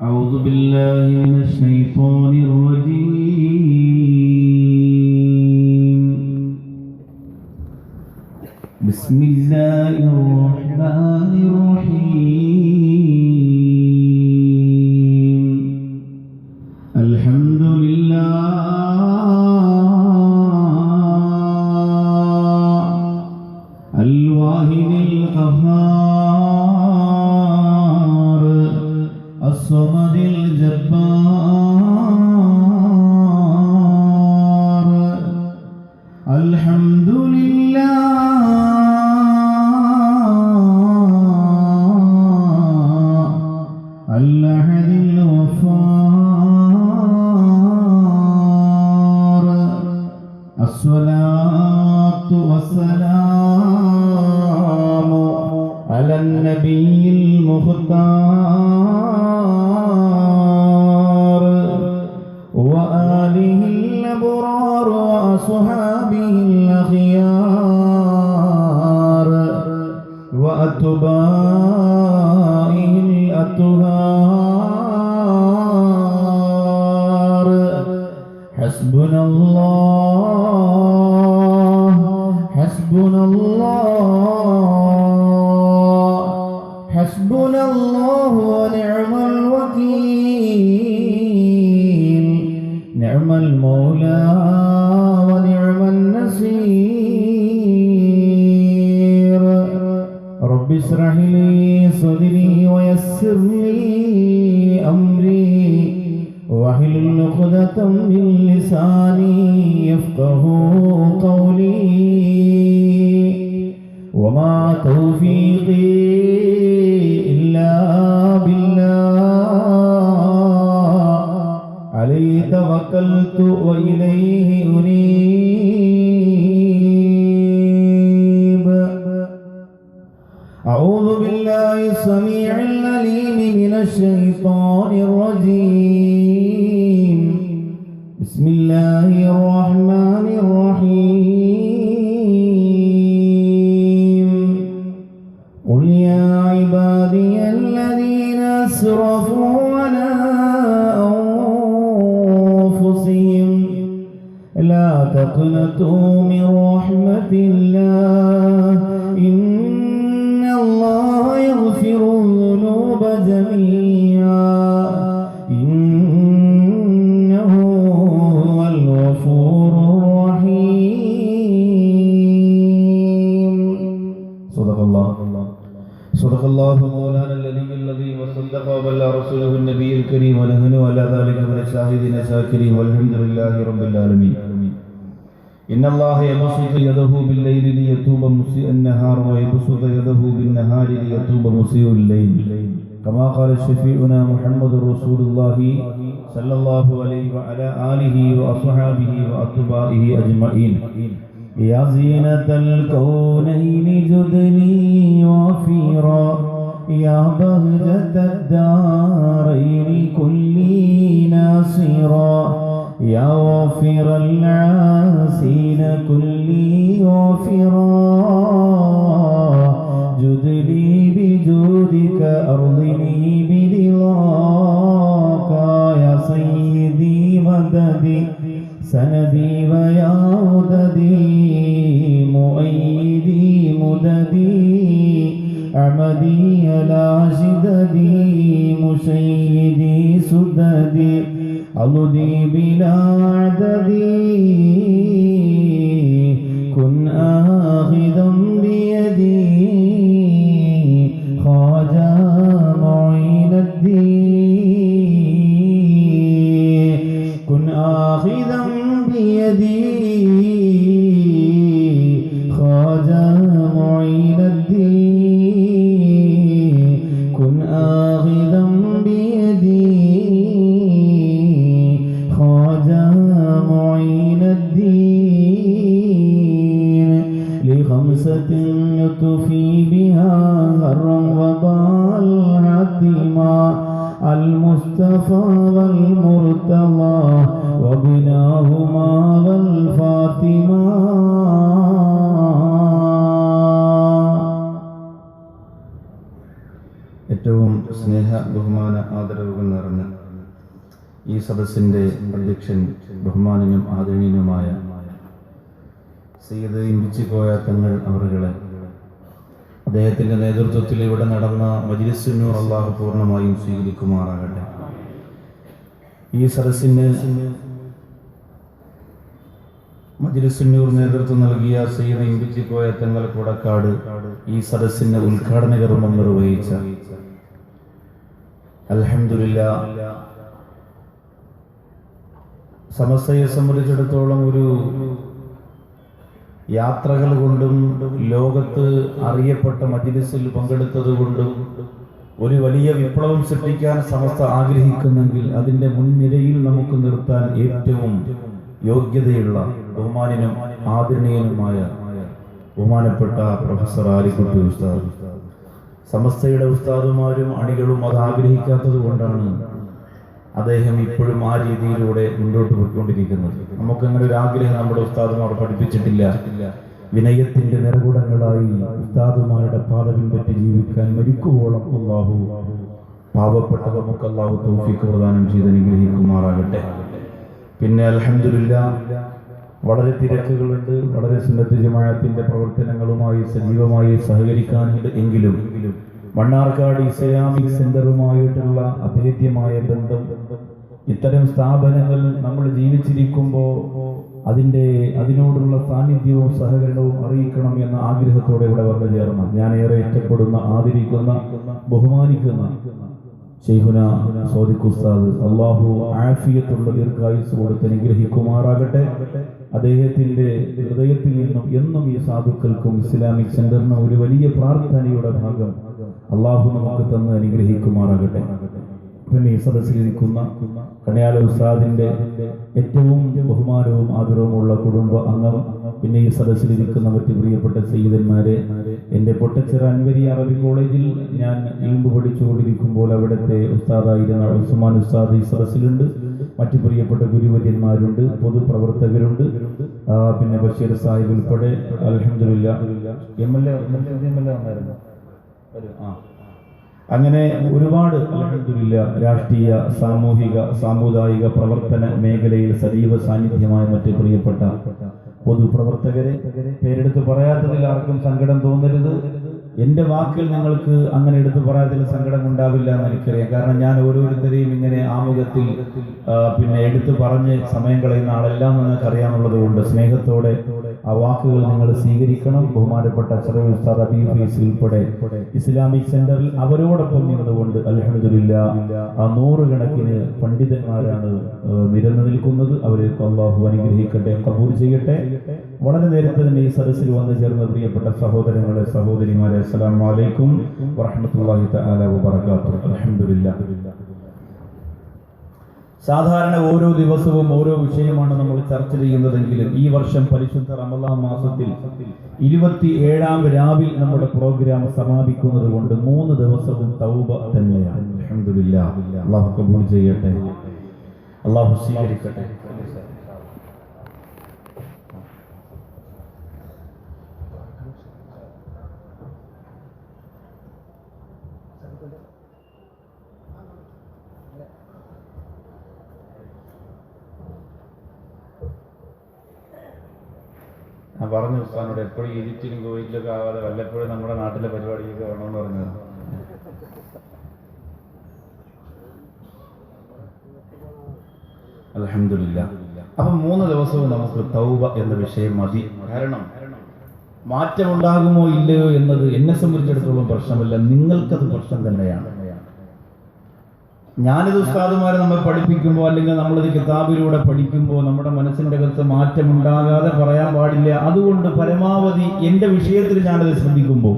أعوذ بالله من الشيطان الرجيم. بسم الله الرحمن الرحيم. الحمد لله الواحد القهار الصمد الجبار. الحمد لله الأحد الغفار. الصلاة والسلام على النبي المختار وآله الأبرار وأصحابه الأخيار وأتباعه الأطهار. حسبنا الله حسبنا الله حسبنا الله ونعم الوكيل. نعم المولى ونعم النصير. رب اشرح لي صدري ويسر لي أمري واحلل عقدة من لساني يفقه قولي. وما توفيقي إلا بالله عليه توكلت وإليه أنيب. أعوذ بالله السميع العليم من الشيطان الرجيم. بسم الله الرحمن الرحيم. قل يا عبادي الذين أسرفوا على أنفسهم لا تقنطوا من رحمة الله إن الله يغفر الذنوب جميعا إنه هو الغفور الرحيم. صدق الله مولانا العلي الذي وصدق وبلغ رسوله النبي الكريم ونحن على ذلك من الشاهدين الشاكرين والحمد لله رب العالمين. إن الله يبسط يده بالليل ليتوب مسيء النهار ويبسط يده بالنهار ليتوب مسيء الليل كما قال شفيعنا محمد رسول الله صلى الله عليه وعلى آله وأصحابه وأتباعه أجمعين. يا زينة الكونين جدني وفيرا يا بهجة الدارين كلي ناصرا يا غافر العاسين كلي غافرا جدني بجودك أرضني برضاك يا سيدي مددي سندي ويا مددي مؤيدي مددي أعمدي على شددي مشيدي سددي عضدي بلا عددي كن آخذا بيدي خواجة معين الدين كن آخذا بيدي خواجة معين الدين كن آخذا بيدي خواجة معين الدين لخمسة يطفي بها هرا وبال هدما المصطفى والمرتضى وابناهما والفاطمة ഏറ്റവും സ്നേഹ ബഹുമാന ആദരവുകൾ നിറഞ്ഞ ഈ സദസ്സിൻ്റെ അധ്യക്ഷൻ ബഹുമാനനും ആദരണീയനുമായ സയ്യിദ് ഇമ്പിച്ചിക്കോയ തങ്ങൾ അവറുകളെ, അദ്ദേഹത്തിൻ്റെ നേതൃത്വത്തിൽ ഇവിടെ നടന്ന മജ്‌ലിസ് നൂർ അല്ലാഹു പൂർണ്ണമായും സ്വീകരിക്കുമാറാകട്ടെ. ഈ സദസ്സിന് മജ്‌ലിസ് നൂർ നേതൃത്വം നൽകിയ സയ്യിദ് ഇമ്പിച്ചിക്കോയ തങ്ങൾ കുടക്കാട് ഈ സദസ്സിന്റെ ഉദ്ഘാടന കർമ്മം നിർവഹിച്ച അൽഹംദുലില്ലാഹ്, സമസ്തയെ സംബന്ധിച്ചിടത്തോളം ഒരു യാത്രകൾ കൊണ്ടും ലോകത്ത് അറിയപ്പെട്ട മജ്‌ലിസിൽ പങ്കെടുത്തത് കൊണ്ടും ഒരു വലിയ വിപ്ലവം സൃഷ്ടിക്കാൻ സമസ്ത ആഗ്രഹിക്കുന്നെങ്കിൽ അതിൻ്റെ മുൻനിരയിൽ നമുക്ക് നിർത്താൻ ഏറ്റവും യോഗ്യതയുള്ള ബഹുമാനനും ആദരണീയനുമായ ബഹുമാനപ്പെട്ട പ്രൊഫസർ ആലിക്കുട്ടി ഉസ്താദ്. സമസ്തയുടെ ഉസ്താദുമാരും അണികളും അത് ആഗ്രഹിക്കാത്തത് കൊണ്ടാണ് അദ്ദേഹം ഇപ്പോഴും ആ രീതിയിലൂടെ മുന്നോട്ട് പോയിക്കൊണ്ടിരിക്കുന്നത്. നമുക്കങ്ങനെ ഒരു ആഗ്രഹം നമ്മുടെ ഉസ്താദുമാർ പഠിപ്പിച്ചിട്ടില്ല. വിനയത്തിന്റെ നിറകുടങ്ങളായി ഉസ്താദുമാരുടെ പാത പിൻപറ്റി ജീവിക്കാൻ മരിക്കുവോളം അല്ലാഹു പാവപ്പെട്ട നമുക്ക് അല്ലാഹു തൗഫീഖ് പ്രദാനം ചെയ്ത് അനുഗ്രഹിക്കുമാറാകട്ടെ. പിന്നെ അൽഹംദുലില്ലാഹ്, വളരെ തിരക്കുകളുണ്ട്. വളരെ സുന്നത്ത് ജമാഅത്തിന്റെ പ്രവർത്തനങ്ങളുമായി സജീവമായി സഹകരിക്കാനുണ്ട്. എങ്കിലും മണ്ണാർക്കാട് ഇസ്ലാമിക് സെന്ററുമായിട്ടുള്ള അഭേദ്യമായ ബന്ധം, ഇത്തരം സ്ഥാപനങ്ങൾ നമ്മൾ ജീവിച്ചിരിക്കുമ്പോൾ അതിനോടുള്ള സാന്നിധ്യവും സഹകരണവും അറിയിക്കണം എന്ന ആഗ്രഹത്തോടെ ഇവിടെ വന്നു ചേർന്ന ഞാൻ ഏറെ ഇഷ്ടപ്പെടുന്ന, ആദരിക്കുന്ന, ബഹുമാനിക്കുന്ന ശൈഖുന സ്വാദിഖ് ഉസ്താദ്, അല്ലാഹു ആഫിയത്തുള്ള ദീർഘായുസ്സ് കൊടുത്ത് അനുഗ്രഹിക്കുമാറാകട്ടെ. അദ്ദേഹത്തിന്റെ ഹൃദയത്തിൽ നിന്നും എന്നും ഈ സാധുക്കൾക്കും ഇസ്ലാമിക് സെന്ററിനും ഒരു വലിയ പ്രാർത്ഥനയുടെ ഭാഗം അല്ലാഹു നമുക്ക് തന്ന് അനുഗ്രഹിക്കുമാറാകട്ടെ. പിന്നെ ഈ സദസ്സിലിരിക്കുന്ന കണ്യാല ഉസ്താദിന്റെ ഏറ്റവും ബഹുമാനവും ആദരവുമുള്ള കുടുംബ അംഗം, പിന്നെ ഈ സദസ്സിലിരിക്കുന്ന മറ്റ് പ്രിയപ്പെട്ട സയ്യിദന്മാരെ, എൻ്റെ പൊട്ടച്ചിറ അൻവരി അറബി കോളേജിൽ ഞാൻ ഇൽമു പഠിച്ചുകൊണ്ടിരിക്കുമ്പോൾ അവിടുത്തെ ഉസ്താദായിരുന്ന ഉസ്മാൻ ഉസ്താദ് ഈ സദസ്സിലുണ്ട്. മറ്റു പ്രിയപ്പെട്ട ഗുരുവര്യന്മാരുണ്ട്, പൊതുപ്രവർത്തകരുണ്ട്, പിന്നെ ബഷീർ സാഹിബ് ഉൾപ്പെടെ അൽഹംദുലില്ലാഹ് എം.എൽ.എ വന്നായിരുന്നു. അങ്ങനെ ഒരുപാട് അൽഹംദുലില്ലാഹ് രാഷ്ട്രീയ, സാമൂഹിക, സാമുദായിക പ്രവർത്തന മേഖലയിൽ സജീവ സാന്നിധ്യമായ മറ്റ് പ്രിയപ്പെട്ട പൊതുപ്രവർത്തകരെ, പേരെടുത്ത് പറയാത്തതിൽ ആർക്കും സങ്കടം തോന്നരുത്. എൻ്റെ വാക്കിൽ നിങ്ങൾക്ക് അങ്ങനെ എടുത്തു പറയാത്തതിൽ സങ്കടം ഉണ്ടാവില്ല എന്ന് എനിക്കറിയാം. കാരണം ഞാൻ ഓരോരുത്തരെയും ഇങ്ങനെ ആമുഖത്തിൽ പിന്നെ എടുത്തു പറഞ്ഞ് സമയം കളയുന്ന ആളെല്ലാം നിങ്ങൾക്ക് അറിയാമെന്നുള്ളത് കൊണ്ട് സ്നേഹത്തോടെ ആ വാക്കുകൾ നിങ്ങൾ സ്വീകരിക്കണം. ബഹുമാനപ്പെട്ട അഷ്റഫ് ഉസ്താദ് ഹബീബ് ഫൈസി ഉൾപ്പെടെ ഇസ്ലാമിക് സെന്ററിൽ അവരോടൊപ്പം നിന്നുകൊണ്ട് അൽഹംദുലില്ലാഹ് ആ നൂറുകണക്കിന് പണ്ഡിതന്മാരാണ് നിരന്നു നിൽക്കുന്നത്. അവരെ അല്ലാഹു അനുഗ്രഹിക്കട്ടെ, ഖബൂൽ ചെയ്യട്ടെ. വളരെ നേരത്തെ തന്നെ ഈ സദസ്സിൽ വന്നു ചേർന്ന പ്രിയപ്പെട്ട സഹോദരങ്ങളെ, സഹോദരിമാരെ, അസ്സലാമു അലൈക്കും വറഹ്മത്തുള്ളാഹി തആല വബറകാതുഹു. അൽഹംദുലില്ലാഹ്, സാധാരണ ഓരോ ദിവസവും ഓരോ വിഷയമാണ് നമ്മൾ ചർച്ച ചെയ്യുന്നതെങ്കിലും ഈ വർഷം പരിശുദ്ധ റമളാൻ മാസത്തിൽ 27ാം രാവിൽ നമ്മുടെ പ്രോഗ്രാം സമാപിക്കുന്നത് കൊണ്ട് 3 ദിവസവും തൗബ തന്നെയാണ്. അൽഹംദുലില്ലാഹ്, അല്ലാഹു ഖബൂൽ ചെയ്യട്ടെ, അല്ലാഹു സ്വീകരിക്കട്ടെ. ഞാൻ പറഞ്ഞു ഉസ്താദിനോട് എപ്പോഴും ഈജിപ്തിലും കുവൈറ്റിലൊക്കെ ആവാതെ വല്ലപ്പോഴും നമ്മുടെ നാട്ടിലെ പരിപാടിയൊക്കെ വേണമെന്ന് പറഞ്ഞത്. അൽഹംദുലില്ലാഹ്, അപ്പം 3 ദിവസവും നമുക്ക് തൗബ എന്ന വിഷയം മതി. കാരണം മാറ്റമുണ്ടാകുമോ ഇല്ലയോ എന്നത് എന്നെ സംബന്ധിച്ചിടത്തോളം പ്രശ്നമില്ല, നിങ്ങൾക്കത് പ്രശ്നം തന്നെയാണ്. ഞാനിത് ഉസ്താദുമാരെ നമ്മൾ പഠിപ്പിക്കുമ്പോൾ അല്ലെങ്കിൽ നമ്മളിത് കിതാബിലൂടെ പഠിക്കുമ്പോൾ നമ്മുടെ മനസ്സിൻ്റെ അകത്ത് മാറ്റമുണ്ടാകാതെ പറയാൻ പാടില്ല. അതുകൊണ്ട് പരമാവധി എൻ്റെ വിഷയത്തിൽ ഞാനത് ശ്രദ്ധിക്കുമ്പോൾ,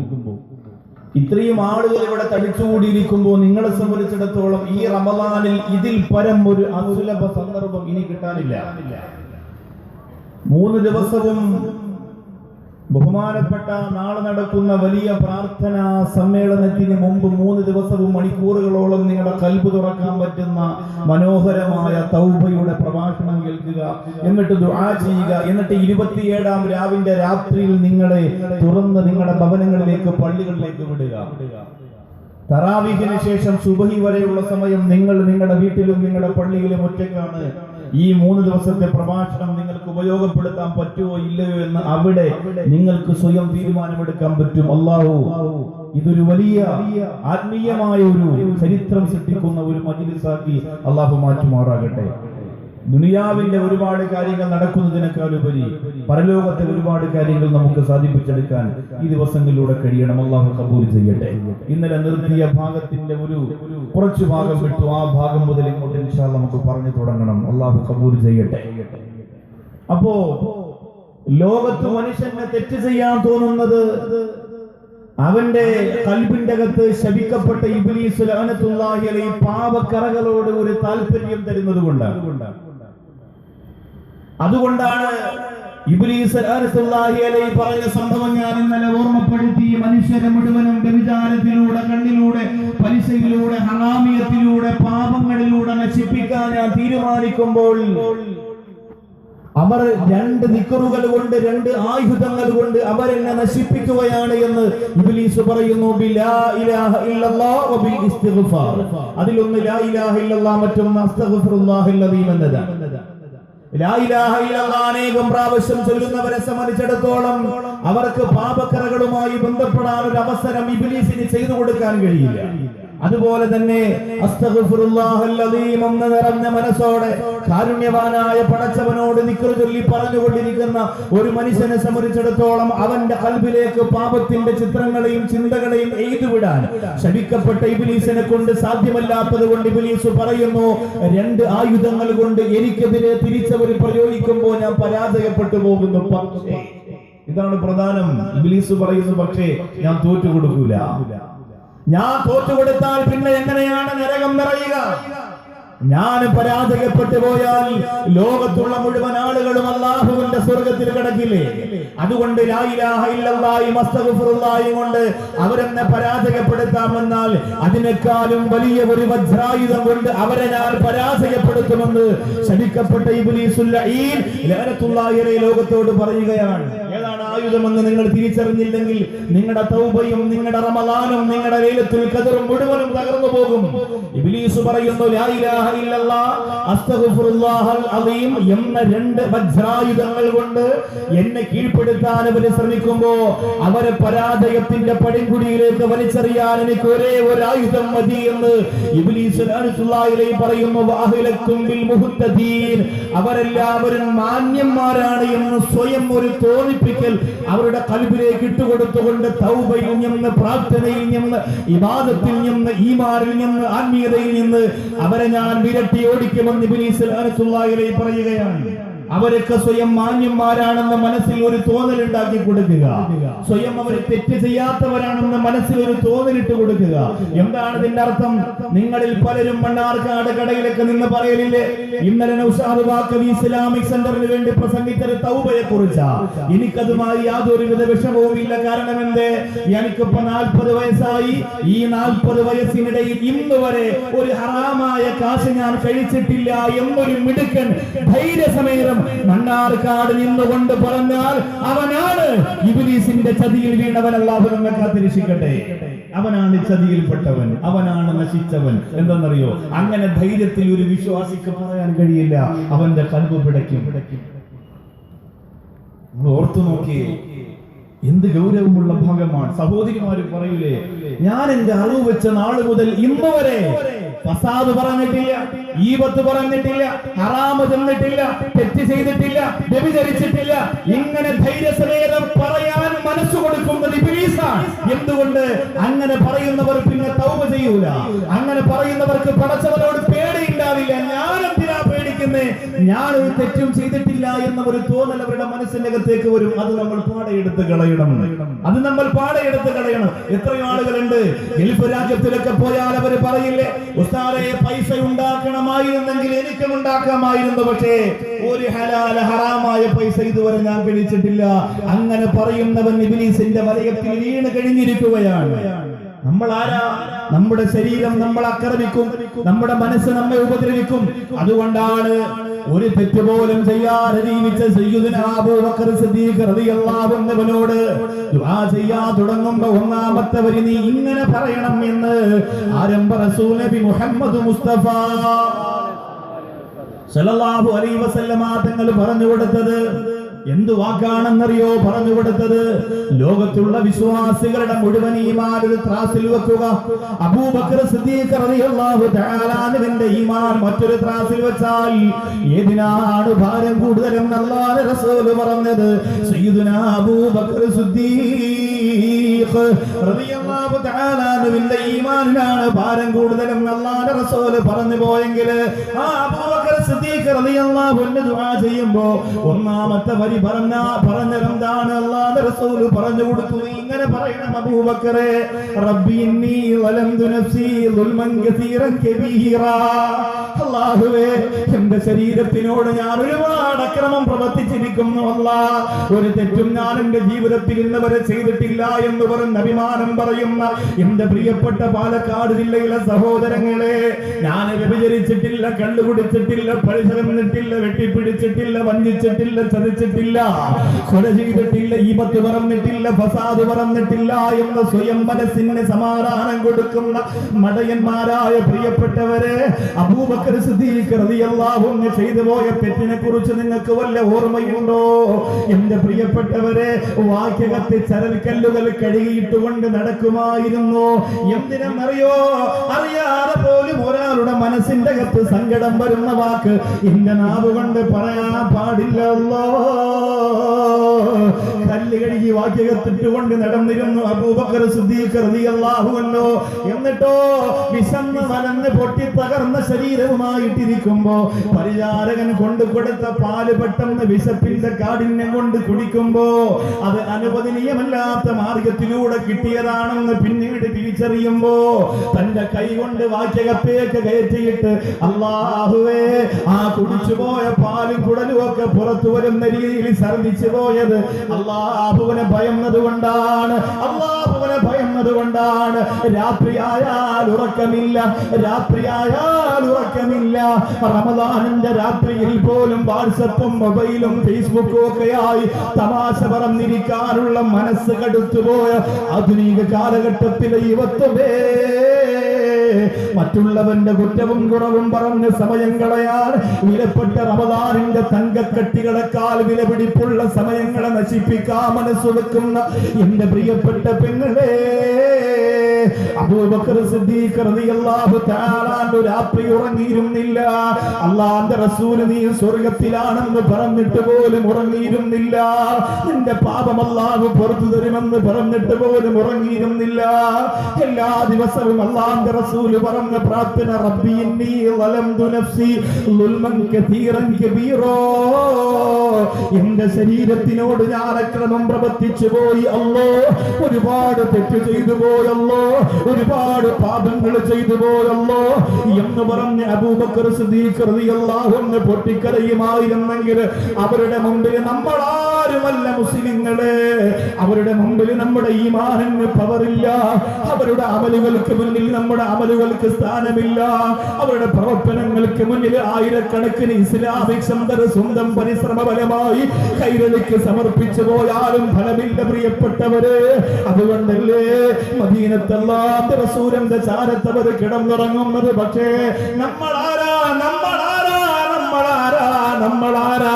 ഇത്രയും ആളുകൾ ഇവിടെ തടിച്ചുകൂടിയിരിക്കുമ്പോൾ നിങ്ങളെ സംബന്ധിച്ചിടത്തോളം ഈ റമളാനിൽ ഇതിൽ പരം ഒരു അസുലഭ സന്ദർഭം ഇനി കിട്ടാനില്ല. 3 ദിവസവും ബഹുമാനപ്പെട്ട നാളെ നടക്കുന്ന വലിയ പ്രാർത്ഥനാ സമ്മേളനത്തിന് മുമ്പ് 3 ദിവസവും മണിക്കൂറുകളോളം നിങ്ങളുടെ കൽബ് തുറക്കാൻ പറ്റുന്ന മനോഹരമായ തൗബയുടെ പ്രഭാഷണം കേൾക്കുക, എന്നിട്ട് ദുആ ചെയ്യുക, എന്നിട്ട് 27ാം രാവിന്റെ രാത്രിയിൽ നിങ്ങളെ തുറന്ന് നിങ്ങളുടെ ഭവനങ്ങളിലേക്ക്, പള്ളികളിലേക്ക് വിടുക. തറാവീഹിന് ശേഷം സുബഹി വരെയുള്ള സമയം നിങ്ങൾ നിങ്ങളുടെ വീട്ടിലും നിങ്ങളുടെ പള്ളിയിലും ഒറ്റയ്ക്കാണ്. ഈ 3 ദിവസത്തെ പ്രഭാഷണം നിങ്ങൾക്ക് ഉപയോഗപ്പെടുത്താൻ പറ്റുമോ ഇല്ലയോ എന്ന് അവിടെ നിങ്ങൾക്ക് സ്വയം തീരുമാനമെടുക്കാൻ പറ്റും. അല്ലാഹു ഇതൊരു വലിയ ആത്മീയമായ ഒരു ചരിത്രം സൃഷ്ടിക്കുന്ന ഒരു മജ്‌ലിസാക്കി അല്ലാഹു മാറ്റുമാറാകട്ടെ. ദുനിയാവിന്റെ ഒരുപാട് കാര്യങ്ങൾ നടക്കുന്നതിനേക്കാൾ ഉപരി പരലോകത്തെ ഒരുപാട് കാര്യങ്ങൾ നമുക്ക് സാധിപ്പിച്ചെടുക്കാൻ ഈ ദിവസങ്ങളിലൂടെ കഴിയണം. അല്ലാഹു കബൂൽ ചെയ്യട്ടെ. ഇന്നലെ നിർത്തിയ ഭാഗത്തിന്റെ ഒരു കുറച്ചു ഭാഗം വിട്ടു. ആ ഭാഗം മുതൽ ഇങ്ങോട്ട് ഇൻഷാ അല്ലാഹ് നമുക്ക് പറഞ്ഞു തുടങ്ങണം. അല്ലാഹു കബൂൽ ചെയ്യട്ടെ. അപ്പോ ലോകത്ത് മനുഷ്യനെ തെറ്റ് ചെയ്യാൻ തോന്നുന്നത് അവന്റെ കൽബിന്റെ അകത്ത് ശപിക്കപ്പെട്ട ഇബ്ലീസ് ലഅനത്തുല്ലാഹി അലൈഹി പാപക്കറകളോട് ഒരു താല്പര്യം തരുന്നത് കൊണ്ടാണ്. അതുകൊണ്ടാണ് ഇബ്ലീസ് ലഅനത്തുല്ലാഹി അലൈഹി പറഞ്ഞ സംഭവം ഞാൻ ഇന്നലെ ഓർമ്മപ്പെടുത്തി. മനുഷ്യരെ മുഴുവനും വ്യഭിചാരത്തിലൂടെ, കണ്ണിലൂടെ, പലിശയിലൂടെ, ഹറാമിയത്തിലൂടെ, പാപങ്ങളിലൂടെ നശിപ്പിക്കാൻ ഞാൻ തീരുമാനിക്കുമ്പോൾ അവർ 2 ദിക്റുകൾ കൊണ്ട്, 2 ആയുധങ്ങൾ കൊണ്ട് അവരെന്നെ നശിപ്പിക്കുകയാണ് എന്ന് ഇബ്ലീസ് പറയുന്നു. ബിലാ ഇലാഹ ഇല്ലല്ലാഹ് വബിൽ ഇസ്തിഗ്ഫാർ. അതിലൊന്ന് ലാ ഇലാഹ ഇല്ലല്ലാഹ്, മറ്റൊന്ന് അസ്തഗ്ഫിറുല്ലാഹിൽ അദീം എന്നതാണ്. ലാ ഇലാഹ ഇല്ലല്ലാഹ് അനേകം പ്രാവശ്യം ചൊല്ലുന്നവരെ സംബന്ധിച്ചിടത്തോളം അവർക്ക് പാപക്കറകളുമായി ബന്ധപ്പെടാൻ ഒരു അവസരം ഇബ്ലീസിന് ചെയ്തു കൊടുക്കാൻ കഴിയില്ല. അതുപോലെ തന്നെ അസ്തഗ്ഫിറുല്ലാഹൽ അദീം എന്ന നിറഞ്ഞ മനസ്സോടെ കാരുണ്യവാനായ പടച്ചവനോട് ദിക്ർ ചൊല്ലി പറഞ്ഞുകൊണ്ടിരിക്കുന്ന ഒരു മനുഷ്യനെ സംബന്ധിച്ചിടത്തോളം അവന്റെ ഖൽബിലേക്ക് പാപത്തിന്റെ ചിത്രങ്ങളെയും ചിന്തകളെയും എഴുതുവിടാൻ ശപിക്കപ്പെട്ട ഇബ്ലീസിനെ കൊണ്ട് സാധ്യമല്ലാത്തത് കൊണ്ട് ഇബ്ലീസ് പറയുന്നു, 2 ആയുധങ്ങൾ കൊണ്ട് എനിക്കെതിരെ തിരിച്ചവർ പ്രയോഗിക്കുമ്പോൾ ഞാൻ പരാജയപ്പെട്ടു പോകുന്നു. പക്ഷേ ഇതാണ് പ്രധാനം. ഇബ്ലീസ് പറയുന്നു, പക്ഷേ ഞാൻ തോറ്റുകൊടുക്കൂല. ഞാൻ തോറ്റുകൊടുത്താൽ പിന്നെ എങ്ങനെയാണ് നരകം നിറയുക? ഞാൻ പരാജയപ്പെട്ടു പോയാൽ ലോകത്തുള്ള മുഴുവൻ ആളുകളും അല്ലാഹുവിന്റെ സ്വർഗത്തിൽ കിടക്കില്ലേ? അതുകൊണ്ട് ലാ ഇലാഹ ഇല്ലല്ലാഹി അസ്തഗ്ഫിറുല്ലാഹി കൊണ്ട് അവരെന്നെ പരാജയപ്പെടുത്താമെന്നാൽ അതിനേക്കാളും വലിയ ഒരു വജ്രായുധം കൊണ്ട് അവരെ ഞാൻ പരാജയപ്പെടുത്തുമെന്ന് ശപിക്കപ്പെട്ട ഇബ്ലീസുൽ ലഈൻ ലഅനത്തുല്ലാഹി അലൈഹി ലോകത്തോട് പറയുകയാണ്. ഏതാണ് ആയുധമെന്ന് നിങ്ങൾ തിരിച്ചറിഞ്ഞില്ലെങ്കിൽ നിങ്ങളുടെ തൗബയും നിങ്ങളുടെ റമളാനും നിങ്ങളുടെ ലൈലത്തുൽ ഖദറും മുഴുവനും തകർന്നു പോകും. ഇബ്ലീസ് പറയുന്നു, ലാ ഇലാഹ ഇല്ലല്ലാഹ് അസ്തഗ്ഫിറുല്ലാഹൽ അദീം എന്ന 2 വജ്രായുധങ്ങൾ കൊണ്ട് എന്നെ കീഴ്പ്പെടുത്താൻ അവർ ശ്രമിക്കുമ്പോ അവരെ പരാജയത്തിന്റെ പടികുടിയിലേക്ക് വലിച്ചെറിയാൻ എനിക്ക് ഒരേ ഒരു ആയുധം മതി എന്ന് ഇബ്ലീസ് ലഅനത്തുല്ലാഹി അലൈഹി പറയുന്നു. വഅഹ്ലക്കും ബിൽ മുഹ്തദീൻ, അവരെല്ലാവരും മാന്യന്മാരാണ് എന്ന് സ്വയം ഒരു തോന്നിപ്പിക്കൽ അവരുടെ ഖൽബിലേക്ക് ഇട്ടുകൊടുത്തുകൊണ്ട് തൗബയിൽ നിന്ന്, പ്രാർത്ഥനയിൽ നിന്ന്, ഇബാദത്തിൽ നിന്ന്, ഈമാനിൽ നിന്ന്, ആത്മീയതയിൽ നിന്ന് അവരെ ഞാൻ വിരട്ടി ഓടിക്കുമെന്ന് ഇബ്ലീസ് ലഅനത്തുല്ലാഹി അലൈഹി പറയുകയാണ്. അവരൊക്കെ സ്വയം മാന്യന്മാരാണെന്ന് മനസ്സിൽ ഒരു തോന്നൽ ഉണ്ടാക്കി കൊടുക്കുക, സ്വയം അവർ തെറ്റ് ചെയ്യാത്തവരാണെന്ന് മനസ്സിൽ ഒരു തോന്നലിട്ട് കൊടുക്കുക. എന്താണ് ഇതിന്റെ അർത്ഥം? നിങ്ങളിൽ പലരും മണ്ണാർക്കാട് കടയിലൊക്കെ നിന്ന് പറയലില്ലേ, ഇന്നലെ നൗഷാദ് വാക്കവി ഇസ്ലാമിക് സെന്ററിന് വേണ്ടി പ്രസംഗിച്ചത് തൗബയെ കുറിച്ചാ. എനിക്കതുമായി യാതൊരുവിധ വിഷമവും ഇല്ല. കാരണം എന്തേ? എനിക്കിപ്പോ 40 വയസ്സായി. ഈ 40 വയസ്സിനിടയിൽ ഇന്ന് വരെ ഒരു ഹറാമായ കാശ് ഞാൻ കഴിച്ചിട്ടില്ല എന്നൊരു മിടുക്കൻ ധൈര്യസമേതം മണ്ണാർക്കാട് നിന്നുകൊണ്ട് പറഞ്ഞാൽ അവനാണ് ഇബ്ലീസിന്റെ ചതിയിൽ വീണവൻ. അല്ലാഹു നമ്മെ കാത്തിരക്ഷിക്കട്ടെ. അവനാണ് ചതിയിൽപ്പെട്ടവൻ, അവനാണ് നശിച്ചവൻ. എന്തെന്നറിയോ? അങ്ങനെ ധൈര്യത്തിൽ ഒരു വിശ്വാസിക്ക് പറയാൻ കഴിയില്ല. അവന്റെ ഖൽബ് പിടയ്ക്കും. ഓർത്തു നോക്കിയേ, എന്ത് ഗൗരവമുള്ള ഭാഗമാണ്. സഹോദരിമാര് പറയൂലേ, ഞാൻ എന്റെ അറിവ് വെച്ച നാള് മുതൽ ഇന്ന് വരെ ഫസാദ് പറഞ്ഞിട്ടില്ല, ഈബത്ത് പറഞ്ഞിട്ടില്ല, ഹറാമ് തിന്നിട്ടില്ല, തെറ്റ് ചെയ്തിട്ടില്ല, വ്യഭിചരിച്ചിട്ടില്ല. ഇങ്ങനെ ധൈര്യസമേതം പറയാൻ മനസ്സ് കൊടുക്കുന്നത് ഇബ്ലീസാണ്. എന്തുകൊണ്ട്? അങ്ങനെ പറയുന്നവർ പിന്നെ തൗബ ചെയ്യൂല. അങ്ങനെ പറയുന്നവർക്ക് പടച്ചവനോട് പേടിയുണ്ടാവില്ല. ഞാൻ എന്തിനാ പേടിക്കുന്നേ? ഞാൻ ഒരു തെറ്റും ചെയ്തിട്ടില്ല എന്ന ഒരു തോന്നൽ അവരുടെ മനസ്സിന്റെ അകത്തേക്ക് വരും. അത് നമ്മൾ പാടയെടുത്ത് കളയണം. അത് നമ്മൾ പാടയെടുത്ത് കളയണം. എത്രയോ ആളുകളുണ്ട് ഗൾഫ് രാജ്യത്തിലൊക്കെ പോയാൽ അവർ പറയില്ലേ, ഉസ്താദേ പൈസ ഉണ്ടാക്കണമായിരുന്നെങ്കിൽ എനിക്കും ഉണ്ടാക്കാമായിരുന്നു, പക്ഷേ ഒരു ഹലാൽ ഹറാമായ പൈസ ഇതുവരെ ഞാൻ കഴിച്ചിട്ടില്ല. അങ്ങനെ പറയുന്നവൻ ഇബ്ലീസിന്റെ വലയത്തിൽ വീണ് കഴിഞ്ഞിരിക്കുകയാണ്. നമ്മൾ ആരാ? നമ്മുടെ ശരീരം നമ്മൾ ആക്രമിക്കും, നമ്മുടെ മനസ്സ് നമ്മെ ഉപദ്രവിക്കും. അതുകൊണ്ടാണ് ഒരു തെറ്റ് പോലും ചെയ്യാതെ ജീവിച്ച സയ്യിദുനാ അബൂബക്കർ സിദ്ദീഖ് റളിയല്ലാഹു അൻഹുവിനോട് ദുആ ചെയ്യാൻ തുടങ്ങുമ്പോ ഒന്നാമത്തെ വരി നീ ഇങ്ങനെ പറയണം എന്ന് ആരംഭ റസൂൽ നബി മുഹമ്മദ് മുസ്തഫ സല്ലല്ലാഹു അലൈഹി വസല്ലമ തങ്ങൾ പറഞ്ഞു കൊടുത്തത് എന്ത് വാക്കാണെന്നറിയോ? പറഞ്ഞു കൊടുത്തത് ലോകത്തുള്ള വിശ്വാസികളുടെ മുഴുവൻ ഈമാൻ ഒരു ത്രാസിൽ വെക്കുക. അബൂബക്കർ സിദ്ദീഖ് റളിയല്ലാഹു തആല അൻഹുവിന്റെ ഈമാൻ മറ്റൊരു ത്രാസിൽ വെച്ചാൽ ഏതിനാണ് ഭാരം കൂടുതലെന്ന് അല്ലാഹുവിന്റെ റസൂൽ പറഞ്ഞത്? സയ്യിദുനാ അബൂബക്കർ സിദ്ദീഖ് റളിയല്ലാഹു തആല അൻഹുവിന്റെ ഈമാനിനാണ് ഭാരം കൂടുതലെന്ന് അല്ലാഹുവിന്റെ റസൂൽ പറഞ്ഞു പോയെങ്കിൽ ആ അബൂബക്കർ സിദ്ദീഖ് റളിയല്ലാഹു അൻഹു ദുആ ചെയ്യുമ്പോ ഒന്നാമത്തെ പറഞ്ഞെന്താണ്? അല്ലാഹുവിന്റെ റസൂൽ പറഞ്ഞു കൊടുത്തു, ഇങ്ങനെ പറയണം അബൂബക്കറേ, റബ്ബി ഇന്നി വലംതു നഫ്സി ദുൽമൻ കസീറൻ കബീറാ. അല്ലാഹുവേ, എന്റെ ശരീരത്തിനോട് ഞാൻ ഒരുപാട് അക്രമം പ്രവർത്തിച്ചിരിക്കുന്നു. അല്ലാഹ്, ഒരു തെറ്റും ഞാൻ എന്റെ ജീവിതത്തിൽ ഇന്ന് വരെ ചെയ്തിട്ടില്ല എന്ന് പറഞ്ഞ് അഭിമാനം പറയുന്ന എന്റെ പ്രിയപ്പെട്ട പാലക്കാട് ജില്ലയിലെ സഹോദരങ്ങളെ, ഞാൻ വ്യഭിചരിച്ചിട്ടില്ല, കള്ളുകുടിച്ചിട്ടില്ല, പഴിചെന്നിട്ടില്ല, വെട്ടിപ്പിടിച്ചിട്ടില്ല, വഞ്ചിച്ചിട്ടില്ല, ചതിച്ചിട്ടില്ല, കൊല ചെയ്തിട്ടില്ല, ഈബത്ത് പറഞ്ഞിട്ടില്ല, ഫസാദ് പറഞ്ഞിട്ടില്ല എന്ന് സ്വയം മനസ്സിന് സമാധാനം കൊടുക്കുന്ന മടയന്മാരായ പ്രിയപ്പെട്ടവരെ, അബൂബക്കർ സിദ്ദീഖ് റളിയല്ലാഹു അൻഹു ചെയ്തു പോയ തെറ്റിനെ കുറിച്ച് നിങ്ങൾക്ക് വല്ല ഓർമ്മയുണ്ടോ? എന്റെ പ്രിയപ്പെട്ടവരെ, വാക്യകത്തെ ചരൽക്കല്ലുകൾ കഴുകിയിട്ടുകൊണ്ട് നടക്കുമായിരുന്നു. എന്തിനെന്നറിയോ? അറിയാതെ പോലും ഒരാളുടെ മനസ്സിന്റെ അകത്ത് സങ്കടം വരുന്ന വാക്ക് എന്റെ നാവ് കൊണ്ട് പറയാൻ പാടില്ലല്ലോ. കല്ല് കഴുകി വാക്യകത്തിട്ടുകൊണ്ട് നടന്നിരുന്നു അബൂബക്കർ സിദ്ദീഖ് റളിയല്ലാഹു അൻഹു. എന്നിട്ടോ വിശന്ന് വലന്ന് പൊട്ടി തകർന്ന ശരീരവുമായിട്ടിരിക്കുമ്പോ പരിചാരകൻ കൊണ്ടു കൊടുത്ത പാല് പെട്ടെന്ന് വിശപ്പിന്റെ കാഠിന്യം കൊണ്ട് കുടിക്കുമ്പോ അത് അനുവദനീയമല്ലാത്ത മാർഗത്തിലൂടെ കിട്ടിയതാണെന്ന് പിന്നീട് തിരിച്ചറിയുമ്പോ തന്റെ കൈ കൊണ്ട് വാക്യകത്തേക്ക് കയറ്റിയിട്ട് അല്ലാഹുവേ, ആ കുടിച്ചുപോയ പാലും കുടലും ഒക്കെ പുറത്തു വരുന്ന രീതിയിൽ ഛർദിച്ചു പോയത് അല്ലാഹുവിനെ ഭയന്നതുകൊണ്ടാണ്. അല്ലാഹുവിനെ ഭയന്നതുകൊണ്ടാണ്. രാത്രിയായാൽ ഉറക്കമില്ല, രാത്രിയായാൽ ഉറക്കമില്ല. റമദാനിന്റെ രാത്രിയിൽ പോലും വാട്സപ്പും മൊബൈലും ഫേസ്ബുക്കും ഒക്കെയായി തമാശ പറഞ്ഞിരിക്കാനുള്ള മനസ്സ് കടുത്തുപോയ ആധുനിക കാലഘട്ടത്തിലെ യുവത്വമേ, മറ്റുള്ളവന്റെ കുറ്റവും കുറവും പറഞ്ഞ് സമയം കളയാൻ വിലപ്പെട്ട റമദാനിന്റെ തങ്കക്കട്ടികളെക്കാൾ വിലപിടിപ്പുള്ള സമയങ്ങളെ നശിപ്പിക്കാൻ മനസ്സുവെക്കുന്ന എന്റെ പ്രിയപ്പെട്ട പെങ്ങളെ, അബൂബക്കർ സിദ്ദീഖ് റളിയല്ലാഹു തആല അൻഹു രാത്രി ഉറങ്ങിയിരുന്നില്ല. അല്ലാഹുവിന്റെ റസൂൽ നീ സ്വർഗ്ഗത്തിലാണെന്ന് പറഞ്ഞിട്ട് പോലും ഉറങ്ങിയിരുന്നില്ല. നിന്റെ പാപം അല്ലാഹു പുറത്തു തരുമെന്ന് പറഞ്ഞിട്ട് പോലും ഉറങ്ങിയിരുന്നില്ല. എല്ലാ ദിവസവും അല്ലാഹുവിന്റെ റസൂൽ പറഞ്ഞ പ്രാർത്ഥന റബ്ബി ഇന്നി വലംതു നഫ്സി ദുൽമൻ കസീറൻ കബീറാ. എന്റെ ശരീരത്തിനോട് ഞാൻ അക്രമം പ്രവർത്തിച്ചു പോയി അല്ലോ, ഒരുപാട് തെറ്റ് ചെയ്തു പോയല്ലോ, ഒരുപാട് പാപങ്ങൾ ചെയ്തു പോയല്ലോ എന്ന് പറഞ്ഞ് അബൂബക്കർ സിദ്ദീഖ് റളിയല്ലാഹു അൻഹു പൊട്ടിക്കരയുമായിരുന്നെങ്കിൽ അവരുടെ മുമ്പിൽ നമ്മളാരുമല്ല മുസ്ലിങ്ങളെ, അവരുടെ മുമ്പിൽ നമ്മുടെ ഈമാനിന് പവറില്ല, അവരുടെ അമലുകൾക്ക് മുന്നിൽ നമ്മുടെ അമലുകൾക്ക് സ്ഥാനമില്ല, അവരുടെ പ്രവർത്തനങ്ങൾക്ക് മുന്നിൽ ആയിരക്കണക്കിന് ഇസ്ലാമിക് സന്തർ സ്വന്തം പരിശ്രമ ഫലമായി കൈരളിക്ക് സമർപ്പിച്ചു പോയാലും ഫലമില്ല പ്രിയപ്പെട്ടവരെ. അതുകൊണ്ടല്ലേ മദീനത്തല്ലാഹുവിന്റെ റസൂലിന്റെ ചാരത്തവർ കിടന്നുറങ്ങുന്നത്. പക്ഷേ നമ്മളാരാ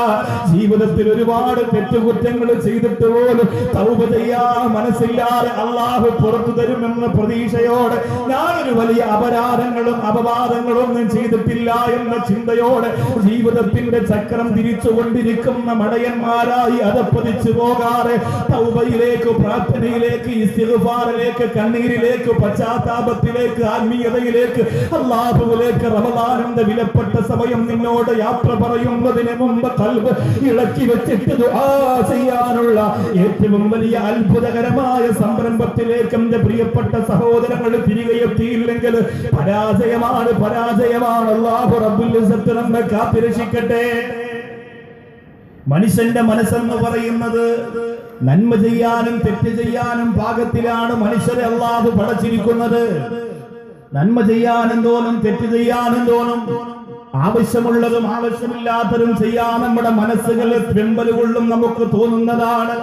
ജീവിതത്തിൽ ഒരുപാട് തെറ്റുകുറ്റങ്ങൾ ചെയ്തിട്ട് പോലും തൗബ ചെയ്യാൻ മനസ്സില്ലാതെ അള്ളാഹു പുറത്തു തരുമെന്ന പ്രതീക്ഷയോടെ ഞാനൊരു വലിയ അപരാധങ്ങളും അപവാദങ്ങളും ഒന്നും ചെയ്തിട്ടില്ല എന്ന ചിന്തയോടെ ജീവിതത്തിന്റെ ചക്രം തിരിച്ചുകൊണ്ടിരിക്കുന്ന മടയന്മാരായി അതപ്പതിച്ചു പോകാതെ തൗബയിലേക്ക്, പ്രാർത്ഥനയിലേക്ക്, ഇസ്തിഗ്ഫാറിലേക്ക്, കണ്ണീരിലേക്ക്, പശ്ചാത്താപത്തിലേക്ക്, ആത്മീയതയിലേക്ക്, അല്ലാഹുവിലേക്ക് റമദാനിന്റെ വിലപ്പെട്ട സമയം നിന്നോട് യാത്ര പറയുന്നതിന് മുമ്പ് ഖൽബ് ഇളക്കി വെച്ചിട്ട് ദുആ ചെയ്യാനുള്ള ഏറ്റവും വലിയ അത്ഭുതകരമായ സംരംഭത്തിലേക്ക് എന്റെ പ്രിയപ്പെട്ട സഹോദരങ്ങൾ തിരികെ എത്തിയില്ലെങ്കിൽ പരാജയമാണ്. അല്ലാഹു റബ്ബുൽ ഇസ്സത്ത് നമ്മെ കാത്തിരക്ഷിക്കട്ടെ. മനുഷ്യന്റെ മനസ്സെന്ന് പറയുന്നത് നന്മ ചെയ്യാനും തെറ്റ് ചെയ്യാനും പാകത്തിലാണ് മനുഷ്യരെ അല്ലാഹു പടച്ചിരിക്കുന്നത്. നന്മ ചെയ്യാനും തോന്നും, തെറ്റ് ചെയ്യാനും തോന്നും, ആവശ്യമുള്ളതും ആവശ്യമില്ലാത്തതും ചെയ്യാൻ നമ്മുടെ മനസ്സുകളിൽ വെമ്പൽ കൊള്ളും നമുക്ക് തോന്നുന്നതാണ്.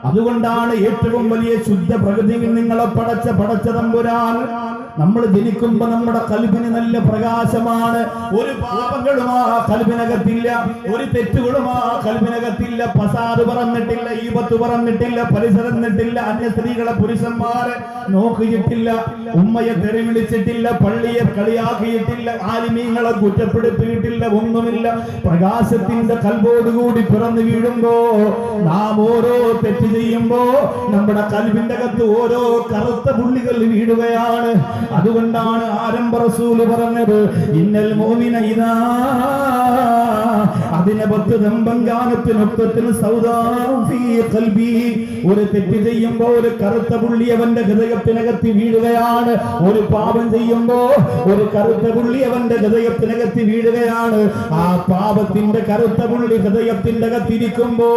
അതുകൊണ്ടാണ് ഏറ്റവും വലിയ ശുദ്ധ പ്രകൃതിയിൽ നിങ്ങളെ പടച്ച തമ്പുരാൻ നമ്മൾ ജനിക്കുമ്പോ നമ്മുടെ കൽബിന് നല്ല പ്രകാശമാണ്. ഒരു പാപങ്ങളും ആ കൽബിനകത്തില്ല, ഒരു തെറ്റുകളും ആ കൽബിനകത്തില്ല. ഫസാദ് പറഞ്ഞിട്ടില്ല, ഈബത്ത് പറഞ്ഞിട്ടില്ല, പരിസരന്നിട്ടില്ല, അന്യ സ്ത്രീകളെ പുരുഷന്മാരെ നോക്കിയിട്ടില്ല, ഉമ്മയെ തെറി വിളിച്ചിട്ടില്ല, പള്ളിയെ കളിയാക്കിയിട്ടില്ല, ആലിമീങ്ങളെ കുറ്റപ്പെടുത്തിയിട്ടില്ല, ഒന്നുമില്ല. പ്രകാശത്തിന്റെ കൽബോടുകൂടി പിറന്നു വീഴുമ്പോ നാം ഓരോ തെറ്റ് ചെയ്യുമ്പോ നമ്മുടെ കൽബിന്റെ അകത്ത് ഓരോ കറുത്ത പുള്ളികൾ വീഴുകയാണ്. അതുകൊണ്ടാണ് ആരംഭ റസൂല് പറഞ്ഞത്, ഇന്നൽ മുഅ്മിന ഇദാ അതിനബത്ത് ദംബങ്കാനത്തിനൊക്കത്തിന് സൗദാഉ ഫീ ഖൽബി. ഒരു തെറ്റ് ചെയ്യുമ്പോ ഒരു കറുത്ത പുള്ളി അവന്റെ ഹൃദയത്തിനകത്ത് വീഴുകയാണ്. ഒരു പാപം ചെയ്യുമ്പോ ഒരു കറുത്ത പുള്ളി അവന്റെ ഹൃദയത്തിനകത്ത് വീഴുകയാണ്. ആ പാപത്തിന്റെ കറുത്ത പുള്ളി ഹൃദയത്തിന്റെ അകത്തിരിക്കുമ്പോ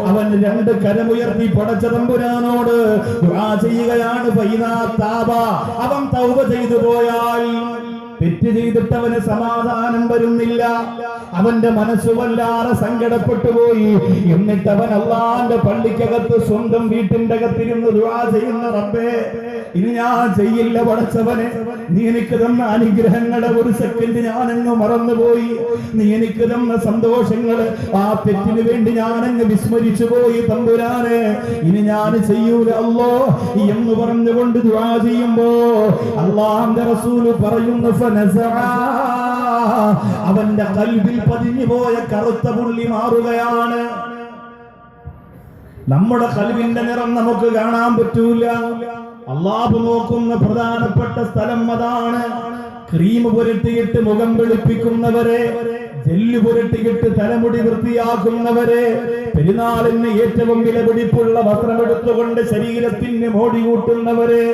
അവൻ രണ്ട് കരമുയർത്തി പടച്ച തമ്പുരാനോട് ദുആ ചെയ്യുകയാണ്. ഫൈദാ താബ, അവൻ തൗബ ചെയ്തു പോയാൽ, തെറ്റ് ചെയ്തിട്ടവന് സമാധാനം വരുന്നില്ല, അവന്റെ മനസ്സ് വല്ലാതെ സങ്കടപ്പെട്ടു പോയി. എന്നിട്ട് അവൻ അല്ലാഹുവിന്റെ പള്ളിക്കകത്ത് സ്വന്തം വീട്ടിന്റെ അകത്തിരുന്ന് ദുആ ചെയ്യുന്ന, റബ്ബേ ഇനി ഞാൻ ചെയ്യില്ല പടച്ചവനെ, നീ എനിക്ക് തന്ന അനുഗ്രഹങ്ങളെ ഒരു സെക്കൻഡ് ഞാനങ്ങ് മറന്നുപോയി, നീ എനിക്ക് തന്ന സന്തോഷങ്ങള് ആ തെറ്റിന് വേണ്ടി ഞാനങ്ങ് വിസ്മരിച്ചു പോയി തമ്പുരാനെ, ഇനി ഞാൻ ചെയ്യൂല അല്ലോ എന്ന് പറഞ്ഞുകൊണ്ട് ദുആ ചെയ്യുമ്പോ അല്ലാഹുവിന്റെ റസൂല് പറയുന്നു, അവന്റെ കൽബിൽ പതിഞ്ഞു പോയ കറുത്ത പുള്ളി മാറുകയാണ്. നമ്മുടെ കൽബിന്റെ നിറം നമുക്ക് കാണാൻ പറ്റൂല. അല്ലാഹു നോക്കുന്ന പ്രധാനപ്പെട്ട സ്ഥലം അതാണ്. ക്രീം പുരട്ടിയിട്ട് മുഖം വെളുപ്പിക്കുന്നവരെ, ജെല്ല് പുരട്ടിയിട്ട് തലമുടി വൃത്തിയാക്കുന്നവരെ, പെരുന്നാളിന് ഏറ്റവും വിലപിടിപ്പുള്ള വസ്ത്രമെടുത്തുകൊണ്ട് ശരീരത്തിന് മോടി കൂട്ടുന്നവരെ,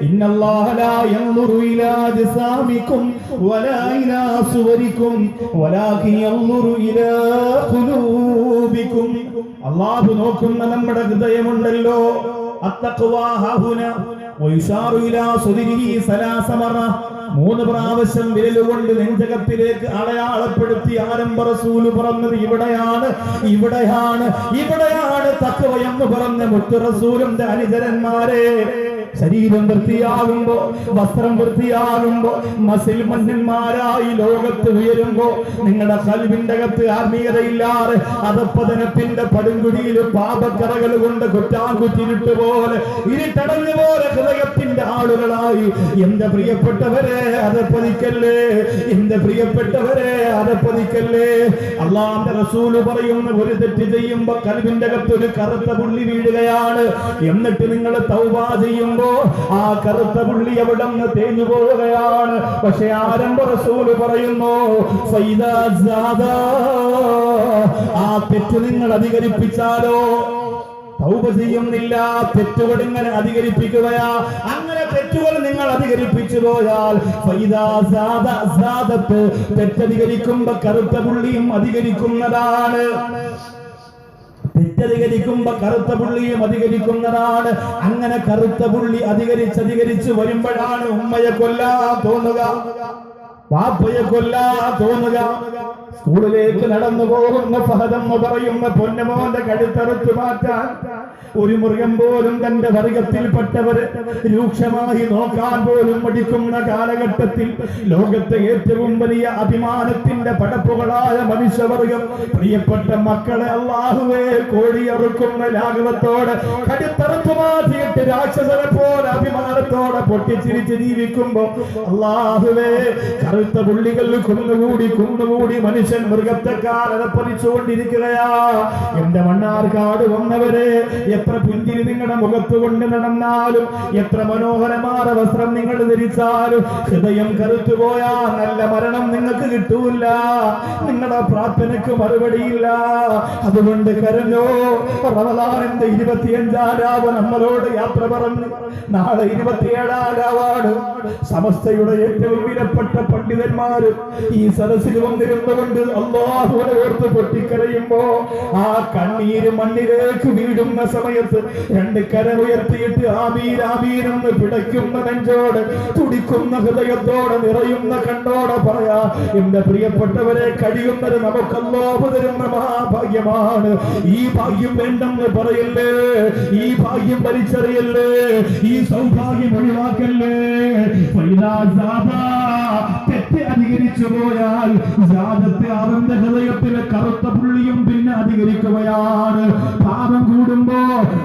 ഇന്നല്ലാഹ ലാ യൻദുറു ഇലാ ജിസാമികും വലാ ഇലാ സുവരികും വലാകിൻ യൻദുറു ഇലാ ഖുലൂബികും. അല്ലാഹു നോക്കുന്ന നമ്മുടെ ഹൃദയമുണ്ടല്ലോ. അത്തഖ്വാ ഹുന വയുശാറു ഇലാ സുദിരിഹി സലാസ മറ, 3 പ്രാവശ്യം വിരലുകൊണ്ട് നെഞ്ചകത്തിലേക്ക് അടയാളപ്പെടുത്തി ആരംഭ റസൂല് പറഞ്ഞത് ഇവിടെയാണ്, ഇവിടെയാണ്, ഇവിടെയാണ് തഖ്വ എന്ന് പറഞ്ഞ മുത്ത് റസൂലിന്റെ അനുചരന്മാരെ. ശരീരം വൃത്തിയാകുമ്പോ, വസ്ത്രം വൃത്തിയാകുമ്പോ, മസിൽ മന്നന്മാരായി ലോകത്ത് ഉയരുമ്പോ നിങ്ങളുടെ കൽബിന്റെ അകത്ത് ആത്മീയതയില്ലാതെ അധപ്പതനത്തിന്റെ പടുങ്കുടിയിൽ പാപക്കറകൾ കൊണ്ട് കുറ്റാൻകുറ്റിരുട്ട് പോലെ ഇരുട്ടടഞ്ഞു പോലെ ഹൃദയത്തിന്റെ ആളുകളായി എന്റെ പ്രിയപ്പെട്ടവരെ അധപ്പതിക്കല്ലേ, എന്റെ പ്രിയപ്പെട്ടവരെ അധപ്പതിക്കല്ലേ. അല്ലാഹുവിന്റെ റസൂല് പറയുന്ന, ഒരു തെറ്റ് ചെയ്യുമ്പോ കൽബിന്റെ അകത്ത് ഒരു കറുത്ത പുള്ളി വീഴുകയാണ്. എന്നിട്ട് നിങ്ങൾ തൗബ ചെയ്യുമ്പോ ആ കറുത്ത പുള്ളി അവിടെ നിന്ന് തേഞ്ഞു പോവുകയാണ്. പക്ഷെ ആരംഭ റസൂല് പറയുന്നു, ആ തെറ്റ് നിങ്ങൾ അധികരിപ്പിച്ചാലോ, തൗബ ചെയ്യുന്നില്ല, തെറ്റുകൾ ഇങ്ങനെ അധികരിപ്പിക്കുകയാ. അങ്ങനെ തെറ്റുകൾ നിങ്ങൾ അധികരിപ്പിച്ചു പോയാൽ തെറ്റധികരിക്കുമ്പോ കറുത്ത പുള്ളിയും അധികരിക്കുന്നതാണ്. തെറ്റധികരിക്കുമ്പോ കറുത്ത പുള്ളിയും അധികരിക്കുന്നതാണ്. അങ്ങനെ കറുത്ത പുള്ളി അധികരിച്ച് വരുമ്പോഴാണ് ഉമ്മയെ കൊല്ലാൻ തോന്നുക, പാപ്പയെ കൊല്ലാൻ തോന്നുക. സ്കൂളിലേക്ക് നടന്നു പോകുന്ന ഫഹദെന്ന് പറയുന്ന പൊന്നമോന്റെ കഴുത്തറുത്തു മാറ്റാൻ ഒരു മൃഗം പോലും തന്റെ വർഗത്തിൽപ്പെട്ടവര് രൂക്ഷമായി നോക്കാൻ പോലും മടിക്കുന്ന കാലഘട്ടത്തിൽ ലോകത്തെ ഏറ്റവും വലിയ അഭിമാനത്തിന്റെ പടപ്പുകളായ മനുഷ്യവർഗം പ്രിയപ്പെട്ട മക്കളെ അല്ലാഹുവേ കോഴിയറുക്കുന്ന ലാഘവത്തോടെ കഴുത്തറുത്തു മാറ്റിയിട്ട് രാക്ഷസനെ പോലെ അഭിമാനത്തോടെ പൊട്ടിച്ചിരിച്ച് ജീവിക്കുമ്പോ അല്ലാഹുവേ കറുത്ത പുള്ളികൾ കുന്നുകൂടി മനുഷ്യൻ മൃഗത്തെക്കാലം പതിച്ചുകൊണ്ടിരിക്കുകയാ. എന്റെ മണ്ണാർക്കാട് വന്നവരെ, എത്ര പുഞ്ചിരി നിങ്ങളുടെ മുഖത്ത് കൊണ്ട് നടന്നാലും, എത്ര മനോഹരമായ വസ്ത്രം നിങ്ങൾ ധരിച്ചാലും, ഹൃദയം കറുത്തുപോയാൽ നല്ല മരണം നിങ്ങൾക്ക് കിട്ടൂല, നിങ്ങളുടെ പ്രാർത്ഥനയ്ക്ക് മറുപടിയില്ല. അതുകൊണ്ട് കരഞ്ഞോ. റമദാനിന്റെ 25-ാം രാവ് നമ്മളോട് യാത്ര പറഞ്ഞു. നാളെ 27-ാം രാവാണ്. സമസ്തയുടെ ഏറ്റവും വിലപ്പെട്ട പണ്ഡിതന്മാര് ഈ സദസ്സിൽ വന്നിരുന്നുകൊണ്ട് അല്ലാഹുവിനെ ഓർത്ത് പൊട്ടിക്കരയുമ്പോ ആ കണ്ണീര് മണ്ണിലേക്ക് വീഴുന്ന സമയത്ത് രണ്ട് കരമുയർത്തിയിട്ട് ആമീൻ ആമീൻ എന്ന് പിടയ്ക്കുന്ന നെഞ്ചോട്, തുടിക്കുന്ന ഹൃദയത്തോടെ, നിറയുന്ന കണ്ണോടെ പറയാ, എന്റെ പ്രിയപ്പെട്ടവരെ, കഴിയുന്നത് നമുക്ക് അല്ലാഹു തരുന്ന മഹാഭാഗ്യമാണ്. ഈ ഭാഗ്യം വേണ്ടെന്ന് പറയല്ലേ, ഈ ഭാഗ്യം വലിച്ചെറിയല്ലേ, ഈ സൗഭാഗ്യം ഒഴിവാക്കല്ലേ. തെറ്റ് അധികരിച്ചു പോയാൽ അവന്റെ ഹൃദയത്തിലെ കറുത്ത പുള്ളിയും പിന്നെ അധികരിക്കുകയാണ്. പാപം കൂടുമ്പോ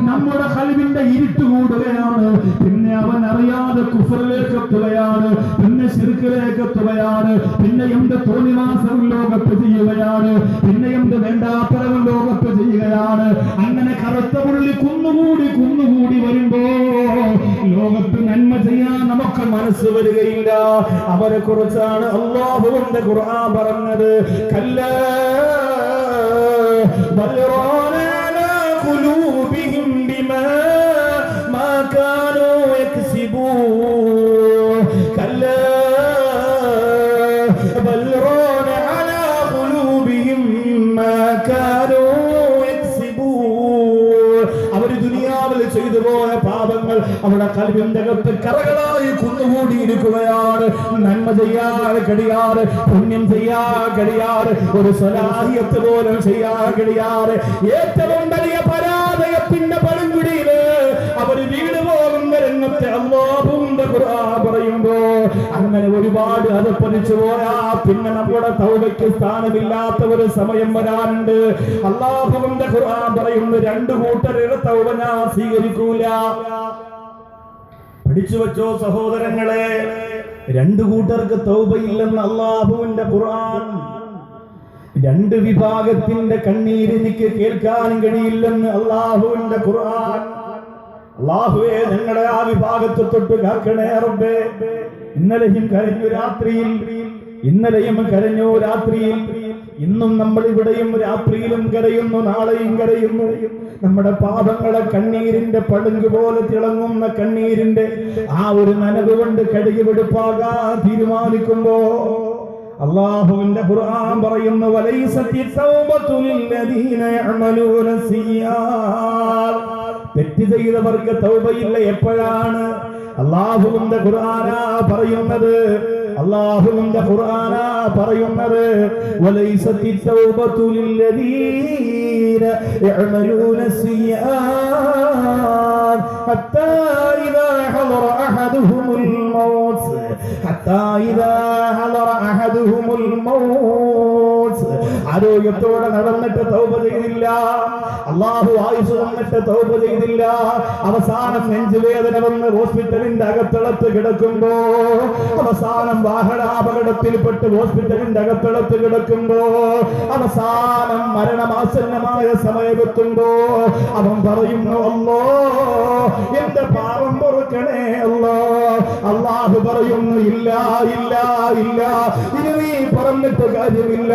നമ്മുടെ ഖൽബിന്റെ ഇരുട്ട് കൂടുകയാണ്. പിന്നെ അവൻ അറിയാതെ കുഫറിലേക്ക് എത്തുകയാണ്, പിന്നെ ശിർക്കിലേക്ക് എത്തുകയാണ്, പിന്നെ എന്ത് തോന്നിവാസവും ലോകത്ത് ചെയ്യുകയാണ്, പിന്നെ എന്ത് വേണ്ടാത്തരവും ലോകത്ത് ചെയ്യുകയാണ്. അങ്ങനെ കറുത്ത പുള്ളി കുന്നുകൂടി വരുമ്പോ ലോകത്ത് നന്മ ചെയ്യാൻ നമുക്ക് മനസ്സ് വരികയില്ല. അവരെ കുറിച്ചാണ് അല്ലാഹുവിന്റെ ഖുർആൻ പറഞ്ഞത്. കല്ലാ ബൽറാന അലാ ഖുലൂബിഹിം ബിമാ മാ കാനൂ യക്സിബൂൻ. കല്ലാ ബൽറാന അലാ ഖുലൂബിഹിം മാ കാനൂ യക്സിബൂൻ. അവർ ദുനിയാവിൽ ചെയ്തു പോയ പാപങ്ങൾ അവരുടെ ഖൽബിന്റെ അകത്ത് കറകളായി കുന്നുകൂടിയിരിക്കുകയാണ്. നന്മ ചെയ്യാൻ കഴിയാറ്, പുണ്യം ചെയ്യാൻ കഴിയാറ്, ഒരു സ്വലാഹിയത്ത് പോലും ചെയ്യാൻ കഴിയാറ്, ഏറ്റവും വലിയ പരാജയത്തിന്റെ പടുകുഴിയില് അവര് വീട് പോകുന്ന രംഗത്തെ അല്ലാഹുവിന്റെ ഖുർആൻ പറയുമ്പോ അങ്ങനെ ഒരുപാട് അധപ്പതിച്ചു പോയാ പിന്നെ നമ്മുടെ തൗബയ്ക്ക് സ്ഥാനമില്ലാത്ത ഒരു സമയം വരാനുണ്ട്. അല്ലാഹുവിന്റെ ഖുർആൻ പറയുന്നു, രണ്ടു കൂട്ടരുടെ തൗബ ഞാൻ സ്വീകരിക്കൂല. പഠിച്ചു വെച്ചോ സഹോദരങ്ങളെ, രണ്ടു കൂട്ടർക്ക് തൗബയില്ലെന്ന് അല്ലാഹുവിന്റെ ഖുർആൻ. രണ്ട് വിഭാഗത്തിന്റെ കണ്ണീര് എനിക്ക് കേൾക്കാൻ കഴിയില്ലെന്ന് അല്ലാഹുവിന്റെ ഖുർആൻ. അല്ലാഹുവേ, ഞങ്ങളെ ആ വിഭാഗത്തെ തൊട്ട് കാക്കണേ റബ്ബേ. ഇന്നലെയും കരഞ്ഞു രാത്രിയിൽ, ഇന്നലെയും കരഞ്ഞു രാത്രിയിൽ, ഇന്നും നമ്മൾ ഇവിടെയും രാത്രിയിലും കരയുന്നു, നാളെയും കരയുന്നു. നമ്മുടെ പാപങ്ങളെ കണ്ണീരിന്റെ പളുങ്ക് പോലെ തിളങ്ങുന്ന കണ്ണീരിന്റെ ആ ഒരു നനവ് കൊണ്ട് കഴുകിവെടുപ്പാകാൻ തീരുമാനിക്കുമ്പോ അല്ലാഹുവിന്റെ ഖുർആൻ പറയുന്നു, വലൈസത്തി തൗബതു ലില്ലദീന യഅമലൂന സിയ്യാത്. തെറ്റ് ചെയ്തവർക്ക് തൗബയില്ല. എപ്പോഴാണ്? അല്ലാഹുവിന്റെ ഖുർആനാ പറയുന്നത്, അല്ലാഹുവിന്റെ ഖുർആനാ പറയുന്നത്, വലൈസത്തി തൗബതു ലില്ലദീന യഅമലൂന സിയ്യാത് ഹത്താ ഇദാ ഹളറ അഹദുഹുമുൽ മൗത്ത്, ഹത്താ ഇദാ ഹളറ അഹദുഹുമുൽ മൗത്ത്. ആരോഗ്യത്തോടെ നടന്നിട്ട് തൗബ ചെയ്തില്ല, അല്ലാഹു ആയുസ് തന്നിട്ട് തൗബ ചെയ്തില്ല, അവസാനം നെഞ്ചുവേദന വന്ന് ഹോസ്പിറ്റലിന്റെ അകത്തളത്ത് കിടക്കുമ്പോ, അവസാനം വാഹനാപകടത്തിൽപ്പെട്ട് ഹോസ്പിറ്റലിന്റെ അകത്തളത്ത് കിടക്കുമ്പോ, അവസാനം മരണമാസന്നമായ സമയമെത്തുമ്പോ അവൻ പറയുന്നു, അല്ലാ എന്റെ പാപം പൊറുക്കണേ അല്ലാ. അല്ലാഹു പറയുന്നു, ഇല്ല ഇല്ല ഇല്ല, ഇനി നീ പറഞ്ഞിട്ട് കാര്യമില്ല.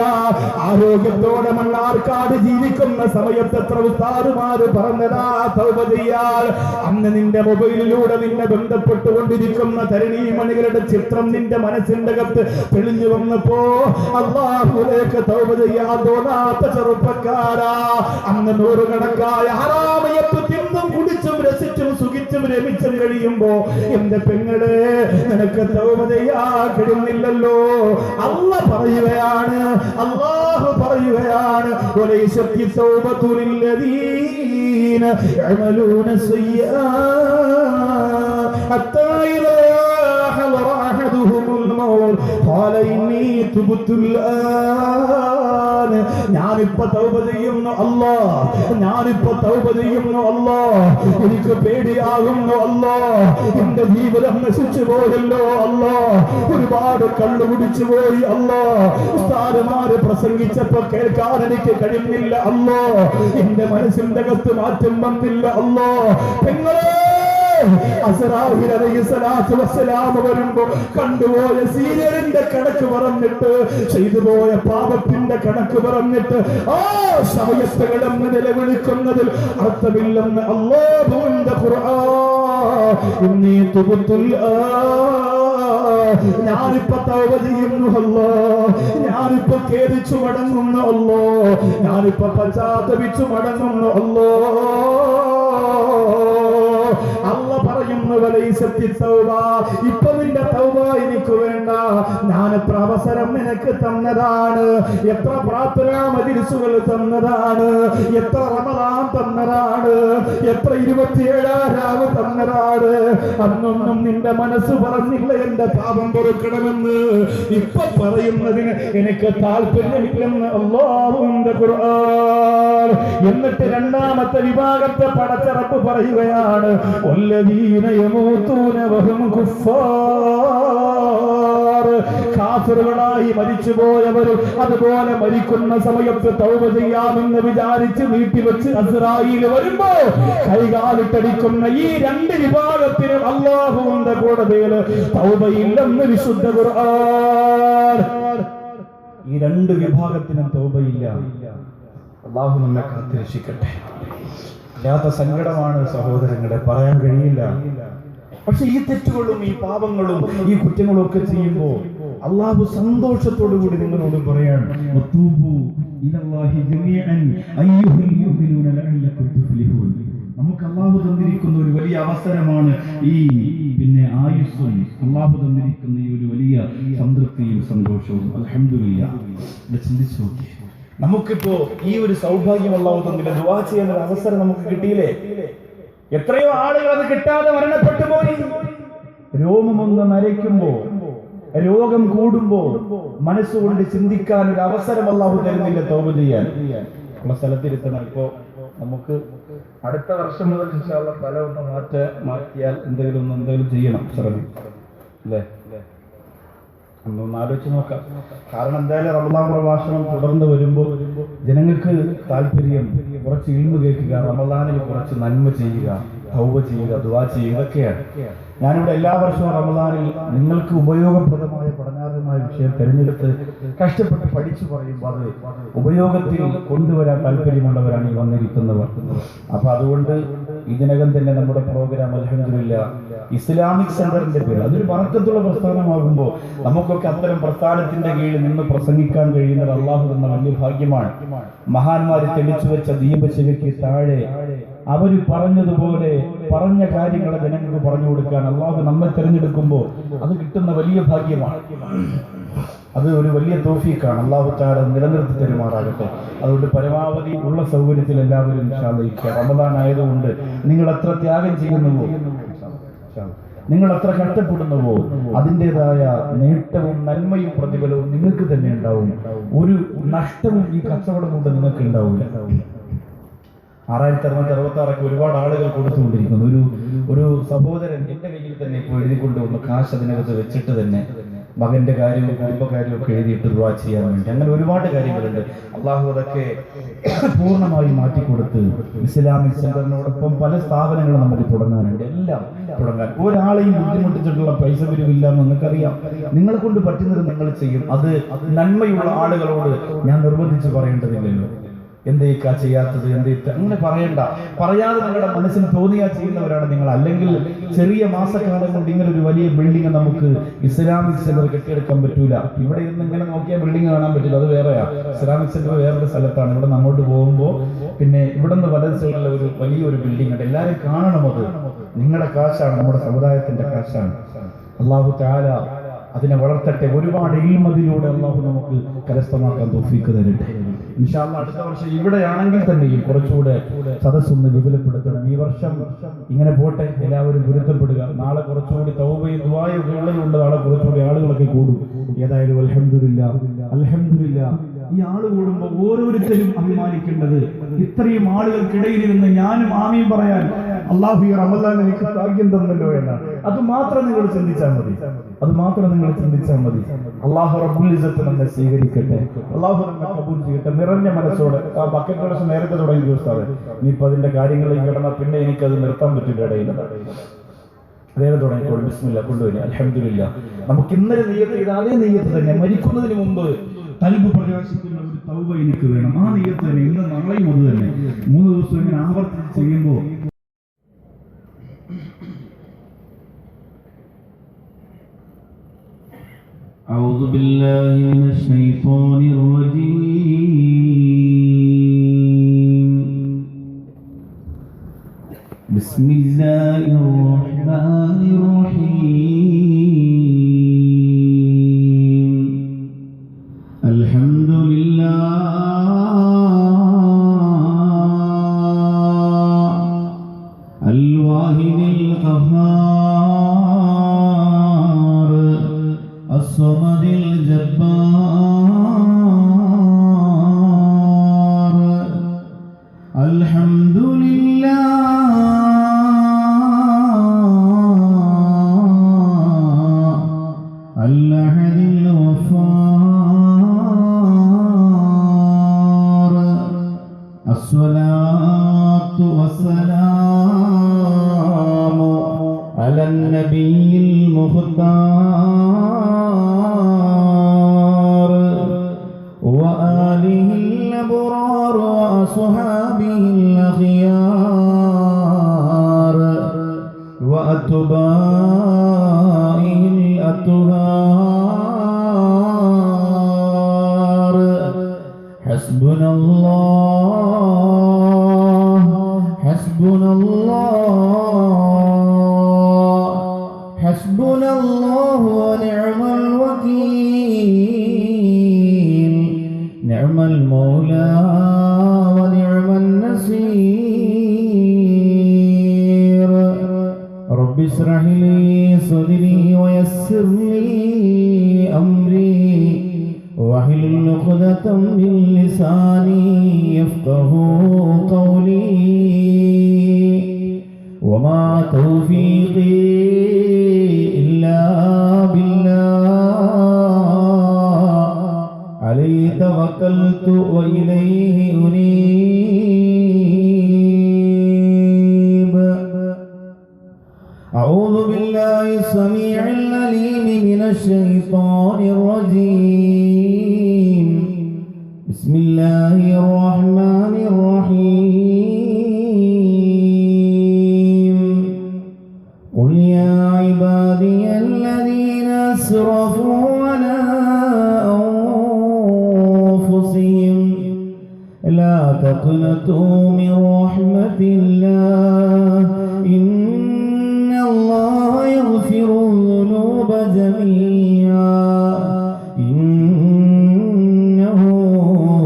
ആരോഗ്യത്തോടെ മണ്ണാർക്കാട് ജീവിക്കുന്ന സമയത്ത് എത്ര ഉസ്താദുമാര് പറഞ്ഞതാ തൗബ ചെയ്യാൻ. അന്ന് നിന്റെ മൊബൈലിലൂടെ നിന്നെ ബന്ധപ്പെട്ടുകൊണ്ടിരിക്കുന്ന തരണീമണികളുടെ ചിത്രം നിന്റെ മനസ്സിന്റെ അകത്ത് തെളിഞ്ഞു വന്നപ്പോ അല്ലാഹുവിലേക്ക് തൗബ ചെയ്യാൻ തോന്നാത്ത ചെറുപ്പക്കാരാ, അന്ന് നൂറുകണക്കായ ഹറാമയത്ത് തിന്നും കുടിച്ചും രസിച്ചും സുഖിച്ചും രമിച്ചും കഴിയുമ്പോ എന്റെ പെങ്ങളെ നിനക്ക് തൗബ ചെയ്യാൻ കഴിയുന്നില്ലല്ലോ. അല്ലാഹു പറയുകയാണ്, അല്ലാഹു പറയുകയാണ്, വലൈസത്തി തൗബതു ലില്ലദീന യഅമലൂന സിയ്യാത് ഹത്താ ഇദാ ഹളറ അഹദുഹുമുൽ മൗത്ത് ഖാല ഇന്നി തുബ്തു الآن പറയാണ്, ഞാനിപ്പോ തൗബ ചെയ്യുന്നു അല്ലാ, ഞാനിപ്പോ തൗബ ചെയ്യുന്നു അല്ലാ, എനിക്ക് പേടിയാകുന്നു അല്ലാ, എന്റെ ജീവിതം നശിച്ചു പോയല്ലോ അല്ലാ, ഒരുപാട് കള്ളു കുടിച്ചു പോയി അല്ലാ, ഉസ്താദുമാര് പ്രസംഗിച്ചപ്പോ കേൾക്കാൻ എനിക്ക് കഴിയുന്നില്ല അല്ലാ, എന്റെ മനസ്സിന്റെ അകത്ത് മാറ്റം വന്നില്ല അല്ലാ. പെങ്ങളെ, അസ്റാഫീൽ അലൈഹിസ്സലാത്തു വസ്സലാം വരുമ്പോ കണ്ടുപോയ സീരിയലിന്റെ കണക്ക് പറഞ്ഞിട്ട്, ചെയ്തു പോയ പാപത്തിന്റെ കണക്ക് പറഞ്ഞിട്ട് ആ സമയത്ത് കിടന്ന് നിലവിളിക്കുന്നതിൽ അർത്ഥമില്ലെന്ന് അല്ലാഹുവിന്റെ ഖുർആൻ. ഇന്നീ തുബ്തുൽ ഞാനിപ്പോ തൗബ ചെയ്യുന്നു അല്ലാ, ഞാനിപ്പോ ഖേദിച്ചു മടങ്ങുന്നു അല്ലാ, ഞാനിപ്പോ പശ്ചാത്തപിച്ചു മടങ്ങുന്നു അല്ലാ. അല്ല പറയുന്നു, വലൈസത്തി തൗബ, ഇപ്പൊ നിന്റെ തൗബ എനിക്ക് വേണ്ട, ഞാൻ എത്ര അവസരം നിനക്ക് തന്നതാണ്, എത്ര പ്രാർത്ഥനാ മജ്‌ലിസുകൾ തന്നതാണ്, എത്ര റമദാൻ തന്നതാണ്, എത്ര 27 രാവ് തന്നതാണ്, അന്നൊന്നും നിന്റെ മനസ്സ് പറഞ്ഞില്ല എന്റെ പാപം പൊറുക്കണമെന്ന്. ഇപ്പൊ പറയുന്നതിന് എനിക്ക് താല്പര്യമില്ലെന്ന് അല്ലാഹുവിന്റെ ഖുർആൻ. എന്നിട്ട് രണ്ടാമത്തെ വിഭാഗത്തെ പടച്ച റബ്ബ് പറയുകയാണ്, വല്ലദീന യമൂതൂന വഹും കുഫാർ, കാഫിറുകളായി മരിച്ചുപോയവർ അതുപോലെ മരിക്കുന്ന സമയത്ത് തൗബ ചെയ്യാമെന്ന് വിചാരിച്ച് നീട്ടിവെച്ച് അസ്റായീൽ വരുമ്പോ കൈകാലിട്ടടിക്കുന്ന ഈ രണ്ട് വിഭാഗത്തിനും അല്ലാഹുവിന്റെ കോടതിയിൽ തൗബയില്ലെന്ന് വിശുദ്ധ ഖുർആൻ. ഈ രണ്ട് വിഭാഗത്തിനും തൗബയില്ല. അല്ലാഹു നമ്മെ കാത്തുരക്ഷിക്കട്ടെ. യാത്ര സങ്കടമാണ് സഹോദരങ്ങളെ, പറയാൻ കഴിയില്ല. പക്ഷെ ഈ തെറ്റുകളും ഈ പാപങ്ങളും ഈ കുറ്റങ്ങളും ഒക്കെ ചെയ്യുമ്പോൾ അല്ലാഹു സന്തോഷത്തോടു കൂടി നിങ്ങളോട് പറയാണ്, നമുക്ക് അല്ലാഹു തന്നിരിക്കുന്ന ഒരു വലിയ അവസരമാണ് ഈ ആയുസ്സും അല്ലാഹു തന്നിരിക്കുന്ന ഈ ഒരു വലിയ സംതൃപ്തിയും സന്തോഷവും. അൽഹംദുലില്ലാഹ്. ചിന്തിച്ചു നോക്കി, നമുക്കിപ്പോ ഈ ഒരു സൗഭാഗ്യം അല്ലാഹു തന്നില്ല, ദുആ ചെയ്യാൻ ഒരു അവസരം നമുക്ക് കിട്ടിയില്ലേ? എത്രയോ ആളുകൾ അത് കിട്ടാതെ മരണപ്പെട്ടു പോയി. രോമമൊന്ന് നരയ്ക്കുമ്പോ, രോഗം കൂടുമ്പോ മനസ്സുകൊണ്ട് ചിന്തിക്കാൻ ഒരു അവസരം അല്ലാഹു തരുന്നില്ല തൗബ ചെയ്യാൻ. ഉള്ള സ്ഥലത്തിരുത്തണം. ഇപ്പോ നമുക്ക് അടുത്ത വർഷം മുതൽ ഇൻഷാ അല്ലാഹ് തല ഒന്ന് മാറ്റിയാൽ എന്തെങ്കിലും ചെയ്യണം, ശ്രമിക്കണം അല്ലേ? ഒന്ന് ആലോചിച്ച് നോക്കാം. കാരണം എന്തായാലും റമദാൻ പ്രഭാഷണം തുടർന്ന് വരുമ്പോൾ ജനങ്ങൾക്ക് താല്പര്യം കുറച്ച് ഇൽമു കേൾക്കുക, റമദാനിൽ കുറച്ച് നന്മ ചെയ്യുക, തൗബ ചെയ്യുക, ദുആ ചെയ്യുക, ഇതൊക്കെയാണ്. ഞാനിവിടെ എല്ലാ വർഷവും റമദാനിൽ നിങ്ങൾക്ക് ഉപയോഗപ്രദമായ പഠനാർഹമായ വിഷയം തിരഞ്ഞെടുത്ത് കഷ്ടപ്പെട്ട് പഠിച്ചു പറയുമ്പോൾ അത് ഉപയോഗത്തിൽ കൊണ്ടുവരാൻ താല്പര്യമുള്ളവരാണ് ഈ വന്നിരിക്കുന്നവർ. അപ്പൊ അതുകൊണ്ട് ഇതിനകം തന്നെ നമ്മുടെ പ്രോഗ്രാം അൽഹംദുലില്ലാഹ് ഇസ്ലാമിക് സെന്ററിന്റെ പേര്, അതൊരു ബറക്കത്തുള്ള പ്രസ്ഥാനമാകുമ്പോൾ നമുക്കൊക്കെ അത്തരം പ്രസ്ഥാനത്തിന്റെ കീഴിൽ നിന്ന് പ്രസംഗിക്കാൻ കഴിയുന്നത് അല്ലാഹു തന്ന വലിയ ഭാഗ്യമാണ്. മഹാന്മാര് തെളിച്ചു വെച്ച ദീപശിവയ്ക്ക് താഴെ അവര് പറഞ്ഞതുപോലെ പറഞ്ഞ കാര്യങ്ങളെ ജനങ്ങൾക്ക് പറഞ്ഞു കൊടുക്കാൻ അല്ലാഹു നമ്മെ തിരഞ്ഞെടുക്കുമ്പോൾ അത് കിട്ടുന്ന വലിയ ഭാഗ്യമാണ്. അത് ഒരു വലിയ തൗഫീഖാണ്. അല്ലാഹു തആല നിലനിർത്തി തരുമാറാകട്ടെ. അതുകൊണ്ട് പരമാവധി ഉള്ള സൗകര്യത്തിൽ എല്ലാവരും ഇൻഷാ അല്ലാഹ് ഇരിക്കുക. റമദാൻ ആയതുകൊണ്ട് നിങ്ങൾ എത്ര ത്യാഗം ചെയ്യുന്നുവോ, നിങ്ങൾ എത്ര കഷ്ടപ്പെടുന്നുവോ അതിൻ്റെതായ നേട്ടവും നന്മയും പ്രതിഫലവും നിങ്ങൾക്ക് തന്നെ ഉണ്ടാവും. ഒരു നഷ്ടവും ഈ കച്ചവടം കൊണ്ട് നിങ്ങൾക്ക് ഉണ്ടാവില്ല. 6666 ഒരുപാട് ആളുകൾ കൊടുത്തുകൊണ്ടിരിക്കുന്നു. ഒരു സഹോദരൻ എന്റെ കയ്യിൽ തന്നെ ഇപ്പോൾ എഴുതിക്കൊണ്ടുവന്നു, കാശ് അതിനകത്ത് വെച്ചിട്ട് തന്നെ മകന്റെ കാര്യവും കുടുംബകാര്യവും ഒക്കെ എഴുതിയിട്ട് ദുആ ചെയ്യാൻ വേണ്ടി. അങ്ങനെ ഒരുപാട് കാര്യങ്ങളുണ്ട്. അള്ളാഹു അതൊക്കെ പൂർണ്ണമായി മാറ്റിക്കൊടുത്ത് ഇസ്ലാമിക് സെന്ററിനോടൊപ്പം പല സ്ഥാപനങ്ങളും നമുക്ക് തുടങ്ങാനുണ്ട്. എല്ലാം തുടങ്ങാൻ ഒരാളെയും ബുദ്ധിമുട്ടിച്ചിട്ടുള്ള പൈസ പിരിവില്ല എന്ന് നിങ്ങൾക്കറിയാം. നിങ്ങളെ കൊണ്ട് പറ്റുന്നത് നിങ്ങൾ ചെയ്യും. അത് നന്മയുള്ള ആളുകളോട് ഞാൻ നിർബന്ധിച്ച് പറയേണ്ടതില്ലല്ലോ. എന്തേക്കാ ചെയ്യാത്തത്, അങ്ങനെ പറയണ്ട. പറയാതെ നിങ്ങളുടെ മനസ്സിന് തോന്നിയാ ചെയ്യുന്നവരാണ് നിങ്ങൾ. അല്ലെങ്കിൽ ചെറിയ മാസക്കാലം കൊണ്ട് ഇങ്ങനെ ഒരു വലിയ ബിൽഡിംഗ് നമുക്ക് ഇസ്ലാമിക് സെന്റർ കെട്ടിയെടുക്കാൻ പറ്റൂല. ഇവിടെ ഇരുന്ന് ഇങ്ങനെ നോക്കിയാൽ ബിൽഡിംഗ് കാണാൻ പറ്റില്ല, അത് വേറെയാ. ഇസ്ലാമിക് സെന്റർ വേറൊരു സ്ഥലത്താണ്. ഇവിടെ അങ്ങോട്ട് പോകുമ്പോൾ പിന്നെ ഇവിടെ നിന്ന് വലത് സൈഡിലുള്ള ഒരു വലിയൊരു ബിൽഡിംഗ് ഉണ്ട്. എല്ലാവരും കാണണം. അത് നിങ്ങളുടെ കാശാണ്, നമ്മുടെ സമുദായത്തിന്റെ കാശാണ്. അല്ലാഹു തആല അതിനെ വളർത്തട്ടെ. ഒരുപാട് ഇൽമതിലൂടെ അല്ലാഹു നമുക്ക് കരസ്ഥമാക്കാൻ തൗഫീഖ് തരട്ടെ. ഇൻഷാ അല്ലാഹ് അടുത്ത വർഷം ഇവിടെയാണെങ്കിൽ തന്നെയും കുറച്ചുകൂടെ സദസ്സൊന്ന് വിപുലപ്പെടുത്തണം. ഈ വർഷം ഇങ്ങനെ പോട്ടെ, എല്ലാവരും പൊരുത്തപ്പെടുക. നാളെ കുറച്ചുകൂടി തൗബയും ദുആയും ഉള്ളതുകൊണ്ട് നാളെ കുറച്ചുകൂടി ആളുകളൊക്കെ കൂടും. ഏതായാലും അൽഹംദുലില്ലാഹ് ഈ ആള് കൂടുമ്പോൾ ഓരോരുത്തരും അഭിമാനിക്കേണ്ടത് ഇത്രയും ആളുകൾക്കിടയിൽ ഇരുന്ന് ഞാനും ആമീൻ പറയാൻ അള്ളാഹു ഈ റമദാൻ എനിക്ക് ഭാഗ്യം തന്നല്ലോ എന്നാണ്. അത് മാത്രം നിങ്ങൾ ചിന്തിച്ചാൽ മതി. അള്ളാഹു റബ്ബുൽ ഇസ്സത്ത് നമ്മെ സ്വീകരിക്കട്ടെ. അള്ളാഹു നമ്മെ കബൂൽ ചെയ്യട്ടെ. നിറഞ്ഞ മനസ്സോടെ ആ ബക്കറ്റ് കളക്ഷൻ നേരത്തെ തുടങ്ങി ദിവസമാണ്. ഇനിയിപ്പോ അതിന്റെ കാര്യങ്ങളിൽ കിടന്നാൽ പിന്നെ എനിക്കത് നിർത്താൻ പറ്റില്ല. ഇടയിൽ വേറെ തുടങ്ങിക്കോളൂ. ബിസ്മില്ലാ കൊണ്ടുവരിക. അൽഹംദുലില്ലാ. നമുക്ക് ഇന്നലെ നിയ്യത്ത് ചെയ്ത അതേ നിയ്യത്ത് തന്നെ മരിക്കുന്നതിന് മുമ്പ് കൽബ് പ്രകാശിക്കുന്ന ഒരു തൗബ എനിക്ക് വേണം. ആ നിയ്യത്ത് തന്നെ ഇന്ന് നാളെയും അത് തന്നെ 3 ദിവസം ഇങ്ങനെ ആവർത്തിച്ച് ചെയ്യുമ്പോൾ أعوذ بالله من الشيطان الرجيم. بسم الله الرحمن الرحيم. الحمد لله الواحد القهار الصمد الجبار. الحمد لله الأحد الغفار. الصلاة والسلام على النبي المختار وآله الأبرار وأصحابه الأخيار وأتباعه الأطهار. حسبنا الله حسبنا الله حسبنا الله ونعم الوكيل. نعم المولى ونعم النصير. رب اشرح لي صدري ويسر لي أمري واحلل عقدة من لساني يفقه قولي. وما توفيقي إلا بالله عليه توكلت وإليه أنيب. أعوذ بالله السميع العليم من الشيطان الرجيم. بسم الله الرحمن الرحيم. قل يا عبادي الذين أسرفوا على أنفسهم لا تقنطوا من رحمة الله إن الله يغفر الذنوب جميعا إنه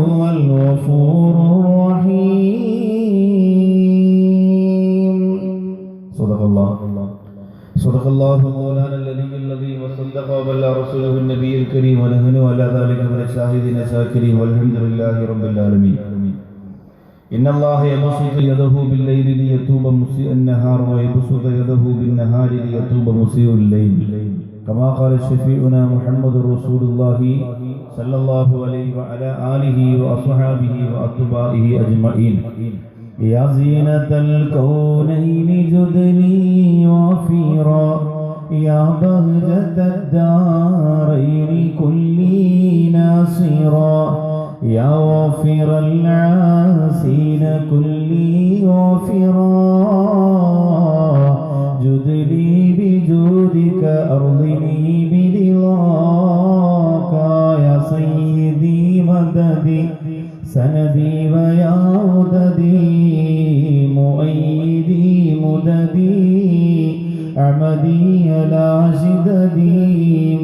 هو الغفور الرحيم. صدق الله مولانا العلي الذي وصدق وبلغ رسوله النبي الكريم ونحن على ذلك من الشاهدين الشاكرين والحمد لله رب العالمين. إن الله يبسط يده بالليل ليتوب مسيء النهار ويبسط يده بالنهار ليتوب مسيء الليل كما قال شفيعنا محمد رسول الله صلى الله عليه وعلى آله وأصحابه وأتباعه أجمعين. يا زينة الكونين جدني وفيرا يا بهجة الدارين كلي ناصرا يا غافر العاسين كلي غافرا جدني بجودك أرضني برضاك يا سيدي مددي سندي ويا مددي مؤيدي مددي عمدي على شددي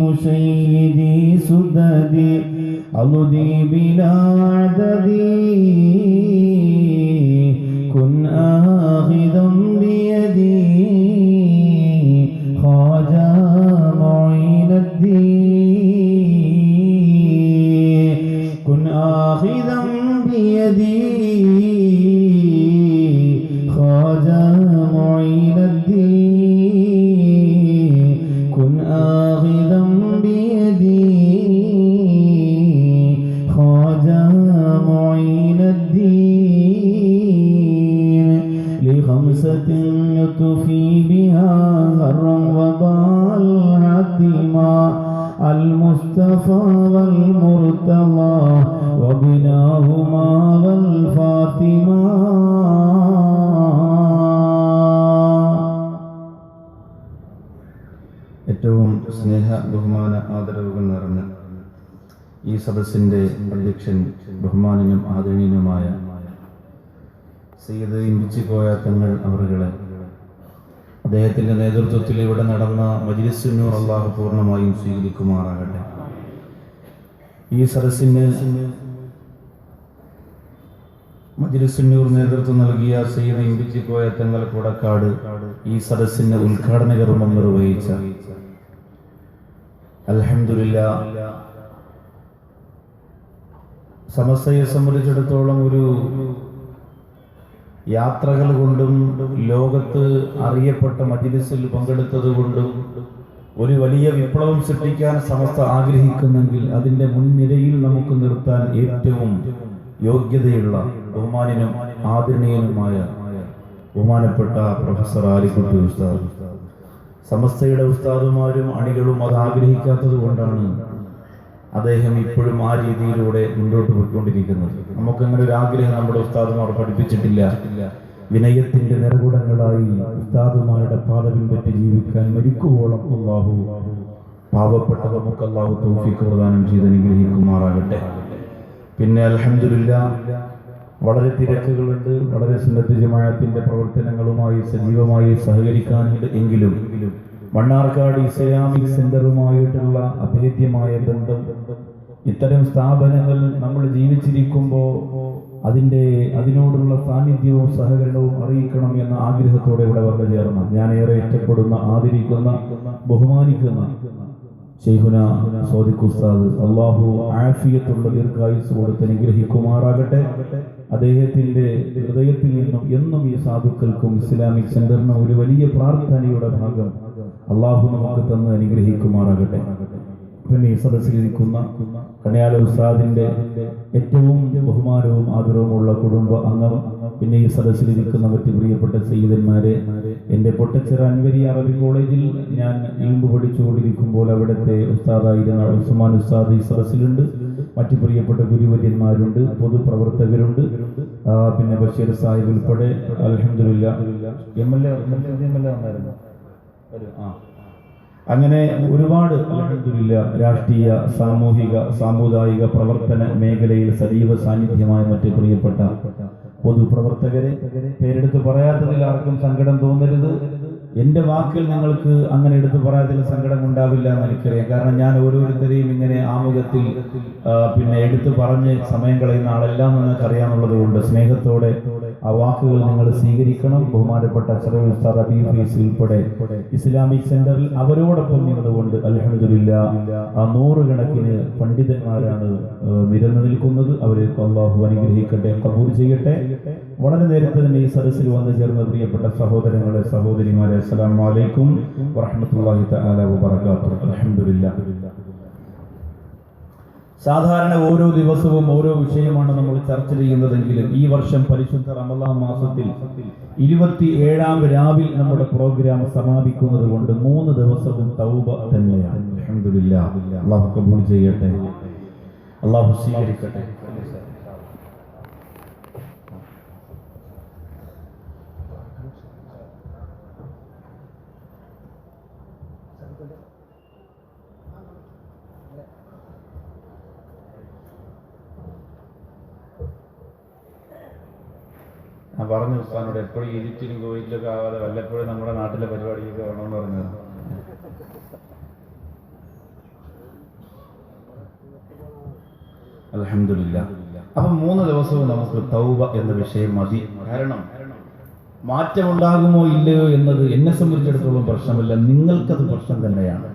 مشيدي سددي عضدي بلا عددي كن آخذا بيدي خواجة معين الدين كن ഏറ്റവും സ്നേഹ ബഹുമാന ആദരവുകൾ നിറഞ്ഞ ഈ സദസ്സിൻ്റെ അധ്യക്ഷൻ ബഹുമാനനും ആദരണീയനുമായ സയ്യിദ് ഇമ്പിച്ചിക്കോയ തങ്ങൾ അവറുകളെ, അദ്ദേഹത്തിൻ്റെ നേതൃത്വത്തിൽ ഇവിടെ നടന്ന മജ്‌ലിസുൻ നൂർ അല്ലാഹു പൂർണ്ണമായും സ്വീകരിക്കുമാറാകട്ടെ. ഈ സദസ്സിന് മജ്‌ലിസുൻ നൂർ നേതൃത്വം നൽകിയ സയ്യിദ് ഇമ്പിച്ചിക്കോയ തങ്ങൾ കൊടക്കാട് ഈ സദസ്സിന് ഉദ്ഘാടന കർമ്മം നിർവഹിച്ച അൽഹംദുലില്ലാഹ്, സമസ്തയെ സംബന്ധിച്ചിടത്തോളം ഒരു യാത്രകൾ കൊണ്ടും ലോകത്ത് അറിയപ്പെട്ട മജ്‌ലിസിൽ പങ്കെടുത്തത് കൊണ്ടും ഒരു വലിയ വിപ്ലവം സൃഷ്ടിക്കാൻ സമസ്ത ആഗ്രഹിക്കുന്നെങ്കിൽ അതിൻ്റെ മുൻനിരയിൽ നമുക്ക് നിർത്താൻ ഏറ്റവും യോഗ്യതയുള്ള ബഹുമാനനും ആദരണീയനുമായ ബഹുമാനപ്പെട്ട പ്രൊഫസർ ആലിക്കുട്ടി ഉസ്താദ്. സമസ്തയുടെ ഉസ്താദുമാരും അണികളും അത് ആഗ്രഹിക്കാത്തത് കൊണ്ടാണ് അദ്ദേഹം ഇപ്പോഴും ആ രീതിയിലൂടെ മുന്നോട്ട് പോയിക്കൊണ്ടിരിക്കുന്നത്. നമുക്കങ്ങനെ ഒരു ആഗ്രഹം നമ്മുടെ ഉസ്താദുമാർ പഠിപ്പിച്ചിട്ടില്ല. വിനയത്തിന്റെ നിറകുടങ്ങളായി ഉസ്താദുമാരുടെ പാത പിൻപറ്റി ജീവിക്കാൻ മരിക്കുവോളം അല്ലാഹു പാവപ്പെട്ട നമുക്ക് അല്ലാഹു തൗഫീഖ് പ്രദാനം ചെയ്ത് അനുഗ്രഹിക്കുമാറാകട്ടെ. പിന്നെ അൽഹംദുലില്ലാഹ്, വളരെ തിരക്കുകളുണ്ട്. വളരെ സുന്നത്ത് ജമാഅത്തിന്റെ പ്രവർത്തനങ്ങളുമായി സജീവമായി സഹകരിക്കാനുണ്ട്. എങ്കിലും മണ്ണാർക്കാട് ഇസ്ലാമിക് സെന്ററുമായിട്ടുള്ള അഭേദ്യമായ ബന്ധം, ഇത്തരം സ്ഥാപനങ്ങൾ നമ്മൾ ജീവിച്ചിരിക്കുമ്പോൾ അതിനോടുള്ള സാന്നിധ്യവും സഹകരണവും അറിയിക്കണം എന്ന ആഗ്രഹത്തോടെ ഇവിടെ വന്നു ചേർന്ന, ഞാൻ ഏറെ ഇഷ്ടപ്പെടുന്ന, ആദരിക്കുന്ന, ബഹുമാനിക്കുന്ന ശൈഖുന സോദിഖ് ഉസ്താദ്, അല്ലാഹു ആഫിയത്തുള്ള ദീർഘായുസ്സ് കൊടുത്ത് അനുഗ്രഹിക്കുമാറാകട്ടെ. അദ്ദേഹത്തിന്റെ ഹൃദയത്തിൽ നിന്നും എന്നും ഈ സാധുക്കൾക്കും ഇസ്ലാമിക് സെന്ററിനും ഒരു വലിയ പ്രാർത്ഥനയുടെ ഭാഗം അല്ലാഹു നമുക്ക് തന്ന് അനുഗ്രഹിക്കുമാറാകട്ടെ. പിന്നെ ഈ സദസ്സിലിരിക്കുന്ന കണിയാല ഉസ്താദിന്റെ ഏറ്റവും ബഹുമാനവും ആദരവുമുള്ള കുടുംബ അംഗം, പിന്നെ ഈ സദസ്സിലിരിക്കുന്ന മറ്റ് പ്രിയപ്പെട്ട സയ്യിദന്മാരെ, എൻ്റെ പൊട്ടച്ചിറ അൻവരി അറബി കോളേജിൽ ഞാൻ ഇൽമു പഠിച്ചുകൊണ്ടിരിക്കുമ്പോൾ അവിടുത്തെ ഉസ്താദായിരുന്ന ഉസ്മാൻ ഉസ്താദ് ഈ സദസ്സിലുണ്ട്. മറ്റു പ്രിയപ്പെട്ട ഗുരുവര്യന്മാരുണ്ട്, പൊതുപ്രവർത്തകരുണ്ട്, പിന്നെ ബഷീർ സാഹിബ് ഉൾപ്പെടെ അൽഹംദുലില്ലാഹ് എംഎൽഎ വന്നായിരുന്നു. അങ്ങനെ ഒരുപാട് അൽഹംദുലില്ലാഹ് രാഷ്ട്രീയ, സാമൂഹിക, സാമുദായിക പ്രവർത്തന മേഖലയിൽ സജീവ സാന്നിധ്യമായ മറ്റ് പ്രിയപ്പെട്ട പൊതുപ്രവർത്തകരെ, പേരെടുത്ത് പറയാത്തതിൽ ആർക്കും സങ്കടം തോന്നരുത്. എൻ്റെ വാക്കിൽ നിങ്ങൾക്ക് അങ്ങനെ എടുത്തു പറയാത്തതിൽ സങ്കടം ഉണ്ടാവില്ല എന്ന് എനിക്കറിയാം. കാരണം ഞാൻ ഓരോരുത്തരെയും ഇങ്ങനെ ആമുഖത്തിൽ പിന്നെ എടുത്തു പറഞ്ഞ് സമയം കളയുന്ന ആളെല്ലാം നിങ്ങൾക്ക് അറിയാനുള്ളത് കൊണ്ട് സ്നേഹത്തോടെ ആ വാക്കുകൾ നിങ്ങൾ സ്വീകരിക്കണം. ബഹുമാനപ്പെട്ട അഷ്റഫുൽ ഉസ്താദ് ഹബീബ് ഫൈസി ഉൾപ്പെടെ ഇസ്ലാമിക് സെന്ററിൽ അവരോടൊപ്പം നിന്നുകൊണ്ട് അൽഹംദുലില്ലാഹ് ആ നൂറുകണക്കിന് പണ്ഡിതന്മാരാണ് നിരന്നു നിൽക്കുന്നത്. അവരെ അല്ലാഹു അനുഗ്രഹിക്കട്ടെ, ഖബൂൽ ചെയ്യട്ടെ. വളരെ നേരത്തെ തന്നെ ഈ സദസ്സിൽ വന്നു ചേർന്ന പ്രിയപ്പെട്ട സഹോദരങ്ങളെ, സഹോദരിമാരെ, അസ്സലാമു അലൈക്കും വറഹ്മത്തുള്ളാഹി തആല വബറകാതുഹു. അൽഹംദുലില്ലാഹ്, സാധാരണ ഓരോ ദിവസവും ഓരോ വിഷയമാണ് നമ്മൾ ചർച്ച ചെയ്യുന്നതെങ്കിലും ഈ വർഷം പരിശുദ്ധ റമളാൻ മാസത്തിൽ 27-ാം രാവിൽ നമ്മുടെ പ്രോഗ്രാം സമാപിക്കുന്നത് കൊണ്ട് 3 ദിവസവും തൗബ തന്നെയാണ്. അൽഹംദുലില്ലാഹ്, അല്ലാഹു ഖബൂൽ ചെയ്യട്ടെ, അല്ലാഹു സ്വീകരിക്കട്ടെ. ഞാൻ പറഞ്ഞു ഉസ്താദിനോട് എപ്പോഴും ഈജിപ്തിലും കുവൈറ്റിലൊക്കെ ആവാതെ വല്ലപ്പോഴും നമ്മുടെ നാട്ടിലെ പരിപാടിയൊക്കെ വേണമെന്ന് പറഞ്ഞത്. അൽഹംദുലില്ലാഹ്, അപ്പം 3 ദിവസവും നമുക്ക് തൗബ എന്ന വിഷയം മതി. കാരണം മാറ്റമുണ്ടാകുമോ ഇല്ലയോ എന്നത് എന്നെ സംബന്ധിച്ചിടത്തോളം പ്രശ്നമില്ല, നിങ്ങൾക്കത് പ്രശ്നം തന്നെയാണ്.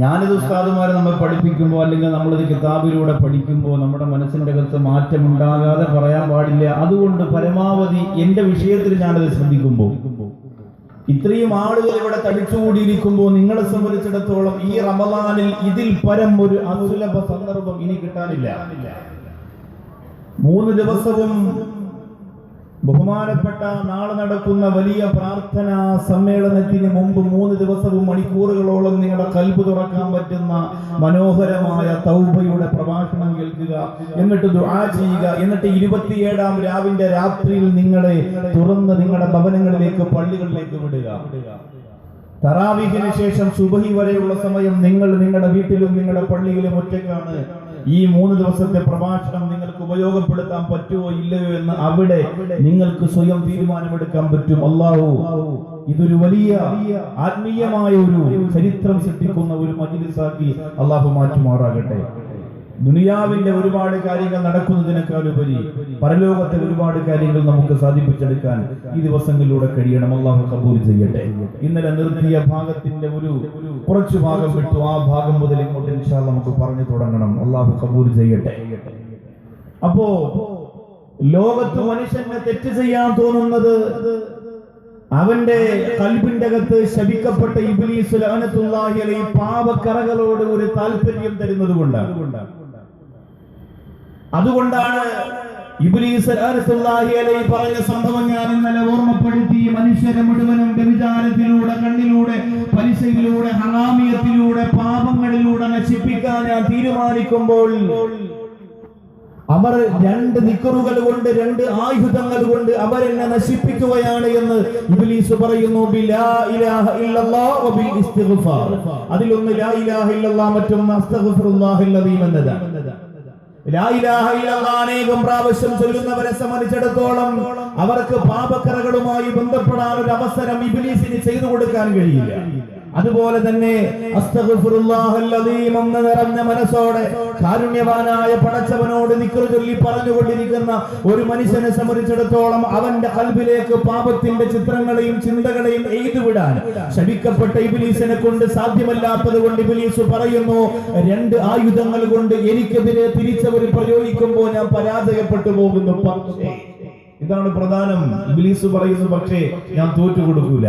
ഞാനിത് ഉസ്താദുമാരെ നമ്മൾ പഠിപ്പിക്കുമ്പോൾ അല്ലെങ്കിൽ നമ്മളിത് കിതാബിലൂടെ പഠിക്കുമ്പോൾ നമ്മുടെ മനസ്സിൻ്റെ അകത്ത് മാറ്റമുണ്ടാകാതെ പറയാൻ പാടില്ല. അതുകൊണ്ട് പരമാവധി എൻ്റെ വിഷയത്തിൽ ഞാനത് ശ്രദ്ധിക്കുമ്പോൾ, ഇത്രയും ആളുകൾ ഇവിടെ തടിച്ചുകൂടിയിരിക്കുമ്പോൾ നിങ്ങളെ സംബന്ധിച്ചിടത്തോളം ഈ റമളാനിൽ ഇതിൽ പരം ഒരു അസുലഭ സന്ദർഭം ഇനി കിട്ടാനില്ല. 3 ദിവസവും ബഹുമാനപ്പെട്ട നാളെ നടക്കുന്ന വലിയ പ്രാർത്ഥനാ സമ്മേളനത്തിന് മുമ്പ് 3 ദിവസവും മണിക്കൂറുകളോളം നിങ്ങളുടെ കൽബ് തുറക്കാൻ പറ്റുന്ന മനോഹരമായ തൗബയുടെ പ്രഭാഷണം കേൾക്കുക, എന്നിട്ട് ദുആ ചെയ്യുക, എന്നിട്ട് 27-ാം രാവിന്റെ രാത്രിയിൽ നിങ്ങളെ തുറന്ന് നിങ്ങളുടെ ഭവനങ്ങളിലേക്ക്, പള്ളികളിലേക്ക് വിടുക. തറാവീഹിന് ശേഷം സുബഹി വരെയുള്ള സമയം നിങ്ങൾ നിങ്ങളുടെ വീട്ടിലും നിങ്ങളുടെ പള്ളിയിലും ഒറ്റയ്ക്കാണ്. ഈ 3 ദിവസത്തെ പ്രഭാഷണം നിങ്ങൾക്ക് ഉപയോഗപ്പെടുത്താൻ പറ്റുമോ ഇല്ലയോ എന്ന് അവിടെ നിങ്ങൾക്ക് സ്വയം തീരുമാനമെടുക്കാൻ പറ്റും. അല്ലാഹു ഇതൊരു വലിയ ആത്മീയമായ ഒരു ചരിത്രം സൃഷ്ടിക്കുന്ന ഒരു മജ്‌ലിസാക്കി അല്ലാഹു മാറ്റുമാറാകട്ടെ. ദുനിയാവിന്റെ ഒരുപാട് കാര്യങ്ങൾ നടക്കുന്നതിനേക്കാൾ ഉപരി പരലോകത്തെ ഒരുപാട് കാര്യങ്ങൾ നമുക്ക് സാധിപ്പിച്ചെടുക്കാൻ ഈ ദിവസങ്ങളിലൂടെ കഴിയണം. അല്ലാഹു കബൂൽ ചെയ്യട്ടെ. ഇന്നലെ നിർത്തിയ ഭാഗത്തിന്റെ ഒരു കുറച്ചു ഭാഗം വിട്ടു. ആ ഭാഗം മുതൽ ഇങ്ങോട്ട് ഇൻഷാ അല്ലാഹ് നമുക്ക് പറഞ്ഞു തുടങ്ങണം. അല്ലാഹു കബൂൽ ചെയ്യട്ടെ. അപ്പോ ലോകത്ത് മനുഷ്യനെ തെറ്റ് ചെയ്യാൻ തോന്നുന്നത് അവന്റെ ഖൽബിന്റെ അകത്ത് ശപിക്കപ്പെട്ട ഇബ്ലീസ് ലഅനത്തുല്ലാഹി അലൈഹി പാപക്കറകളോട് ഒരു താല്പര്യം തരുന്നത് കൊണ്ടാണ്. അതുകൊണ്ടാണ് ഇബ്ലീസ് ലഅനത്തുല്ലാഹി അലൈഹി പറഞ്ഞ സംഭവം ഞാൻ ഇന്നലെ ഓർമ്മപ്പെടുത്തി. മനുഷ്യരെ മുഴുവനും വ്യഭിചാരത്തിലൂടെ, കണ്ണിലൂടെ, പലിശയിലൂടെ, ഹറാമിയത്തിലൂടെ, പാപങ്ങളിലൂടെ നശിപ്പിക്കാൻ ഞാൻ തീരുമാനിക്കുമ്പോൾ അവർ 2 ദിക്റുകൾ കൊണ്ട്, 2 ആയുധങ്ങൾ കൊണ്ട് അവരെന്നെ നശിപ്പിക്കുകയാണ് എന്ന് ഇബ്ലീസ് പറയുന്നു. ബിലാ ഇലാഹ ഇല്ലല്ലാഹ് വബിൽ ഇസ്തിഗ്ഫാർ. അതിലൊന്ന് ലാ ഇലാഹ ഇല്ലല്ലാഹ്, മറ്റൊന്ന് അസ്തഗ്ഫിറുല്ലാഹൽ അദീം എന്നതാണ്. ലാ ഇലാഹ ഇല്ലല്ലാഹ് അനേകം പ്രാവശ്യം ചൊല്ലുന്നവരെ സംബന്ധിച്ചിടത്തോളം അവർക്ക് പാപക്കറകളുമായി ബന്ധപ്പെടാൻ ഒരു അവസരം ഇബ്ലീസിന് ചെയ്തു കൊടുക്കാൻ കഴിയില്ല. അതുപോലെ തന്നെ അസ്തഗ്ഫിറുല്ലാഹൽ അദീം എന്ന നിറഞ്ഞ മനസ്സോടെ കാരുണ്യവാനായ പടച്ചവനോട് ദിക്ർ ചൊല്ലി പറഞ്ഞുകൊണ്ടിരിക്കുന്ന ഒരു മനുഷ്യനെ സംബന്ധിച്ചിടത്തോളം അവന്റെ ഖൽബിലേക്ക് പാപത്തിന്റെ ചിത്രങ്ങളെയും ചിന്തകളെയും എഴുതുവിടാൻ ശപിക്കപ്പെട്ട ഇബ്ലീസിനെ കൊണ്ട് സാധ്യമല്ലാത്തത് കൊണ്ട് ഇബ്ലീസ് പറയുന്നു, 2 ആയുധങ്ങൾ കൊണ്ട് എനിക്കെതിരെ തിരിച്ചവർ പ്രയോഗിക്കുമ്പോൾ ഞാൻ പരാജയപ്പെട്ടു പോകുന്നു. പക്ഷേ ഇതാണ് പ്രധാനം. ഇബ്ലീസ് പറയുന്നു, പക്ഷേ ഞാൻ തോറ്റുകൊടുക്കൂല.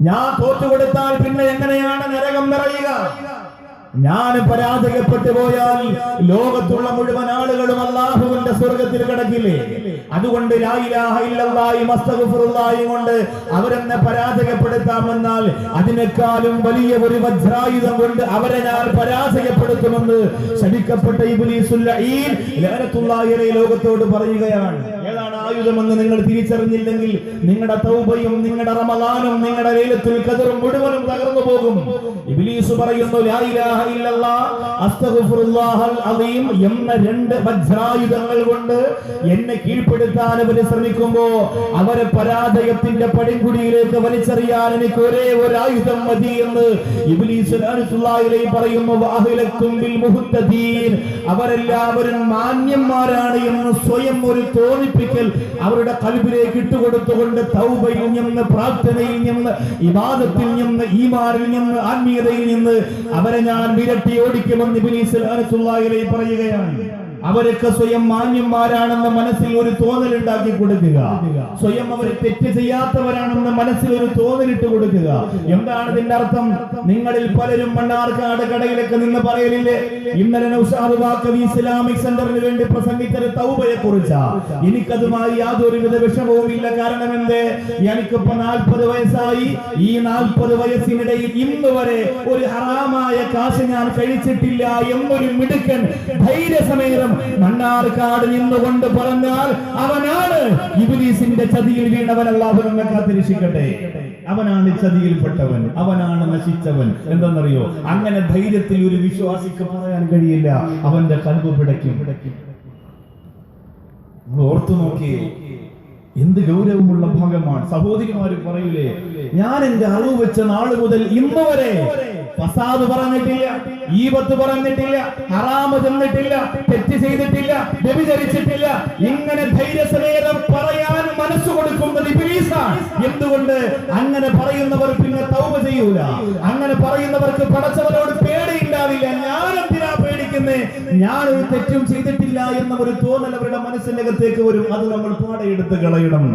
ഞാൻ തോറ്റുകൊടുത്താൽ പിന്നെ എങ്ങനെയാണ് നരകം നിറയുക? ഞാൻ പരാജയപ്പെട്ടു പോയാൽ ലോകത്തുള്ള മുഴുവൻ ആളുകളും അല്ലാഹുവിന്റെ സ്വർഗത്തിൽ കിടക്കില്ലേ? അതുകൊണ്ട് ലാ ഇലാഹ ഇല്ലല്ലാഹി അസ്തഗ്ഫിറുല്ലാഹി കൊണ്ട് അവരെന്നെ പരാജയപ്പെടുത്താമെന്നാൽ അതിനേക്കാളും വലിയ ഒരു വജ്രായുധം കൊണ്ട് അവരെ ഞാൻ പരാജയപ്പെടുത്തുമെന്ന് ശപിക്കപ്പെട്ട ഇബ്ലീസുൽ ലഈൻ ലഅനത്തുല്ലാഹി അലൈഹി ലോകത്തോട് പറയുകയാണ്. ഏതാണ് ആയുധമെന്ന് നിങ്ങൾ തിരിച്ചറിഞ്ഞില്ലെങ്കിൽ നിങ്ങളുടെ തൗബയും നിങ്ങളുടെ റമളാനും നിങ്ങളുടെ ലൈലത്തുൽ ഖദറും മുഴുവനും തകർന്നു പോകും. ഇബ്ലീസ് പറയുന്നു, ലാ ഇലാഹ ഇല്ലല്ലാഹ് അസ്തഗ്ഫിറുല്ലാഹൽ അദീം എന്ന 2 വജ്രായുധങ്ങൾ കൊണ്ട് എന്നെ കീഴ്പ്പെടുത്താൻ അവർ ശ്രമിക്കുമ്പോ അവരെ പരാജയത്തിന്റെ പടികുടിയിലേക്ക് വലിച്ചെറിയാൻ എനിക്ക് ഒരേ ഒരു ആയുധം മതി എന്ന് ഇബ്ലീസ് ലഅനത്തുല്ലാഹി അലൈഹി പറയുന്നു. വഅഹ്ലക്കും ബിൽ മുഹ്തദീൻ, അവരെല്ലാവരും മാന്യന്മാരാണ് എന്ന് സ്വയം ഒരു തോന്നിപ്പിക്കൽ അവരുടെ ഖൽബിലേക്ക് ഇട്ടുകൊടുത്തുകൊണ്ട് തൗബയിൽ നിന്ന്, പ്രാർത്ഥനയിൽ നിന്ന്, ഇബാദത്തിൽ നിന്ന്, ഈമാനിൽ നിന്ന്, ആത്മീയതയിൽ നിന്ന് അവരെ ഞാൻ വിരട്ടി ഓടിക്കുമെന്ന് ഇബ്ലീസ് ലഅനത്തുല്ലാഹി അലൈഹി പറയുകയാണ്. അവരൊക്കെ സ്വയം മാന്യന്മാരാണെന്ന് മനസ്സിൽ ഒരു തോന്നൽ ഉണ്ടാക്കി കൊടുക്കുക, സ്വയം അവർ തെറ്റ് ചെയ്യാത്തവരാണെന്ന് മനസ്സിൽ ഒരു തോന്നലിട്ട് കൊടുക്കുക. എന്താണ് ഇതിന്റെ അർത്ഥം? നിങ്ങളിൽ പലരും മണ്ണാർക്കാട് കടയിലൊക്കെ നിന്ന് പറയലില്ലേ, ഇന്നലെ നൗഷാദ് ബാക്കവി ഇസ്ലാമിക് സെന്ററിന് വേണ്ടി പ്രസംഗിച്ച തൗബയെ കുറിച്ചാ. എനിക്കതുമായി യാതൊരുവിധ വിഷമവും ഇല്ല. കാരണം എന്തേ? എനിക്കിപ്പോ 40 വയസ്സായി. ഈ 40 വയസ്സിനിടയിൽ ഇന്ന് വരെ ഒരു ഹറാമായ കാശ് ഞാൻ കഴിച്ചിട്ടില്ല എന്നൊരു മിടുക്കൻ ധൈര്യസമേതം മണ്ണാർക്കാട് നിന്നുകൊണ്ട് പറഞ്ഞാൽ അവനാണ് ഇബ്ലീസിന്റെ ചതിയിൽ വീണവൻ. അല്ലാഹു നമ്മെ കാത്തിരക്ഷിക്കട്ടെ. അവനാണ് ചതിയിൽപ്പെട്ടവൻ, അവനാണ് നശിച്ചവൻ. എന്തെന്നറിയോ? അങ്ങനെ ധൈര്യത്തിൽ ഒരു വിശ്വാസിക്ക് പറയാൻ കഴിയില്ല. അവന്റെ ഖൽബ് പിടയ്ക്കും. ഓർത്തു നോക്കിയേ, എന്ത് ഗൗരവമുള്ള ഭാഗമാണ്. സഹോദരിമാര് പറയൂലേ, ഞാൻ എന്റെ അറിവ് വെച്ച നാള് മുതൽ ഇന്ന് വരെ ഫസാദ് പറഞ്ഞിട്ടില്ല, ഈബത്ത് പറഞ്ഞിട്ടില്ല, ഹറാമ് തിന്നിട്ടില്ല, തെറ്റ് ചെയ്തിട്ടില്ല, വ്യഭിചരിച്ചിട്ടില്ല. ഇങ്ങനെ ധൈര്യസമേതം പറയാൻ മനസ്സ് കൊടുക്കുന്നത് ഇബ്ലീസാണ്. എന്തുകൊണ്ട്? അങ്ങനെ പറയുന്നവർ പിന്നെ തൗബ ചെയ്യൂല. അങ്ങനെ പറയുന്നവർക്ക് പടച്ചവനോട് പേടിയുണ്ടാവില്ല. ഞാൻ എന്തിനാ പേടിക്കുന്നേ? ഞാൻ ഒരു തെറ്റും ചെയ്തിട്ടില്ല എന്ന ഒരു തോന്നൽ അവരുടെ മനസ്സിന്റെ അകത്തേക്ക് വരും. അത് നമ്മൾ പാടയെടുത്ത് കളയണം.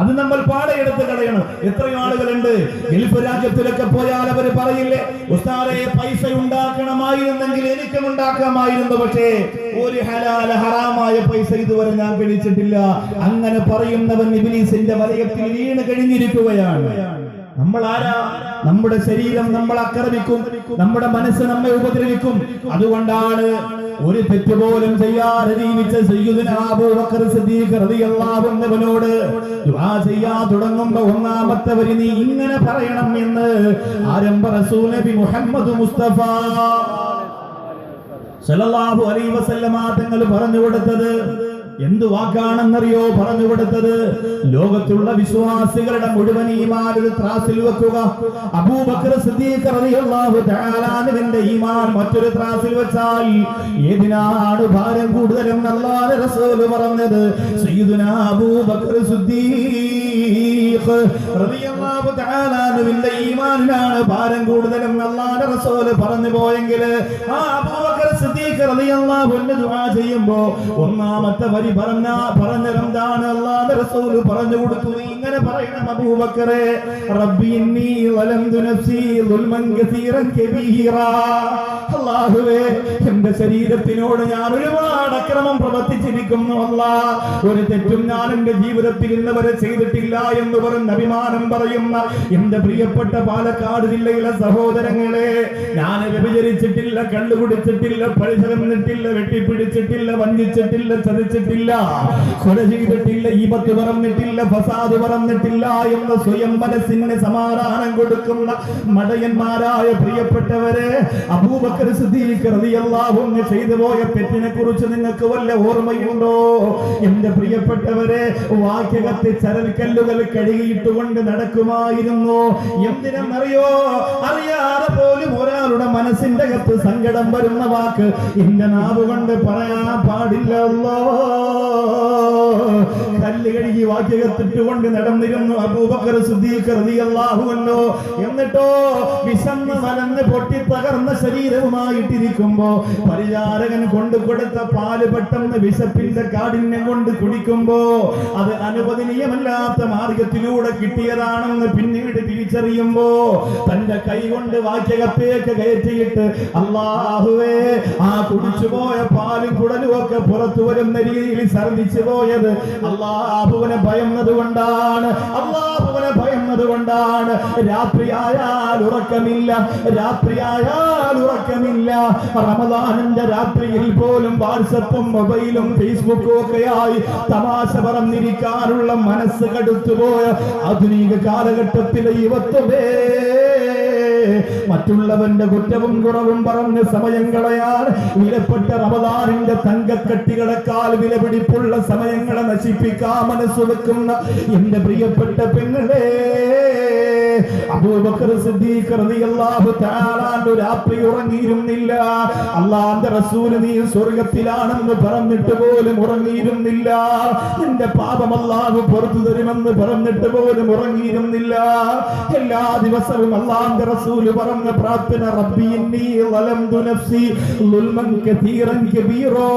അത് നമ്മൾ പാടയെടുത്ത് കളയണം. എത്രയോ ആളുകളുണ്ട് ഗൾഫ് രാജ്യത്തിലൊക്കെ പോയാൽ അവർ പറയില്ലേ, ഉസ്താദേ പൈസ ഉണ്ടാക്കണമായിരുന്നെങ്കിൽ എനിക്കും ഉണ്ടാക്കാമായിരുന്നു, പക്ഷേ ഒരു ഹറാമായ പൈസ ഇതുവരെ ഞാൻ കഴിച്ചിട്ടില്ല. അങ്ങനെ പറയുന്നവൻ ഇബ്ലീസിന്റെ വലയത്തിൽ വീണ് കഴിഞ്ഞിരിക്കുകയാണ്. നമ്മൾ ആരാ? നമ്മുടെ ശരീരം നമ്മൾ ആക്രമിക്കും, നമ്മുടെ മനസ്സ് നമ്മെ ഉപദ്രവിക്കും. അതുകൊണ്ടാണ് ഒരു തെറ്റ് പോലും ചെയ്യാതെ ജീവിച്ച സയ്യിദുനാ അബൂബക്കർ സിദ്ദീഖ് റളിയല്ലാഹു അൻഹുവിനോട് ദുആ ചെയ്യാൻ തുടങ്ങുമ്പോൾ ഒന്നാമത്തെ വരി നീ ഇങ്ങനെ പറയണം എന്ന് ആരംഭ റസൂൽ നബി മുഹമ്മദ് മുസ്തഫ സല്ലല്ലാഹു അലൈഹി വസല്ലമ തങ്ങൾ പറഞ്ഞു കൊടുത്തത് എന്ത് വാക്കാണെന്നറിയോ? പറഞ്ഞു കൊടുത്തത് ലോകത്തുള്ള വിശ്വാസികളുടെ മുഴുവൻ ഈമാൻ ഒരു ത്രാസിൽ വെക്കുക. അബൂബക്കർ സിദ്ദീഖ് റളിയല്ലാഹു തആല അൻഹുവിന്റെ ഈമാൻ മറ്റൊരു ത്രാസിൽ വെച്ചാൽ ഏതിനാണ് ഭാരം കൂടുതലും അല്ലാഹുവിന്റെ റസൂൽ പറഞ്ഞത്? സയ്യിദുനാ അബൂബക്കർ സിദ്ദീഖ് റളിയല്ലാഹു തആല അൻഹുവിന്റെ ഈമാനിനാണ് ഭാരം കൂടുതലും അല്ലാഹുവിന്റെ റസൂൽ പറഞ്ഞു പോയെങ്കിൽ ആ അബൂബക്കർ സിദ്ദീഖ് റളിയല്ലാഹു അൻഹു ദുആ ചെയ്യുമ്പോൾ ഒന്നാമത്തെ വരി പറഞ്ഞെന്താണ്? അല്ലാഹുവിന്റെ റസൂൽ പറഞ്ഞു കൊടുത്തു, ഇങ്ങനെ പറയണം അബൂബക്കറേ, റബ്ബി ഇന്നി വലംതു നഫ്സി ദുൽമൻ കസീറൻ കബീറാ. അല്ലാഹുവേ, എന്റെ ശരീരത്തിനോട് ഞാൻ ഒരുപാട് അക്രമം പ്രവർത്തിച്ചിരിക്കുന്നു. അല്ലാഹ്, ഒരു തെറ്റും ഞാൻ എന്റെ ജീവിതത്തിൽ ഇന്ന് വരെ ചെയ്തിട്ടില്ല എന്ന് പറഞ്ഞ് അഭിമാനം പറയുന്ന എന്റെ പ്രിയപ്പെട്ട പാലക്കാട് ജില്ലയിലെ സഹോദരങ്ങളെ, ഞാൻ വ്യഭിചരിച്ചിട്ടില്ല, കള്ളുകുടിച്ചിട്ടില്ല, പഴിചരന്നിട്ടില്ല, വെട്ടിപ്പിടിച്ചിട്ടില്ല, വഞ്ചിച്ചിട്ടില്ല, ചതിച്ചിട്ടില്ല, കൊല ചെയ്തിട്ടില്ല, ഈബത്ത് പറഞ്ഞിട്ടില്ല, ഫസാദ് പറഞ്ഞിട്ടില്ല എന്ന് സ്വയം മനസ്സിന് സമാധാനം കൊടുക്കുന്ന മടയന്മാരായ പ്രിയപ്പെട്ടവരെ, അബൂബക്കർ സിദ്ദീഖ് റളിയല്ലാഹു അൻഹു ചെയ്തു പോയ തെറ്റിനെ കുറിച്ച് നിങ്ങൾക്ക് വല്ല ഓർമ്മയുണ്ടോ? എന്റെ പ്രിയപ്പെട്ടവരെ, വാക്യകത്ത് ചരൽക്കല്ലുകൾ കഴുകിയിട്ടുകൊണ്ട് നടക്കുമായിരുന്നു. എന്തിനെന്നറിയോ? അറിയാതെ പോലും ഒരാളുടെ മനസ്സിന്റെ അകത്ത് സങ്കടം വരുന്ന വാക്ക് എന്റെ നാവ് കൊണ്ട് പറയാൻ പാടില്ലല്ലോ. കല്ല് കഴുകി വാക്യകത്തിട്ടുകൊണ്ട് നടന്നിരുന്നു അബൂബക്കർ സിദ്ദീഖ് റളിയല്ലാഹു അൻഹു. എന്നിട്ടോ വിശന്ന് മലന്ന് പൊട്ടി തകർന്ന ശരീരവുമായിട്ടിരിക്കുമ്പോ പരിചാരകൻ കൊണ്ടുകൊടുത്ത പാല് പെട്ടെന്ന് വിശപ്പിന്റെ കാഠിന്യം കൊണ്ട് കുടിക്കുമ്പോ അത് അനുവദനീയമല്ലാത്ത മാർഗത്തിലൂടെ കിട്ടിയതാണെന്ന് പിന്നീട് തിരിച്ചറിയുമ്പോ തന്റെ കൈ കൊണ്ട് വാക്യകത്തേക്ക് കയറ്റിയിട്ട് അല്ലാഹുവേ, ആ കുടിച്ചുപോയ പാലും കുടലും ഒക്കെ പുറത്തു വരുന്ന രീതിയിൽ ഛർദ്ദിച്ചു പോയത് അല്ലാഹുവിനെ ഭയന്നതുകൊണ്ടാണ്. അല്ലാഹുവിനെ ഭയന്നതുകൊണ്ടാണ്. രാത്രിയായാൽ ഉറക്കമില്ല, രാത്രിയായാൽ ഉറക്കമില്ല. റമദാനിന്റെ രാത്രിയിൽ പോലും വാട്സപ്പും മൊബൈലും ഫേസ്ബുക്കും ഒക്കെയായി തമാശ പറഞ്ഞിരിക്കാനുള്ള മനസ്സ് കടുത്തുപോയ ആധുനിക കാലഘട്ടത്തിലെ യുവത്വമേ, മറ്റുള്ളവന്റെ കുറ്റവും കുറവും പറഞ്ഞ് സമയം കളയാൻ വിലപ്പെട്ട റമദാനിന്റെ തങ്കക്കട്ടികളെക്കാൾ വിലപിടിപ്പുള്ള സമയങ്ങളെ നശിപ്പിക്കാൻ മനസ്സ് വെക്കുന്ന എന്റെ പ്രിയപ്പെട്ട പെങ്ങളെ, അബൂബക്കർ സിദ്ദീഖ് റളിയല്ലാഹു തആല അൻഹു രാത്രി ഉറങ്ങിയിരുന്നില്ല. അല്ലാഹുവിന്റെ റസൂൽ നീ സ്വർഗ്ഗത്തിലാണെന്ന് പറഞ്ഞിട്ട് പോലും ഉറങ്ങിയിരുന്നില്ല. നിന്റെ പാപം അല്ലാഹു പുറത്തു തരുമെന്ന് പറഞ്ഞിട്ട് പോലും ഉറങ്ങിയിരുന്നില്ല. എല്ലാ ദിവസവും അല്ലാഹുവിന്റെ റസൂൽ പറഞ്ഞ പ്രാർത്ഥന റബ്ബി ഇന്നി വലംതു നഫ്സി ദുൽമൻ കസീറൻ കബീറാ.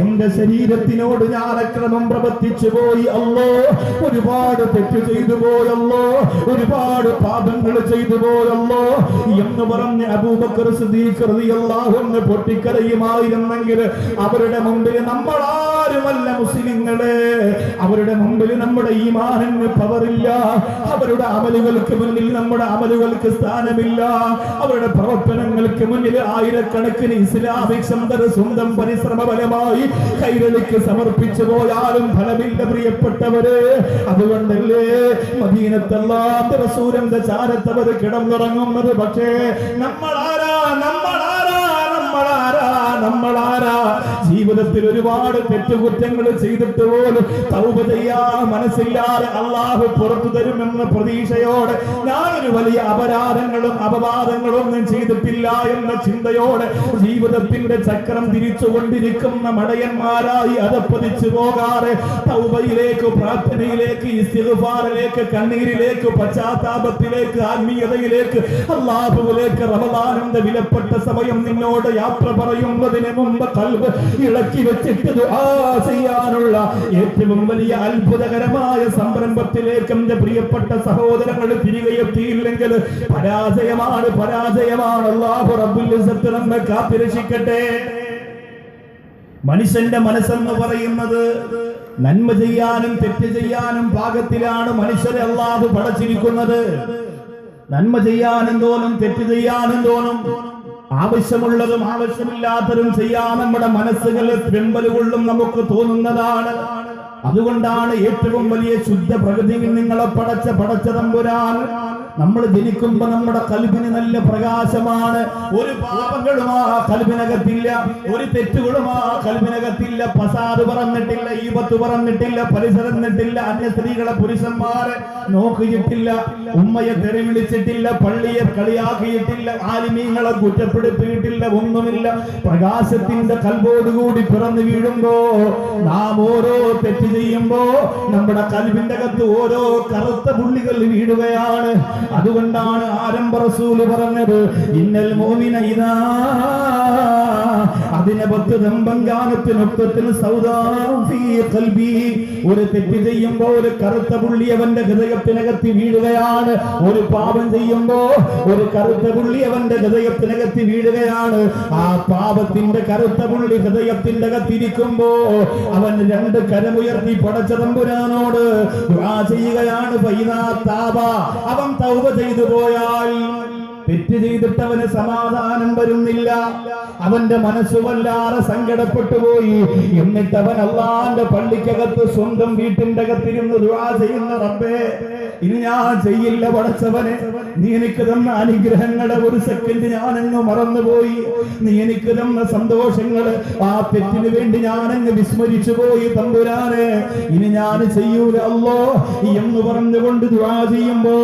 എന്റെ ശരീരത്തിനോട് ഞാൻ അക്രമം പ്രവർത്തിച്ചു പോയി അല്ലോ, ഒരുപാട് തെറ്റ് ചെയ്തു പോയല്ലോ, ഒരുപാട് പാപങ്ങൾ ചെയ്തു പോയല്ലോ എന്ന് പറഞ്ഞ് അബൂബക്കർ സിദ്ദീഖ് റളിയല്ലാഹു അൻഹു പൊട്ടിക്കരയുമായിരുന്നെങ്കിൽ അവരുടെ മുമ്പിൽ നമ്മളാരുമല്ല മുസ്ലിങ്ങളെ, അവരുടെ മുമ്പിൽ നമ്മുടെ ഈമാനിന് പവറില്ല, അവരുടെ അമലുകൾക്ക് മുന്നിൽ നമ്മുടെ അമലുകൾക്ക് സ്ഥാനമില്ല, അവരുടെ പ്രവർത്തനങ്ങൾക്ക് മുന്നിൽ ആയിരക്കണക്കിന് ഇസ്ലാമിക് സെന്റർ സ്വന്തം പരിശ്രമഫലമായി കൈരളിക്ക് സമർപ്പിച്ചു പോയാലും ഫലമില്ല പ്രിയപ്പെട്ടവര്. അതുകൊണ്ടല്ലേ മദീനത്തല്ലാ റസൂലിന്റെ ചാരത്തവർ കിടന്നുറങ്ങുന്നത്. പക്ഷേ നമ്മളാരാ ജീവിതത്തിൽ ഒരുപാട് തെറ്റുകുറ്റങ്ങൾ ചെയ്തിട്ട് പോലും തൗബ ചെയ്യാൻ മനസ്സില്ലാതെ അല്ലാഹു പുറത്തു തരുമെന്ന പ്രതീക്ഷയോടെ ഞാനൊരു വലിയ അപരാധങ്ങളും അപവാദങ്ങളും ഒന്നും ചെയ്തിട്ടില്ല എന്ന ചിന്തയോടെ ജീവിതത്തിന്റെ ചക്രം തിരിച്ചുകൊണ്ടിരിക്കുന്ന മടയന്മാരായി അധപ്പതിച്ചു പോകാതെ തൗബയിലേക്ക്, പ്രാർത്ഥനയിലേക്ക്, ഇസ്തിഗ്ഫാറിലേക്ക്, കണ്ണീരിലേക്ക്, പശ്ചാത്താപത്തിലേക്ക്, ആത്മീയതയിലേക്ക്, അല്ലാഹുവിലേക്ക് റമദാനിന്റെ വിലപ്പെട്ട സമയം നിന്നോട് യാത്ര പറയുന്നതിന് മുമ്പ് ഖൽബ് ഇളക്കി വെച്ചിട്ട് ദുആ ചെയ്യാനുള്ള ഏറ്റവും വലിയ അത്ഭുതകരമായ സംരംഭത്തിലേക്ക് എന്റെ പ്രിയപ്പെട്ട സഹോദരങ്ങൾ തിരികെ എത്തിയില്ലെങ്കിൽ പരാജയമാണ്. അല്ലാഹു റബ്ബുൽ ഇസ്സത്ത് നമ്മെ കാത്തിരക്ഷിക്കട്ടെ. മനുഷ്യന്റെ മനസ്സെന്ന് പറയുന്നത് നന്മ ചെയ്യാനും തെറ്റ് ചെയ്യാനും പാകത്തിലാണ് മനുഷ്യരെ അല്ലാഹു പടച്ചിരിക്കുന്നത്. നന്മ ചെയ്യാനും തോന്നും, തെറ്റ് ചെയ്യാനും തോന്നും, ആവശ്യമുള്ളതും ആവശ്യമില്ലാത്തതും ചെയ്യാൻ നമ്മുടെ മനസ്സുകൾ വെമ്പൽ കൊള്ളും, നമുക്ക് തോന്നുന്നതാണ്. അതുകൊണ്ടാണ് ഏറ്റവും വലിയ ശുദ്ധ പ്രകൃതിയിൽ നിങ്ങളെ പടച്ച തമ്പുരാൻ നമ്മൾ ജനിക്കുമ്പോ നമ്മുടെ കൽബിന് നല്ല പ്രകാശമാണ്. ഒരു പാപങ്ങളും ആ കൽബിനകത്തില്ല, ഒരു തെറ്റുകളും ആ കൽബിനകത്തില്ല. ഫസാദ് പറഞ്ഞിട്ടില്ല, ഈബത്ത് പറഞ്ഞിട്ടില്ല, പരിസരന്നിട്ടില്ല, അന്യ സ്ത്രീകളെ പുരുഷന്മാരെ നോക്കിയിട്ടില്ല, ഉമ്മയെ തെറി വിളിച്ചിട്ടില്ല, പള്ളിയെ കളിയാക്കിയിട്ടില്ല, ആലിമീങ്ങളെ കുറ്റപ്പെടുത്തിയിട്ടില്ല, ഒന്നുമില്ല. പ്രകാശത്തിന്റെ കൽബോടുകൂടി പിറന്നു വീഴുമ്പോ നാം ഓരോ തെറ്റ് ചെയ്യുമ്പോ നമ്മുടെ കൽബിന്റെ അകത്ത് ഓരോ കറുത്ത പുള്ളികൾ വീഴുകയാണ്. അതുകൊണ്ടാണ് ആരംഭ റസൂൽ പറഞ്ഞത്, ഇന്നൽ മുഅ്മിന ഇദാ അതിനബത്ത് ദംബങ്കാനത്തിനൊക്കത്തിന് സൗദാം ഫീ ഖൽബി. ഒരു തെറ്റ് ചെയ്യുമ്പോ ഒരു കറുത്ത പുള്ളി അവന്റെ ഹൃദയത്തിനകത്ത് വീഴുകയാണ്. ഒരു പാപം ചെയ്യുമ്പോ ഒരു കറുത്ത പുള്ളി അവന്റെ ഹൃദയത്തിനകത്ത് വീഴുകയാണ്. ആ പാപത്തിന്റെ കറുത്ത പുള്ളി ഹൃദയത്തിന്റെ അകത്തിരിക്കുമ്പോ അവൻ രണ്ട് കരമുയർത്തി പടച്ച തമ്പുരാനോട് ദുആ ചെയ്യുകയാണ്. ഫൈദാ താബ, അവൻ തൗബ ചെയ്തു പോയാൽ, തെറ്റ് ചെയ്തിട്ട് അവന് സമാധാനം വരുന്നില്ല, അവന്റെ മനസ്സ് വല്ലാതെ സങ്കടപ്പെട്ടു പോയി. എന്നിട്ട് അവൻ അല്ലാഹുവിന്റെ പള്ളിക്കകത്ത് സ്വന്തം വീട്ടിന്റെ അകത്തിരുന്ന് ദുആ ചെയ്യുന്ന, റബ്ബേ ഇനി ഞാൻ ചെയ്യില്ല പടച്ചവനെ, നീ എനിക്ക് തന്ന അനുഗ്രഹങ്ങളെ ഒരു സെക്കൻഡ് ഞാനങ്ങ് മറന്നുപോയി, നീ എനിക്ക് തന്ന സന്തോഷങ്ങള് ആ തെറ്റിന് വേണ്ടി ഞാനങ്ങ് വിസ്മരിച്ചു പോയി തമ്പുരാനെ, ഇനി ഞാൻ ചെയ്യൂല അല്ലാ എന്ന് പറഞ്ഞുകൊണ്ട് ദുആ ചെയ്യുമ്പോ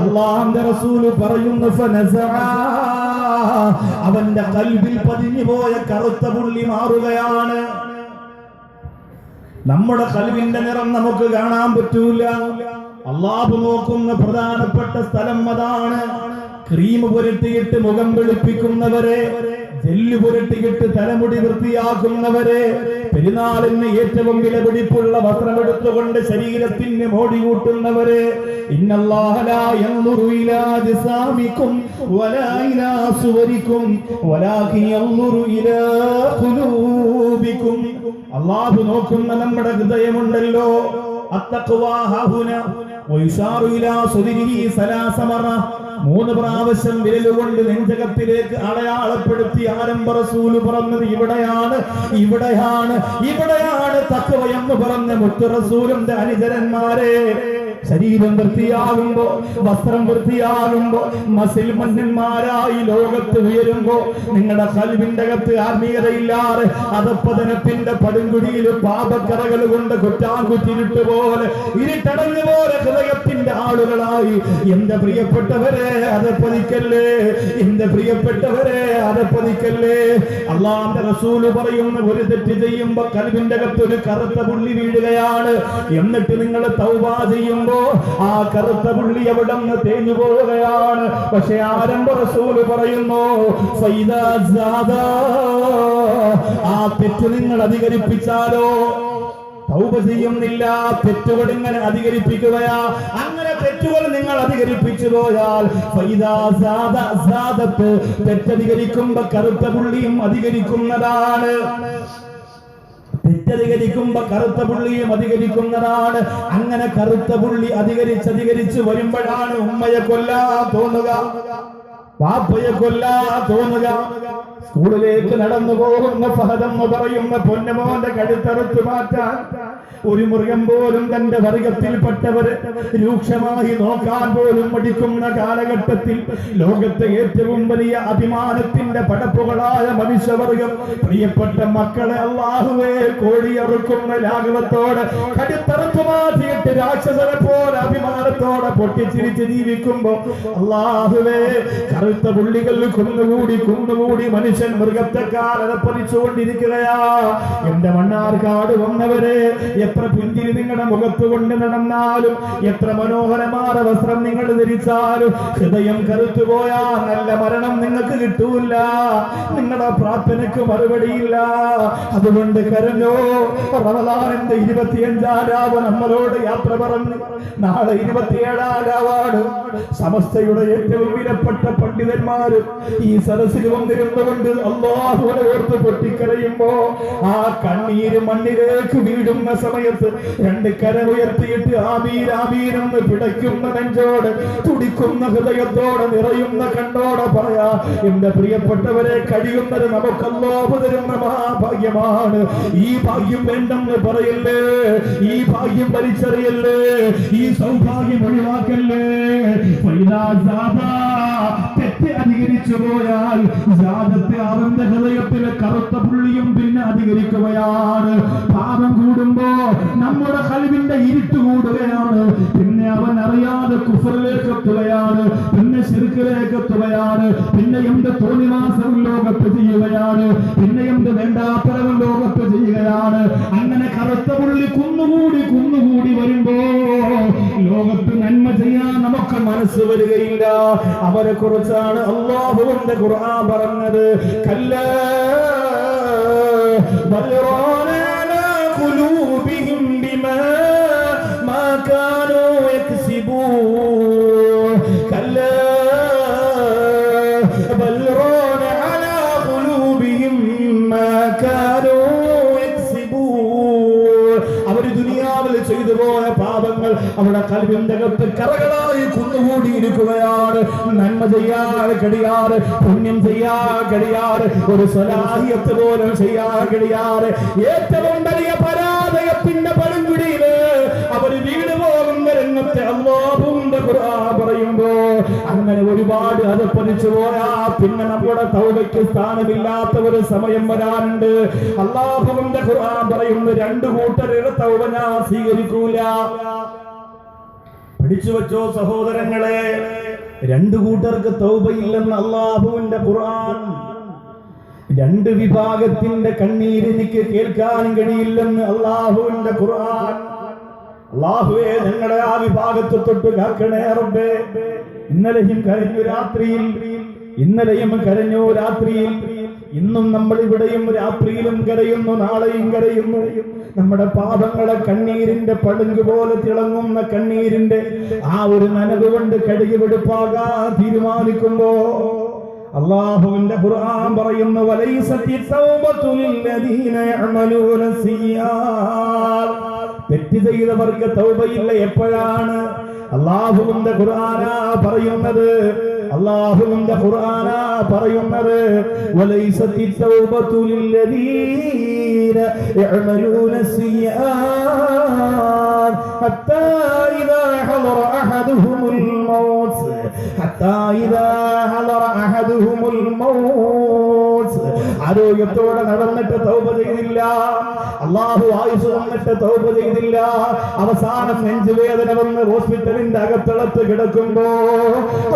അല്ലാഹുവിന്റെ റസൂൽ പറയുന്നു, അവന്റെ കൽബിൽ പതിഞ്ഞു പോയ കറുത്ത പുള്ളി മാറുകയാണ്. നമ്മുടെ കൽബിന്റെ നിറം നമുക്ക് കാണാൻ പറ്റൂല. അല്ലാഹു നോക്കുന്ന പ്രധാനപ്പെട്ട സ്ഥലം അതാണ്. ക്രീം പുരട്ടിയിട്ട് മുഖം വെളുപ്പിക്കുന്നവരെ, ജെല്ല് പുരട്ടിയിട്ട് തലമുടി വൃത്തിയാക്കുന്നവരെ, പെരുന്നാളിന് ഏറ്റവും വിലപിടിപ്പുള്ള വസ്ത്രമെടുത്തുകൊണ്ട് ശരീരത്തിന് മോടി കൂട്ടുന്നവരെ, ഇന്നല്ലാഹ ലാ യൻദുറു ഇലാ ജിസാമികും വലാ ഇലാ സുവരികും വലാകിൻ യൻദുറു ഇലാ ഖുലൂബികും. അല്ലാഹു നോക്കുന്ന നമ്മുടെ ഹൃദയമുണ്ടല്ലോ. അത്തഖ്വാ ഹുന വയുശാറു ഇലാ സുദിരിഹി സലാസ മറ, 3 പ്രാവശ്യം വിരലുകൊണ്ട് നെഞ്ചകത്തിലേക്ക് അടയാളപ്പെടുത്തി ആരംഭ റസൂൽ പറഞ്ഞത് ഇവിടെയാണ്, ഇവിടെയാണ്, ഇവിടെയാണ് തഖ്വ എന്ന് പറഞ്ഞ മുത്ത് റസൂലിന്റെ അനുചരന്മാരെ. ശരീരം വൃത്തിയാകുമ്പോ, വസ്ത്രം വൃത്തിയാകുമ്പോ, മസിൽ മന്നന്മാരായി ലോകത്ത് ഉയരുമ്പോ, നിങ്ങളുടെ കൽബിന്റെ അകത്ത് ആത്മീയതയില്ലാതെ അധപ്പതനത്തിന്റെ പടുങ്കുടിയിൽ പാപക്കറകൾ കൊണ്ട് കുറ്റാൻകുറ്റിരുട്ട് പോലെ ഇരുട്ടടഞ്ഞു പോലെ ഹൃദയത്തിന്റെ ആളുകളായി, എന്റെ പ്രിയപ്പെട്ടവരെ അധപ്പതിക്കല്ലേ, എന്റെ പ്രിയപ്പെട്ടവരെ അധപ്പതിക്കല്ലേ. അല്ലാഹുവിന്റെ റസൂൽ പറയുന്ന, ഒരു തെറ്റ് ചെയ്യുമ്പോ കൽബിന്റെ അകത്ത് ഒരു കറുത്ത പുള്ളി വീഴുകയാണ്. എന്നിട്ട് നിങ്ങൾ തൗബ ചെയ്യുമ്പോ ആ കറുത്ത പുള്ളി അവിടെ നിന്ന് തേഞ്ഞു പോവുകയാണ്. പക്ഷെ ആരംഭ റസൂൽ പറയുന്നു, ആ തെറ്റ് നിങ്ങൾ അധികരിപ്പിച്ചാലോ, തൗബ ചെയ്യുന്നില്ല, തെറ്റുകൾ ഇങ്ങനെ അധികരിപ്പിക്കുകയാ. അങ്ങനെ തെറ്റുകൾ നിങ്ങൾ അധികരിപ്പിച്ചു പോയാൽ തെറ്റധികരിക്കുമ്പോ കറുത്ത പുള്ളിയും അധികരിക്കുന്നതാണ്. തെറ്റധികരിക്കുമ്പോ കറുത്ത പുള്ളിയും അധികരിക്കുന്നതാണ്. അങ്ങനെ കറുത്ത പുള്ളി അധികരിച്ച് വരുമ്പോഴാണ് ഉമ്മയെ കൊല്ലാൻ തോന്നുക, പാപ്പയെ കൊല്ലാൻ തോന്നുക. സ്കൂളിലേക്ക് നടന്നു പോകുന്ന ഫഹദെന്ന് പറയുന്ന പൊന്നമോന്റെ കഴുത്തറുത്ത് മാറ്റാൻ ഒരു മൃഗം പോലും തന്റെ വർഗത്തിൽപ്പെട്ടവര് രൂക്ഷമായി നോക്കാൻ പോലും മടിക്കുന്ന കാലഘട്ടത്തിൽ ലോകത്തെ ഏറ്റവും വലിയ അഭിമാനത്തിന്റെ പടപ്പുകളായ മനുഷ്യവർഗം, പ്രിയപ്പെട്ട മക്കളെ അല്ലാഹുവേ കോഴിയറുക്കുന്ന ലാഘവത്തോടെ കഴുത്തറുത്ത് മാറ്റിയിട്ട് രാക്ഷസനെ പോലെ അഭിമാനത്തോടെ പൊട്ടിച്ചിരിച്ച് ജീവിക്കുമ്പോ അല്ലാഹുവേ കറുത്ത പുള്ളികൾ കുന്നുകൂടി മനുഷ്യൻ മൃഗത്തെക്കാലം പതിച്ചുകൊണ്ടിരിക്കുകയാ. എന്റെ മണ്ണാർക്കാട് വന്നവരെ, എത്ര പുഞ്ചിരി നിങ്ങളുടെ മുഖത്ത് കൊണ്ട് നടന്നാലും, എത്ര മനോഹരമായ വസ്ത്രം നിങ്ങൾ ധരിച്ചാലും, ഹൃദയം കറുത്തുപോയാ നല്ല മരണം നിങ്ങൾക്ക് കിട്ടൂല, നിങ്ങളുടെ പ്രാർത്ഥനയ്ക്ക് മറുപടിയില്ല. അതുകൊണ്ട് കരഞ്ഞോ. റമദാനിന്റെ 25-ാം രാവ് നമ്മളോട് യാത്ര പറഞ്ഞു. നാളെ 27-ാം രാവാണ്. സമസ്തയുടെ ഏറ്റവും വിലപ്പെട്ട പള്ളി പണ്ഡിതന്മാരും ഈ സദസ്സിൽ വന്നിരുന്നുകൊണ്ട് അല്ലാഹുവിനെ ഓർത്ത് പൊട്ടിക്കരയുമ്പോ ആ കണ്ണീര് മണ്ണിലേക്ക് വീഴുന്ന സമയത്ത് രണ്ട് കര ഉയർത്തിയിട്ട് ആമീൻ ആമീൻ എന്ന് പിടയ്ക്കുന്ന നെഞ്ചോട് തുടിക്കുന്ന ഹൃദയത്തോടെ നിറയുന്ന കണ്ണോടെ പറയാ, എന്റെ പ്രിയപ്പെട്ടവരെ, കഴിയുന്നത് നമുക്ക് അല്ലാഹു തരുന്ന മഹാഭാഗ്യമാണ്. ഈ ഭാഗ്യം വേണ്ടെന്ന് പറയല്ലേ, ഈ ഭാഗ്യം വലിച്ചെറിയല്ലേ, ഈ സൗഭാഗ്യം ഒഴിവാക്കല്ലേ. തെറ്റ് അധികരിച്ചു പോയാൽ ജാതത്തെ അവന്റെ ഹൃദയത്തിലെ കറുത്ത പുള്ളിയും പിന്നെ അധികരിക്കുകയാണ്. പാപം കൂടുമ്പോ നമ്മുടെ ഖൽബിന്റെ ഇരുട്ട് കൂടുകയാണ്. പിന്നെ അവൻ അറിയാതെ കുഫറിലേക്ക് എത്തുകയാണ്, പിന്നെ ശിർക്കിലേക്ക് എത്തുകയാണ്, പിന്നെ എന്ത് തോന്നിവാസം ലോകത്ത് ചെയ്യുകയാണ്, പിന്നെ എന്ത് വേണ്ടാത്തരവും ലോകത്ത് ചെയ്യുകയാണ്. അങ്ങനെ കറുത്ത പുള്ളി കുന്നുകൂടി കുന്നുകൂടി വരുമ്പോ ലോകത്ത് നന്മ ചെയ്യാൻ നമുക്ക് മനസ്സ് വരികയില്ല. അവരെ കുറിച്ചാണ് അല്ലാഹുവിന്റെ ഖുർആൻ പറഞ്ഞത്, കല്ലാ ബൽ റാന അലാ ഖുലൂബിഹിം ബിമാ മാ കാനൂ യക്സിബൂൻ. കല്ലാ ബൽ റാന അലാ ഖുലൂബിഹിം മാ കാനൂ യക്സിബൂൻ. അവർ ദുനിയാവിൽ ചെയ്തു പോയ പാപങ്ങൾ അവിടെ ഖൽബിന്റെ അകത്ത് കറകളായി കുന്നുകൂടിയിരിക്കുകയാണ്. നന്മ ചെയ്യാൻ കഴിയാറ്, പുണ്യം ചെയ്യാൻ കഴിയാറ്, ഒരു സ്വലാഹിയത്ത് പോലും ചെയ്യാൻ കഴിയാറ്. ഏറ്റവും വലിയ പരാജയത്തിന്റെ പടുകുടിയില് അവർ വീട് പോകുന്ന രംഗത്തെ അല്ലാഹുവിന്റെ ഖുർആൻ പറയുമ്പോ അങ്ങനെ ഒരുപാട് അധപ്പതിച്ചു പോയാ പിന്നെ നമ്മുടെ തൗബയ്ക്ക് സ്ഥാനമില്ലാത്ത ഒരു സമയം വരാനുണ്ട്. അല്ലാഹുവിന്റെ ഖുർആൻ പറയുന്നു, രണ്ടു കൂട്ടരുടെ തൗബ ഞാൻ സ്വീകരിക്കൂല. പഠിച്ചു വെച്ചോ സഹോദരങ്ങളെ, രണ്ടു കൂട്ടർക്ക് തൗബയില്ലെന്ന് അല്ലാഹുവിന്റെ ഖുർആൻ. രണ്ട് വിഭാഗത്തിന്റെ കണ്ണീര് എനിക്ക് കേൾക്കാൻ കഴിയില്ലെന്ന് അല്ലാഹുവിന്റെ ഖുർആൻ. അല്ലാഹുവേ, ഞങ്ങളെ ആ വിഭാഗത്തെ തൊട്ട് കാക്കണേ റബ്ബേ. ഇന്നലെയും കരഞ്ഞു രാത്രിയിൽ, ഇന്നലെയും കരഞ്ഞു രാത്രിയിൽ, ഇന്നും നമ്മൾ ഇവിടെയും രാത്രിയിലും കരയുന്നു, നാളെയും കരയുന്നു. നമ്മുടെ പാപങ്ങളെ കണ്ണീരിന്റെ പടുങ്ക് പോലെ തിളങ്ങുന്ന കണ്ണീരിന്റെ ആ ഒരു നനവ് കൊണ്ട് കഴുകിവെടുപ്പാകാൻ തീരുമാനിക്കുമ്പോ അല്ലാഹുവിന്റെ ഖുർആൻ പറയുന്നു, വലൈസത്തി തൗബതു ലില്ലദീന യഅമലൂന സിയ്യാത്. തെറ്റ് ചെയ്തവർക്ക് തൗബയില്ല. എപ്പോഴാണ്? അല്ലാഹുവിന്റെ ഖുർആനാ പറയുന്നത്, അല്ലാഹുവിന്റെ ഖുർആനാ പറയുന്നത്, വലൈസത്തി തൗബതു ലില്ലദീന യഅമലൂന സിയ്യാത് ഹത്താ ഇദാ ഹളറ അഹദുഹുമുൽ മൗത്ത്, ഹത്താ ഇദാ ഹളറ അഹദുഹുമുൽ മൗത്ത്. ആരോഗ്യത്തോടെ നടന്നിട്ട് തൗബ ചെയ്തില്ല, അല്ലാഹു ആയുസ് വന്നിട്ട് തൗബ ചെയ്തില്ല, അവസാനം നെഞ്ചുവേദന വന്ന് ഹോസ്പിറ്റലിന്റെ അകത്തളത്ത് കിടക്കുമ്പോ,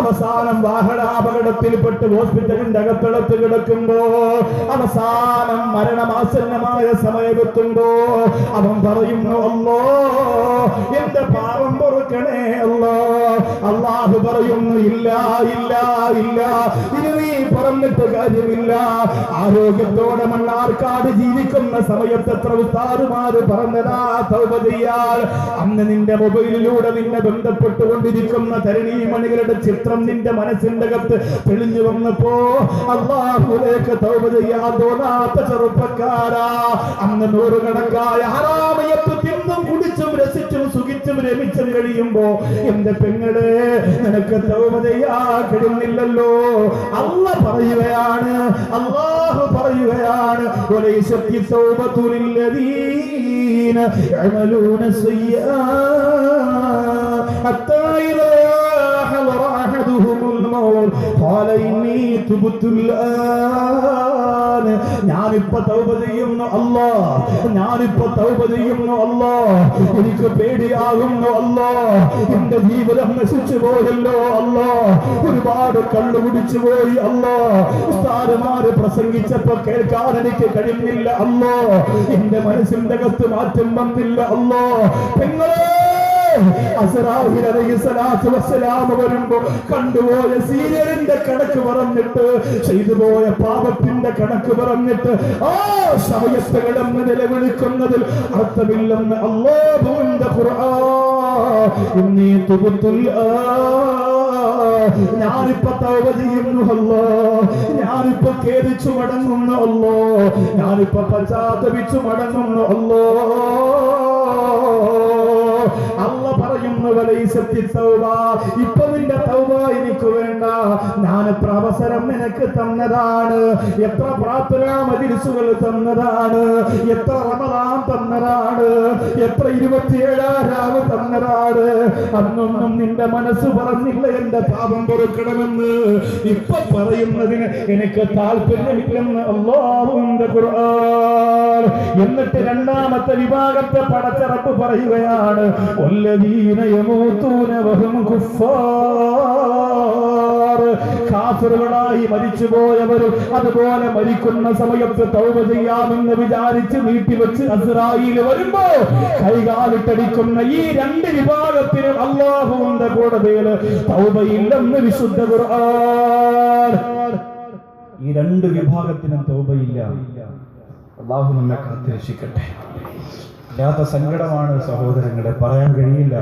അവസാനം വാഹനാപകടത്തിൽപ്പെട്ട് ഹോസ്പിറ്റലിന്റെ അകത്തളത്ത് കിടക്കുമ്പോ, അവസാനം മരണമാസന്നമായ സമയമെത്തുമ്പോ അവൻ പറയുന്നു, അല്ലാ എന്റെ പാപം പൊറുക്കണേ അല്ലാ. അല്ലാഹു പറയുന്നു, ഇല്ല ഇല്ല ഇല്ല, ഇനി നീ പറഞ്ഞിട്ട് കാര്യമില്ല. ആരോഗ്യത്തോടെ മണ്ണാർക്കാട് ജീവിക്കുന്ന സമയത്ത് എത്ര ഉസ്താദുമാര് പറഞ്ഞതാ തൗബ ചെയ്യാൻ. അന്ന് നിന്റെ മൊബൈലിലൂടെ നിന്നെ ബന്ധപ്പെട്ടുകൊണ്ടിരിക്കുന്ന തരണീമണികളുടെ ചിത്രം നിന്റെ മനസ്സിന്റെ അകത്ത് തെളിഞ്ഞു വന്നപ്പോ അല്ലാഹുവിലേക്ക് തൗബ ചെയ്യാൻ തോന്നാത്ത ചെറുപ്പക്കാരാ, അന്ന് നൂറുകണക്കായ ഹറാമയത്ത് തിന്നും കുടിച്ചും രസിച്ചും സുഖിച്ചും രമിച്ചും കഴിയുമ്പോ എന്റെ പെങ്ങളെ നിനക്ക് തൗബ ചെയ്യാൻ കഴിയുന്നില്ലല്ലോ. അല്ലാഹു പറയുകയാണ്, അല്ലാഹു പറയുകയാണ്, വലൈസത്തി തൗബതു ലില്ലദീന യഅമലൂന സിയ്യാത് ഹത്താ ഇദാ ഹളറ അഹദുഹുമുൽ മൗത്ത് ഖാല ഇന്നി തുബ്തു അൽആൻ. ഞാനിപ്പോ തൗബ ചെയ്യുന്നു അല്ലാ, ഞാനിപ്പോ തൗബ ചെയ്യുന്നു അല്ലാ, എനിക്ക് പേടിയാകുന്നു അല്ലാ, എന്റെ ജീവിതം നശിച്ചു പോയല്ലോ അല്ലാ, ഒരുപാട് കള്ളു കുടിച്ചു പോയി അല്ലാ, ഉസ്താദുമാര് പ്രസംഗിച്ചപ്പോ കേൾക്കാൻ എനിക്ക് കഴിയുന്നില്ല അല്ലാ, എന്റെ മനസ്സിന്റെ അകത്ത് മാറ്റം വന്നില്ല അല്ലാ. പെങ്ങളെ, അസ്റാഫീൽ അലൈഹിസ്സലാത്തു വസ്സലാം വരുമ്പോ കണ്ടുപോയ സീരിയലിന്റെ കണക്ക് പറഞ്ഞിട്ട്, ചെയ്തുപോയ പാപത്തിന്റെ കണക്ക് പറഞ്ഞിട്ട് ആ സമയത്ത് കിടന്ന് നിലവിളിക്കുന്നതിൽ അർത്ഥമില്ലെന്ന് അല്ലാഹുവിന്റെ ഖുർആൻ. ഇന്നി തുബ്തു അൽആൻ ഞാനിപ്പോ തൗബ ചെയ്യുന്നു അല്ലാ, ഞാനിപ്പോ ഖേദിച്ചു മടങ്ങുന്നു അല്ലാ, ഞാനിപ്പോ പശ്ചാത്തപിച്ചു മടങ്ങുന്നു അല്ലാ. അല്ല പറയുന്നു വലൈസത്തി തൗബ, ഇപ്പൊ നിന്റെ തൗബ എനിക്ക് വേണ്ട, ഞാൻ എത്ര അവസരം നിനക്ക് തന്നതാണ്, എത്ര പ്രാർത്ഥനാ മജ്‌ലിസുകൾ തന്നതാണ്, എത്ര റമദാൻ തന്നതാണ്, എത്ര 27 രാവ് തന്നതാണ്, അന്നൊന്നും നിന്റെ മനസ്സ് പറഞ്ഞില്ല എന്റെ പാപം പൊറുക്കണമെന്ന്. ഇപ്പൊ പറയുന്നതിന് എനിക്ക് താല്പര്യമില്ലെന്ന് അല്ലാഹുവിന്റെ ഖുർആൻ. എന്നിട്ട് രണ്ടാമത്തെ വിഭാഗത്തെ പടച്ച റബ്ബ് പറയുകയാണ്, വല്ലദീന യമൂതൂന വഹും കുഫാർ, കാഫിറുകളായി മരിച്ചുപോയവരും അതുപോലെ മരിക്കുന്ന സമയത്ത് തൗബ ചെയ്യാമെന്ന് വിചാരിച്ച് നീട്ടിവെച്ച് അസ്രായീൽ വരുമ്പോ കൈകാലിട്ടടിക്കുന്ന ഈ രണ്ട് വിഭാഗത്തിനും അല്ലാഹുവിന്റെ കോടതിയിൽ തൗബയില്ലെന്ന് വിശുദ്ധ ഖുർആൻ. ഈ രണ്ട് വിഭാഗത്തിനും തൗബയില്ല. അല്ലാഹു നമ്മെ കാത്തുരക്ഷിക്കട്ടെ. വല്ലാത്ത സങ്കടമാണ് സഹോദരങ്ങളെ, പറയാൻ കഴിയില്ല.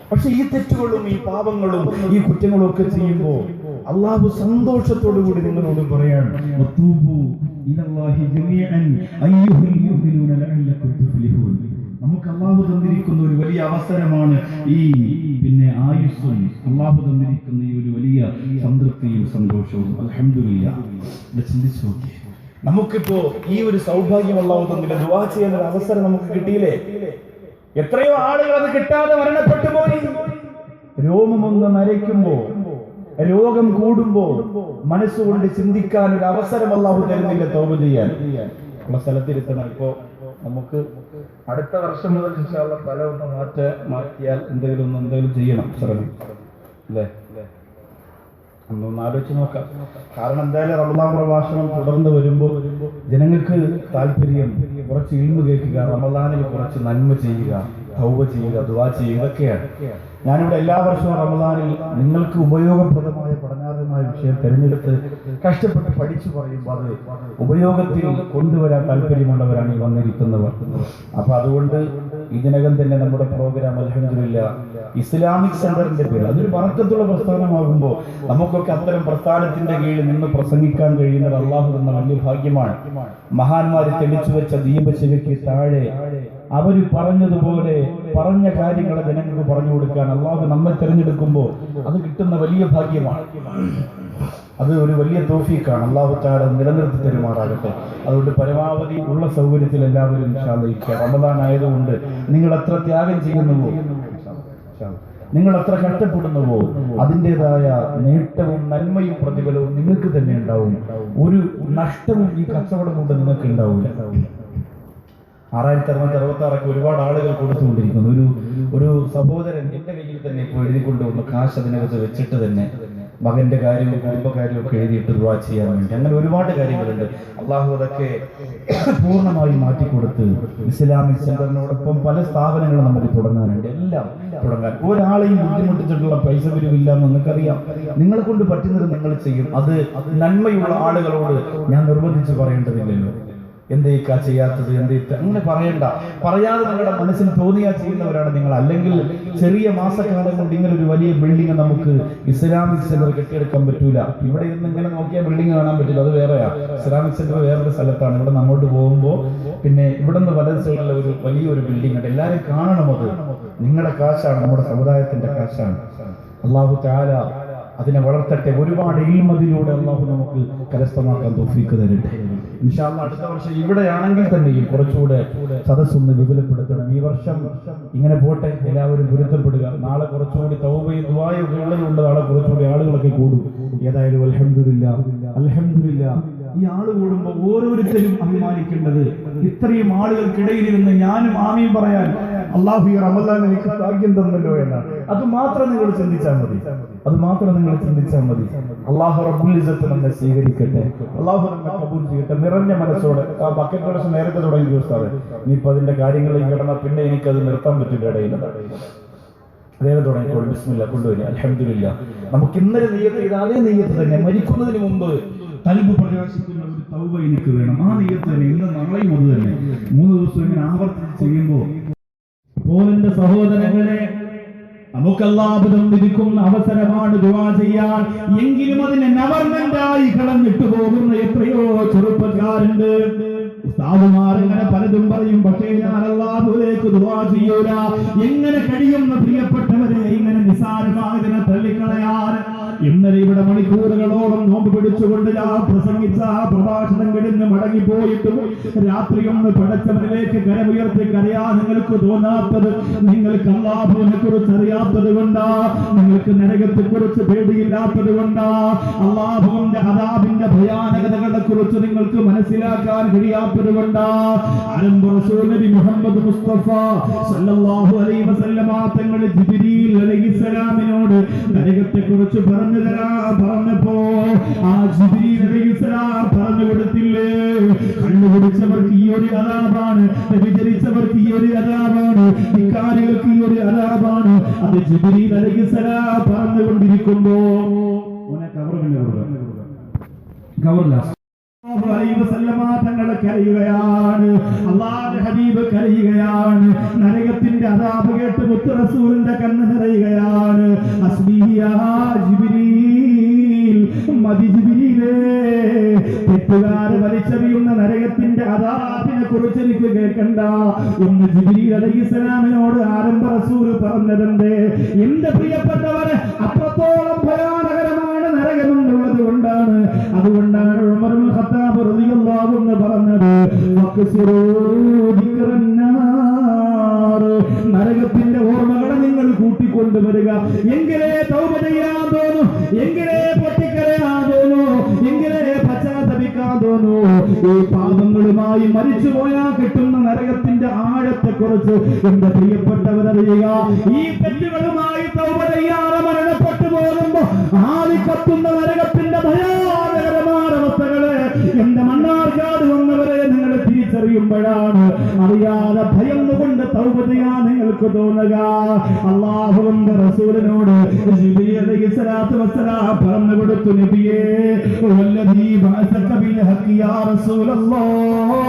പക്ഷെ ഈ തെറ്റുകളും ഈ പാപങ്ങളും ഈ കുറ്റങ്ങളും ഒക്കെ ചെയ്യുമ്പോൾ അല്ലാഹു സന്തോഷത്തോടു കൂടി നിങ്ങളോട് പറയാണ്, നമുക്ക് അല്ലാഹു തന്നിരിക്കുന്ന ഒരു വലിയ അവസരമാണ് ഈ ആയുസ്സും അല്ലാഹു തന്നിരിക്കുന്ന ഈ ഒരു വലിയ സംതൃപ്തിയും സന്തോഷവും. അൽഹംദുലില്ലാഹ്. ചിന്തിച്ചു നോക്കി, നമുക്കിപ്പോ ഈ ഒരു സൗഭാഗ്യം അല്ലാഹു തന്നില്ല, ദുആ ചെയ്യാൻ ഒരു അവസരം നമുക്ക് കിട്ടിയില്ലേ? എത്രയോ ആളുകൾ അത് കിട്ടാതെ മരണപ്പെട്ടു പോയി. രോമമൊന്ന് നരയ്ക്കുമ്പോ, രോഗം കൂടുമ്പോ മനസ്സുകൊണ്ട് ചിന്തിക്കാൻ ഒരു അവസരം അല്ലാഹു തരുന്നില്ല തൗബ ചെയ്യാൻ. ഉള്ള സ്ഥലത്തിരുത്തണം. ഇപ്പോ നമുക്ക് അടുത്ത വർഷം മുതൽ ഇൻഷാ അല്ലാഹ് സ്ഥലം ഒന്ന് മാറ്റിയാൽ എന്തെങ്കിലും ചെയ്യണം അല്ലേ? ഒന്നൊന്ന് ആലോചിച്ച് നോക്കാം. കാരണം എന്തായാലും റമദാൻ പ്രഭാഷണം തുടർന്ന് വരുമ്പോൾ ജനങ്ങൾക്ക് താല്പര്യം കുറച്ച് ഇൽമു കേൾക്കുക, റമദാനിൽ കുറച്ച് നന്മ ചെയ്യുക, തൗബ ചെയ്യുക, ദുആ ചെയ്യുക, ഇതൊക്കെയാണ്. ഞാനിവിടെ എല്ലാ വർഷവും റമദാനിൽ നിങ്ങൾക്ക് ഉപയോഗപ്രദമായ പഠനാർഹമായ വിഷയം തിരഞ്ഞെടുത്ത് കഷ്ടപ്പെട്ട് പഠിച്ചു പറയുമ്പോൾ അത് ഉപയോഗത്തിൽ കൊണ്ടുവരാൻ താല്പര്യമുള്ളവരാണ് ഈ വന്നിരിക്കുന്നവർ. അപ്പൊ അതുകൊണ്ട് ഇതിനകം തന്നെ നമ്മുടെ പ്രോഗ്രാം അൽഹംദുലില്ലാഹ് ഇസ്ലാമിക് സെന്ററിന്റെ പേര്, അതൊരു ബറക്കത്തുള്ള പ്രസ്ഥാനമാകുമ്പോൾ നമുക്കൊക്കെ അത്തരം പ്രസ്ഥാനത്തിന്റെ കീഴിൽ നിന്ന് പ്രസംഗിക്കാൻ കഴിയുന്നത് അല്ലാഹു തന്ന വലിയ ഭാഗ്യമാണ്. മഹാന്മാര് തെളിച്ചു വെച്ച ദീപശിലയ്ക്ക് താഴെ അവര് പറഞ്ഞതുപോലെ പറഞ്ഞ കാര്യങ്ങളെ ജനങ്ങൾക്ക് പറഞ്ഞു കൊടുക്കാൻ അല്ലാഹു നമ്മെ തിരഞ്ഞെടുക്കുമ്പോൾ അത് കിട്ടുന്ന വലിയ ഭാഗ്യമാണ്. അത് ഒരു വലിയ തൗഫീഖാണ്. അല്ലാഹു തആല നിലനിർത്തി തരുമാറാകട്ടെ. അതുകൊണ്ട് പരമാവധി ഉള്ള സൗകര്യത്തിൽ എല്ലാവരും ഇൻഷാ അല്ലാഹ് റമദാൻ ആയതുകൊണ്ട് നിങ്ങൾ എത്ര ത്യാഗം ചെയ്യുന്നുവോ, നിങ്ങൾ എത്ര കഷ്ടപ്പെടുന്നുവോ അതിൻ്റെതായ നേട്ടവും നന്മയും പ്രതിഫലവും നിങ്ങൾക്ക് തന്നെ ഉണ്ടാവും. ഒരു നഷ്ടവും ഈ കച്ചവടം കൊണ്ട് നിങ്ങൾക്ക് ഉണ്ടാവില്ല. 6666 ഒരുപാട് ആളുകൾ കൊടുത്തുകൊണ്ടിരിക്കുന്നു. ഒരു സഹോദരൻ എന്റെ കയ്യിൽ തന്നെ ഇപ്പോൾ എഴുതിക്കൊണ്ടുവന്നു, കാശ് അതിനകത്ത് വെച്ചിട്ട് തന്നെ മകന്റെ കാര്യവും കുടുംബകാര്യവും ഒക്കെ എഴുതിയിട്ട് ദുആ ചെയ്യാൻ വേണ്ടി. അങ്ങനെ ഒരുപാട് കാര്യങ്ങളുണ്ട്. അള്ളാഹു അതൊക്കെ പൂർണ്ണമായി മാറ്റിക്കൊടുത്ത് ഇസ്ലാമിക് സെന്ററിനോടൊപ്പം പല സ്ഥാപനങ്ങളും നമുക്ക് തുടങ്ങാനുണ്ട്. എല്ലാം തുടങ്ങാൻ ഒരാളെയും ബുദ്ധിമുട്ടിച്ചിട്ടുള്ള പൈസ പിരിവില്ല എന്ന് നിങ്ങൾക്കറിയാം. നിങ്ങളെ കൊണ്ട് പറ്റുന്നത് നിങ്ങൾ ചെയ്യും. അത് നന്മയുള്ള ആളുകളോട് ഞാൻ നിർബന്ധിച്ച് പറയേണ്ടതില്ലല്ലോ. എന്തേക്കാ ചെയ്യാത്തത്, അങ്ങനെ പറയാതെ നിങ്ങളുടെ മനസ്സിൽ തോന്നിയാ ചെയ്യുന്നവരാണ് നിങ്ങൾ. അല്ലെങ്കിൽ ചെറിയ മാസക്കാലം കൊണ്ട് ഇങ്ങനെ ഒരു വലിയ ബിൽഡിംഗ് നമുക്ക് ഇസ്ലാമിക് സെന്റർ കെട്ടിയെടുക്കാൻ പറ്റൂല. ഇവിടെ ഇരുന്ന് ഇങ്ങനെ നോക്കിയാൽ ബിൽഡിംഗ് കാണാൻ പറ്റില്ല, അത് വേറെയാ. ഇസ്ലാമിക് സെന്റർ വേറൊരു സ്ഥലത്താണ്. ഇവിടെ നിന്ന് അങ്ങോട്ട് പോകുമ്പോൾ പിന്നെ ഇവിടെ നിന്ന് വലത് സൈഡിലുള്ള ഒരു വലിയൊരു ബിൽഡിംഗ് ഉണ്ട്. എല്ലാവരും കാണണം. അത് നിങ്ങളുടെ കാശാണ്, നമ്മുടെ സമുദായത്തിന്റെ കാശാണ്. അല്ലാഹു തആല അതിനെ വളർത്തട്ടെ. ഒരുപാട് ഇൽമതിലൂടെ അല്ലാഹു നമുക്ക് കരസ്ഥമാക്കാൻ തൗഫീഖ് തരട്ടെ. ഇൻഷാ അല്ലാഹ് അടുത്ത വർഷം ഇവിടെയാണെങ്കിൽ തന്നെയും കുറച്ചുകൂടെ സദസ്സൊന്ന് വിപുലപ്പെടുത്തണം. ഈ വർഷം ഇങ്ങനെ പോട്ടെ, എല്ലാവരും പൊരുത്തപ്പെടുക. നാളെ കുറച്ചുകൂടി തൗബയും ദുആയും ഉള്ളതുകൊണ്ട് നാളെ കുറച്ചുകൂടി ആളുകളൊക്കെ കൂടും. ഏതായാലും അൽഹംദുലില്ലാഹ് ഈ ആള് കൂടുമ്പോൾ ഓരോരുത്തരും അഭിമാനിക്കേണ്ടത് ഇത്രയും ആളുകൾക്കിടയിൽ നിന്ന് ഞാനും ആമീൻ പറയാൻ അല്ലാഹു ഈ റമദാൻ എനിക്ക് ഭാഗ്യം തന്നല്ലോ എന്നാണ്. അത് മാത്രം നിങ്ങൾ ചിന്തിച്ചാൽ മതി. അല്ലാഹു റബ്ബുൽ ഇസ്സത്ത് നമ്മെ സ്വീകരിക്കട്ടെ. അല്ലാഹു നമ്മെ കബൂൽ ചെയ്യട്ടെ. നിറഞ്ഞ മനസ്സോടെ ആ ബക്കറ്റ് കളക്ഷൻ നേരത്തെ തുടങ്ങി ദിവസമാണ്. ഇനിയിപ്പോ അതിന്റെ കാര്യങ്ങളിൽ കിടന്ന പിന്നെ എനിക്കത് നിർത്താൻ പറ്റില്ല. ഇടയിൽ വേറെ തുടങ്ങിക്കോളും. ബിസ്മില്ലാ കൊണ്ടുവരിക. അൽഹംദുലില്ലാഹ് നമുക്ക് ഇന്നലെ നിയ്യത്ത് ചെയ്ത അതേ നിയ്യത്ത് തന്നെ മരിക്കുന്നതിന് മുമ്പ് ഖൽബ് പ്രകാശിക്കുന്ന ഒരു തൗബ എനിക്ക് വേണം. ആ നിയ്യത്ത് തന്നെ ഇന്ന് നാളെയും അത് തന്നെ 3 ദിവസം ഇങ്ങനെ ആവർത്തിച്ച് ചെയ്യുമ്പോൾ പോലന്റെ സഹോദരങ്ങളെ നമുക്ക് അല്ലാഹു തന്നിരിക്കുന്ന അവസരമാണ് ദുആ ചെയ്യാൻ. എങ്കിലും അതിനെ നവർമെന്റായി കളഞ്ഞിട്ട് പോകുന്ന എത്രയോ ചെറുപ്പക്കാരുണ്ട്. ഉസ്താദുമാർ ഇങ്ങനെ പലതും പറയും, പക്ഷേ ഞാൻ അല്ലാഹുവിലേക്ക് ദുആ ചെയ്യൂല. എങ്ങനെ കഴിയുന്ന പ്രിയപ്പെട്ടവരെ ഇങ്ങനെ നിസാരമായതിനെ തള്ളിക്കളയാൻ? ഇന്നലെ ഇവിടെ മണിക്കൂറുകളോളം നോമ്പ് പിടിച്ചുകൊണ്ട് ഞാൻ പ്രസംഗിച്ച പ്രഭാഷണം കിടന്ന് മടങ്ങിപ്പോയിട്ടും രാത്രി ഒന്ന് പടച്ചവരിലേക്ക് കരമുയർത്തി കരയാൻ നിങ്ങൾക്ക് തോന്നാത്തത് നിങ്ങൾക്ക് അല്ലാഹുവിനെ കുറിച്ച് അറിയാത്തത് കൊണ്ടാ, നിങ്ങൾക്ക് നരകത്തെ കുറിച്ച് പേടിയില്ലാത്തത് കൊണ്ടാ, അല്ലാഹുവിന്റെ അദാബിന്റെ ഭയാനകതകളെ കുറിച്ച് നിങ്ങൾക്ക് മനസ്സിലാക്കാൻ കഴിയാത്തത് കൊണ്ടാ. റസൂൽ നബി മുഹമ്മദ് മുസ്തഫ സല്ലല്ലാഹു അലൈഹി വസല്ലമ തങ്ങൾ ജിബ്രീൽ അലൈഹിസ്സലാമിനോട് നരകത്തെ കുറിച്ച് പറഞ്ഞപ്പോ ആ ജിബ്രീൽ അലൈഹിസ്സലാം പറഞ്ഞു കൊടുത്തില്ലേ, കണ്ണുപിടിച്ചവർക്ക് ഈ ഒരു അദാബാണ്, വ്യഭിചരിച്ചവർക്ക് ഈ ഒരു അദാബാണ്, ഇക്കാരികൾക്ക് ഈ ഒരു അദാബാണ്. അത് ജിബ്രീൽ അലൈഹിസ്സലാം പറഞ്ഞുകൊണ്ടിരിക്കുമ്പോ തങ്ങൾ കരയുകയാണ്, അല്ലാഹുവിന്റെ ഹബീബ് കരയുകയാണ്. നരകത്തിന്റെ അദാബ് കേട്ട് മുത്ത് റസൂലിന്റെ കണ്ണ് നിറയുകയാണ്. അസ്ബിയാ ജിബ്രീൽ, മതി ജിബ്രീലേ, തെറ്റുകാര് വലിച്ചെറിയുന്ന നരകത്തിന്റെ അദാബിനെ കുറിച്ച് എനിക്ക് കേൾക്കണ്ട എന്ന് ജിബ്രീൽ അലൈഹിസ്സലാമിനോട് ആരംഭ റസൂൽ പറഞ്ഞതെന്തേ? എന്റെ പ്രിയപ്പെട്ടവരെ, അത്രത്തോളം ഭയാനകരമാണ് നരകമെന്നുള്ളത് കൊണ്ടാണ്. അതുകൊണ്ടാണ് ഉമർ ഇബ്നുൽ ഖത്താബ് റളിയല്ലാഹു അൻഹു പറഞ്ഞത്, നരകത്തിന്റെ ഓർമ്മകളെ നിങ്ങൾ കൂട്ടിക്കൊണ്ടുവരിക. എങ്കിലേ തൗബ ചെയ്യാൻ തോന്നൂ, എങ്കിലേ പൊട്ടിക്കരയാൻ തോന്നൂ, എങ്കിലേ പശ്ചാത്തപിക്കാൻ തോന്നൂ. ഈ പാപങ്ങളുമായി മരിച്ചുപോയാൽ കിട്ടുന്ന നരകത്തിന്റെ ആഴത്തെ കുറിച്ച് എന്റെ പ്രിയപ്പെട്ടവരറിയുക. ഈ തെറ്റുകളുമായി തൗബ ചെയ്യാതെ മരണപ്പെട്ടു പോകുമ്പോ ആളിക്കത്തുന്ന നരകത്തിന്റെ ഭയാനകരമായ അവസ്ഥകളെ എന്റെ മണ്ണാർക്കാട് വന്നവരെ നിങ്ങൾ തിരിച്ചറിയുമ്പോഴാണ് അറിയാതെ ഭയന്നുകൊണ്ട് തൗബ ചെയ്യാൻ നിങ്ങൾക്ക് തോന്നുക. അല്ലാഹുവിന്റെ റസൂലിനോട് ജിബ്രീൽ അലൈഹിസ്സലാത്തു വസ്സലാം പറഞ്ഞു കൊടുത്തു, നബിയേ, വല്ലദീ ബഅസക ബിൽ ഹഖ് യാ റസൂലല്ലാഹ്,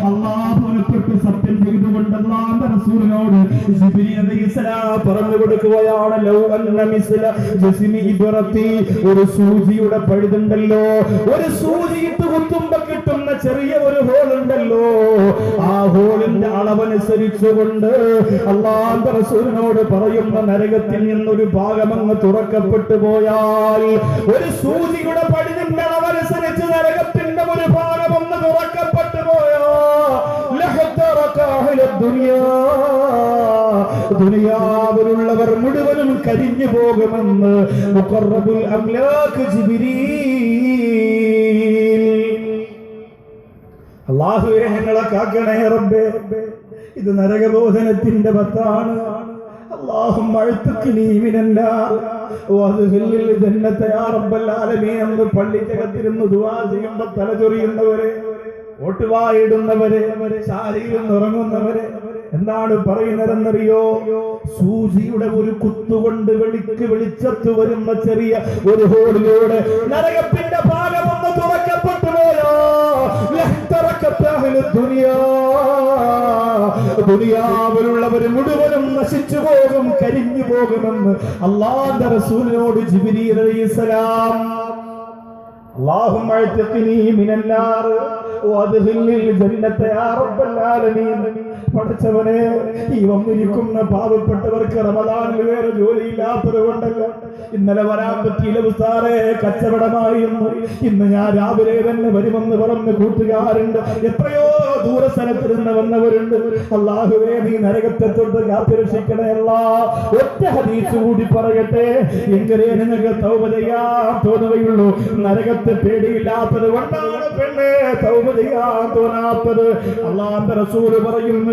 അല്ലാഹുവിനെ തൊട്ട് സത്യം ചെയ്തുകൊണ്ട് അല്ലാഹുവിന്റെ റസൂലിനോട് ജിബ്രീൽ അലൈഹിസ്സലാം പറഞ്ഞു കൊടുക്കുകയാണ്, ലൗ അന്ന മിസ്ല ജസ്മി ഇബ്റതി, ഒരു സൂചിയുടെ പഴുതുണ്ടല്ലോ, ഒരു സൂചി ഇട്ട് കുത്തുമ്പോ കിട്ടുന്ന ചെറിയ ഒരു ഹോൾ ഉണ്ടല്ലോ, ആ ഹോളിന്റെ അളവനുസരിച്ചുകൊണ്ട് അല്ലാഹുവിന്റെ റസൂലിനോട് പറയുന്ന നരകത്തിൽ നിന്നൊരു ഭാഗമങ്ങ് തുറക്കപ്പെട്ടു പോയാൽ, ഒരു സൂചിയുടെ പഴുതിന്റെ അളവനുസരിച്ച് നരകത്തിന്റെ ഒരു ഭാഗമൊന്ന് തുറക്കപ്പെട്ടു പോയാൽ ദുനിയാവിലുള്ളവർ മുഴുവനും കരിഞ്ഞു പോകുമെന്ന് മുഖറബുൽ അംലാഖ് ജിബ്രീൽ. അല്ലാഹുവേ, ഞങ്ങളെ കാക്കണേ റബ്ബേ. ഇത് നരകബോധനത്തിന്റെ പത്താണ്. اللهم اعتقني من النار وادخلني الجنة يا رب العالمين. എന്ന് പള്ളിക്കകത്തിരുന്ന് ദുആ ചെയ്യുമ്പോൾ തലചൊറിയുന്നവരെ, ഓട്ടുവായിടുന്നവരെ, ശാരീരം ഉറങ്ങുന്നവരെ എന്താണ് പറയുന്നതെന്നറിയോ? സൂചിയുടെ ഒരു കുത്തുകൊണ്ട് വെളിച്ചത്ത് വരുന്ന ചെറിയ ഒരു ഹോളിലൂടെ നരകത്തിന്റെ ഭാഗം ഒന്ന് തുറക്കപ്പെട്ടു പോയോ, ദുനിയാവിലുള്ളവർ മുഴുവനും നശിച്ചു പോകും, കരിഞ്ഞു പോകുമെന്ന് അല്ലാഹുവിന്റെ റസൂലിനോട് ജിബ്രീൽ അലൈഹിസ്സലാം. اللهم اعتقني من النار وادخلني الجنة يا رب العالمين. പടച്ചവനെ, ഈ വന്നിരിക്കുന്ന പാവപ്പെട്ടവർക്ക് റമദാനിൽ വേറെ ജോലിയില്ലാത്തത് കൊണ്ടല്ല, ഇന്നലെ വരാൻ പറ്റിയില്ല ഉസ്താദേ, കച്ചവടമായിരുന്നു, ഇന്ന് ഞാൻ രാവിലെ തന്നെ വരുമെന്ന് പറഞ്ഞ് കൂട്ടുകാരുണ്ട്, എത്രയോ ദൂര സ്ഥലത്ത് നിന്ന് വന്നവരുണ്ട്. അല്ലാഹുവേ, നീ നരകത്തെ തൊട്ട് കാത്തുരക്ഷിക്കണേ അല്ലാഹ്. ഒറ്റ ഹദീസ് കൂടി പറയട്ടെ, എങ്കിലേ നിങ്ങൾക്ക് തൗബ ചെയ്യാൻ തോന്നുകയുള്ളൂ. നരകത്തെ പേടിയില്ലാത്തത് കൊണ്ടാണ് പെണ്ണെ തൗബ ചെയ്യാൻ തോന്നാത്തത്. അല്ലാഹുവിന്റെ റസൂൽ പറയുന്നു,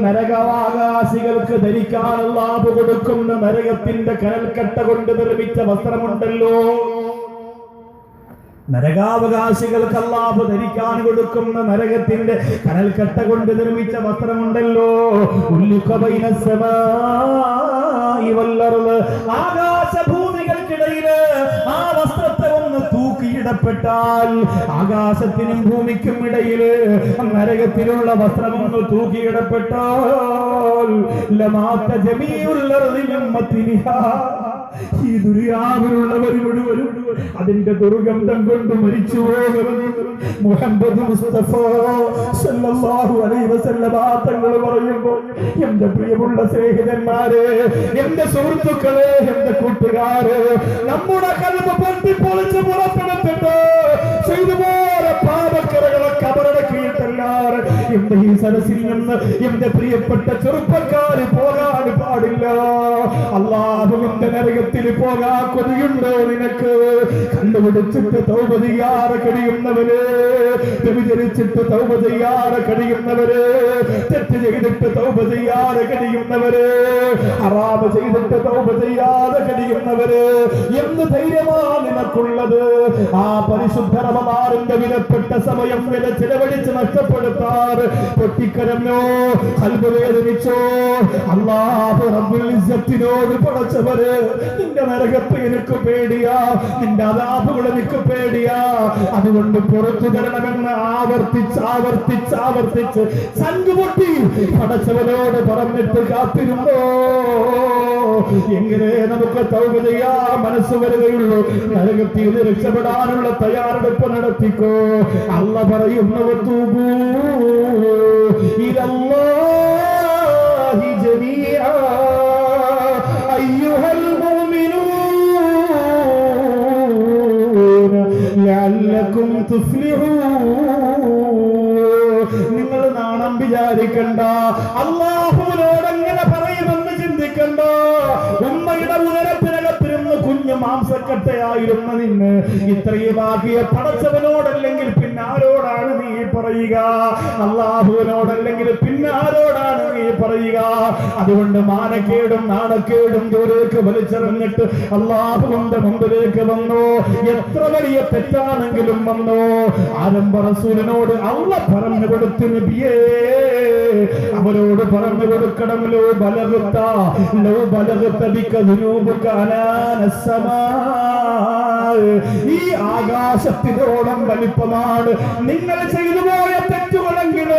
നരകവാകാശികൾക്ക് ധരിക്കാൻ അല്ലാഹു കൊടുക്കുന്ന നരകത്തിന്റെ കനൽക്കട്ട കൊണ്ട് നിർമ്മിച്ച വസ്ത്രമുണ്ടല്ലോ, നരകാവകാശികൾക്ക് അല്ലാഹു ധരിക്കാൻ കൊടുക്കുന്ന നരകത്തിന്റെ കനൽക്കട്ട കൊണ്ട് നിർമ്മിച്ച വസ്ത്രമുണ്ടല്ലോ, ആകാശഭൂമികൾക്കിടയില് ആ വസ്ത്രത്തെ ഒന്ന് തൂക്കിയിട്ട് തൂക്കിയിടപ്പെട്ടാൽ, ആകാശത്തിനും ഭൂമിക്കും ഇടയിൽ നരകത്തിലുള്ള വസ്ത്രമൊന്ന് തൂക്കിയിടപ്പെട്ടാൽ, ലമാത്ത ജമീഉൽ അർളി മിൻ മത്നിഹാ, ഈ ദുനിയാവിലുള്ളവർ മുഴുവനും അതിന്റെ ദുർഗന്ധം കൊണ്ട് മരിച്ചു പോകുമെന്ന് മുഹമ്മദ് മുസ്തഫ സല്ലല്ലാഹു അലൈഹി വസല്ലം തങ്ങൾ പറയുമ്പോൾ, എന്റെ പ്രിയമുള്ള സ്നേഹിതന്മാരെ, എന്റെ സുഹൃത്തുക്കളെ, എന്റെ കൂട്ടുകാരെ, നമ്മുടെ കൽബ് പൊട്ടിപ്പൊളിച്ച് പുറപ്പെടുത്തിട്ട് ചെയ്തുപോലെ പാപക്കറകളെ കബറടക്കിയിട്ടല്ലാതെ എന്റെ ഈ സദസ്സിൽ നിന്ന് എന്റെ പ്രിയപ്പെട്ട ചെറുപ്പക്കാര് പോകാൻ പാടില്ല. അല്ലാഹുവിന്റെ നരകത്തിൽ പോകാൻ കൊതിയുണ്ടോ നിനക്ക്? കണ്ടുപിടിച്ചിട്ട് തൗബ ചെയ്യാതെ കഴിയുന്നവര്, വ്യഭിചരിച്ചിട്ട് തൗബ ചെയ്യാതെ കഴിയുന്നവര്, തെറ്റ് ചെയ്തിട്ട് തൗബ ചെയ്യാതെ കഴിയുന്നവര്, ഹറാമ് ചെയ്തിട്ട് തൗബ ചെയ്യാതെ കഴിയുന്നവര്, എന്ത് ധൈര്യമാണ് നിനക്കുള്ളത്? ആ പരിശുദ്ധ റമദാനിന്റെ വിലപ്പെട്ട സമയം വില ചിലവഴിച്ച് നഷ്ടപ്പെടുത്താറ് പൊട്ടിക്കരഞ്ഞോ, ഖൽബ് വേദനിച്ചോ? അല്ലാഹു റബ്ബുൽ ഇസ്സത്തിനോട് പടച്ചവര്, നിന്റെ നരകത്തെ എനിക്ക് പേടിയാ, നിന്റെ അദാബുകൾ എനിക്ക് പേടിയാ, അതുകൊണ്ട് പുറത്തു തരണമെന്ന് ആവർത്തിച്ച് ചങ്കുപൊട്ടി പടച്ചവനോട് പറഞ്ഞിട്ട് കാത്തിരുന്നോ? എങ്ങനെ നമുക്ക് തൗബ ചെയ്യാൻ മനസ്സ് വരികയുള്ളൂ? നരകത്തിൽ നിന്ന് രക്ഷപ്പെടാനുള്ള തയ്യാറെടുപ്പ് നടത്തിക്കോ. അല്ലാഹു പറയുന്നു, തൂബൂ ഇലല്ലാഹി ജമീഅ അയ്യുഹൽ മുഅ്മിനൂന ലഅല്ലകും തുഫ്ലിഹൂൻ. നിങ്ങൾ നാണം വിചാരിക്കണ്ട, അല്ലാഹുവിനോട് എങ്ങനെ പറയുമെന്ന് ചിന്തിക്കണ്ട. ഉമ്മയുടെ ഉദരത്തിനകത്തിരുന്ന് കുഞ്ഞ് മാംസക്കട്ടയായിരുന്ന നിന്നെ ഇത്രയും ആകിയ പടച്ചവനോടല്ലെങ്കിൽ പിന്നെ ആരോടാണ് നീ പറയുക? അല്ലാഹുവിനോടല്ലെങ്കിൽ പിന്നെ ആരോടാണ് നീ പറയുക? അതുകൊണ്ട് മാനക്കേടും നാണക്കേടും ദൂരേക്ക് വലിച്ചെറിഞ്ഞിട്ട് അല്ലാഹുവിന്റെ മുമ്പിലേക്ക് വന്നു. എത്ര വലിയ തെറ്റാണെങ്കിലും വന്നു. ആരംഭ റസൂലിനോട് അല്ലാഹ് പറഞ്ഞു കൊടുത്തു, നബിയേ അവരോട് പറഞ്ഞു കൊടുക്കണം, ലോ ബലഗത ബിക ദുനൂബക അനാനസ്സമാ, ഈ ആകാശത്തിനോളം വലിപ്പമാണ് നിങ്ങൾ ചെയ്തു പോയ തെറ്റുകളെങ്കിൽ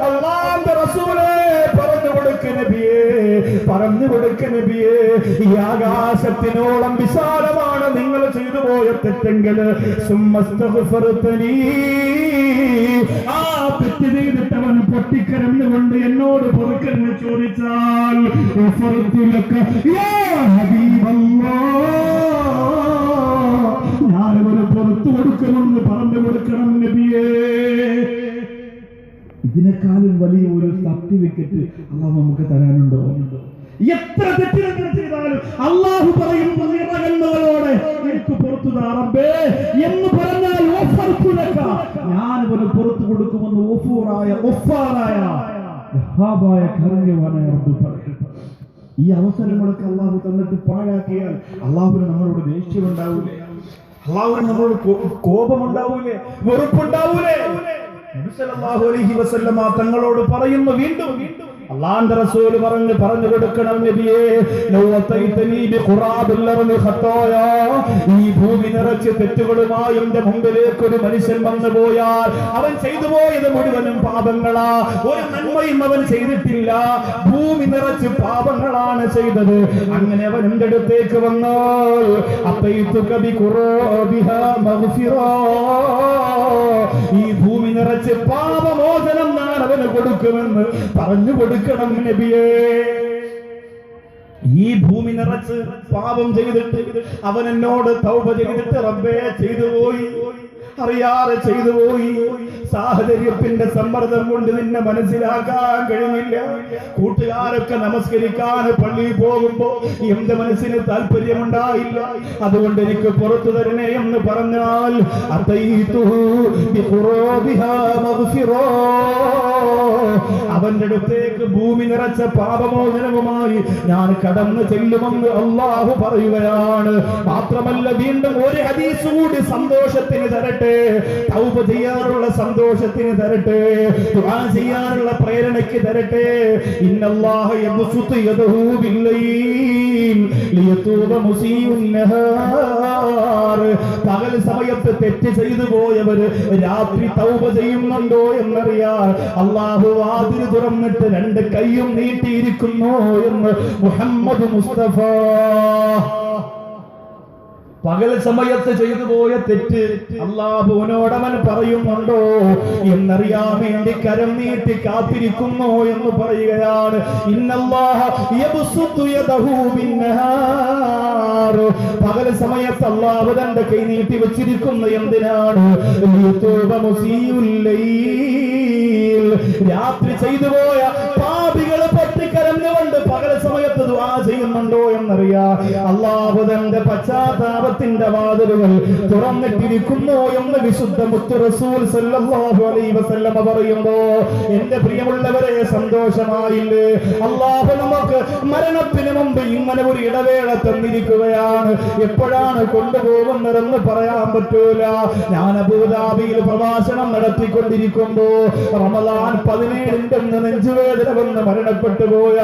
അല്ലാഹുവിന്റെ റസൂലേ പറഞ്ഞു കൊടുക്ക് നബിയേ, പറഞ്ഞു കൊടുക്ക് നബിയേ, ഈ ആകാശത്തിനോളം വിശാലമാണ് നിങ്ങൾ ചെയ്തു പോയ തെറ്റെങ്കിൽ സുമ്മസ്തഗ്ഫർതനീ, ആ തെറ്റ് ചെയ്തിട്ടവൻ പൊട്ടിക്കരന്നുകൊണ്ട് എന്നോട് പൊറുക്കലിന് ചോദിച്ചാൽ ഞാനവന് പുറത്തു കൊടുക്കണമെന്ന് പറഞ്ഞു കൊടുക്കണം നബിയേ. ഇതിനേക്കാളും വലിയ ഒരു സർട്ടിഫിക്കറ്റ് അല്ലാഹു നമുക്ക് തരാനുണ്ടോ? എത്ര തെറ്റുകൾ ചെയ്താലും അല്ലാഹു പറയുന്നു, നിറകണ്ണുകളോടെ എനിക്ക് പുറത്തു താ റബ്ബേ എന്ന് പറഞ്ഞാൽ ഞാനവന് പുറത്തു കൊടുക്കുമെന്ന് ഒഫാറായ കരഞ്ഞവാനായ റബ്ബ് പറയും. ഈ അവസരങ്ങളൊക്കെ അല്ലാഹു തന്നിട്ട് പാഴാക്കിയാൽ അല്ലാഹുവിന് നമ്മളോട് ദേഷ്യമുണ്ടാവൂലേ? അല്ലാഹുവിന് നമ്മളോട് കോപമുണ്ടാവൂലേ? വെറുപ്പുണ്ടാവൂലേ? നബി സല്ലല്ലാഹു അലൈഹി വസല്ലമ തങ്ങളോട് പറയുന്നു, വീണ്ടും അല്ലാഹുവിന്റെ റസൂൽ പറഞ്ഞു കൊടുക്കണം നബിയേ, ലൗതൈതനി ബിഖുറാബിൽ അർളി ഖത്തായ, ഈ ഭൂമി നിറച്ച് തെറ്റുകളുമായി എന്റെ മുമ്പിലേക്ക് ഒരു മനുഷ്യൻ വന്നു പോയാൽ അവൻ ചെയ്തു പോയത് മുഴുവനും പാപങ്ങളാ, ഒരു നന്മയും അവൻ ചെയ്തിട്ടില്ല, ഭൂമി നിറച്ച് പാപങ്ങളാണ് ചെയ്തത്. അങ്ങനെ അവൻ എന്റെ അടുത്തേക്ക് വന്നാൽ അത്തൈതുക ബിഖുറാബിഹാ മഗ്ഫിറാ, ഈ ഭൂമി നിറച്ച് പാപമോചനം ഞാൻ അവന് കൊടുക്കുമെന്ന് പറഞ്ഞു കൊടുക്കണം നബിയേ. ഈ ഭൂമി നിറച്ച് പാപം ചെയ്തിട്ട് അവൻ എന്നോട് തൗബ ചെയ്തിട്ട് റബ്ബേ ചെയ്തു പോയി, അറിയാതെ ചെയ്തു പോയി, സാഹചര്യത്തിന്റെ സമ്മർദ്ദം കൊണ്ട് നിന്നെ മനസ്സിലാക്കാൻ കഴിഞ്ഞില്ല, കൂട്ടുകാരൊക്കെ നമസ്കരിക്കാൻ പള്ളിയിൽ പോകുമ്പോ എന്റെ മനസ്സിന് താല്പര്യമുണ്ടായില്ല, അതുകൊണ്ട് എനിക്ക് പുറത്തു തരണേ എന്ന് പറഞ്ഞാൽ അവന്റെ അടുത്തേക്ക് ഭൂമി നിറച്ച പാപമോചനവുമായി ഞാൻ കടന്നു ചെല്ലുമെന്ന് അല്ലാഹു പറയുകയാണ്. മാത്രമല്ല വീണ്ടും ഒരു ഹദീസ് കൂടി സന്തോഷത്തിന് തരട്ടെ, തൗബ ചെയ്യാനുള്ള സന്തോഷത്തിന് തരട്ടെ, ദുആ ചെയ്യാനുള്ള പ്രേരണയ്ക്ക് തരട്ടെ. ഇന്നല്ലാഹ യബ്സുതു യദഹു ബില്ലൈൽ ലിയതൂബ മുസീഉൻ നഹാർ. പകൽ സമയത്ത് തെറ്റ് ചെയ്തു പോയവര് രാത്രി തൗബ ചെയ്യുന്നുണ്ടോ എന്നറിയാൻ അല്ലാഹു വാതിൽ തുറന്നിട്ട് രണ്ട് കൈയും നീട്ടിയിരിക്കുന്നു എന്ന് മുഹമ്മദ് മുസ്തഫ. പകൽ സമയത്ത് ചെയ്തു പോയ തെറ്റ് അല്ലാഹുവിനോടവൻ പറയുന്നുണ്ടോ എന്നറിയാൻ വേണ്ടി കരം നീട്ടി കാത്തിരിക്കുന്നു എന്ന് പറയുകയാണ്. ഇന്നല്ലാഹ യബ്സുതു യദഹു ബിന്നഹാർ. പകൽ സമയത്ത് അല്ലാഹു തന്റെ കൈ നീട്ടി വെച്ചിരിക്കുന്നു എന്തിനാണ്? ലിയതൂബ മുസീഉൽ ലൈൽ. രാത്രി ചെയ്തു പോയ പാപികൾ പൊട്ടിക്കരഞ്ഞുകൊണ്ട് പകൽ സമയത്ത് ദുആ ചെയ്യുന്നുണ്ടോ എന്നറിയാൻ അല്ലാഹു തന്റെ പശ്ചാത്താപത്തിന്റെ വാതിലുകൾ തുറന്നിട്ടിരിക്കുന്നു എന്ന് വിശുദ്ധ മുത്ത് റസൂൽ സല്ലല്ലാഹു അലൈഹി വസല്ലം പറയുമ്പോ എന്റെ പ്രിയമുള്ളവരെ സന്തോഷമായില്ലേ? അല്ലാഹു നമുക്ക് മരണത്തിന് മുമ്പ് ഇങ്ങനെ ഒരു ഇടവേള തന്നിരിക്കുകയാണ്. എപ്പോഴാണ് കൊണ്ടുപോകുന്നതെന്ന് പറയാൻ പറ്റൂല. ഞാൻ അബൂദാബിയിൽ പ്രഭാഷണം നടത്തിക്കൊണ്ടിരിക്കുമ്പോ റമദാൻ 17 നെഞ്ചുവേദന വന്ന് മരണപ്പെട്ടു പോയ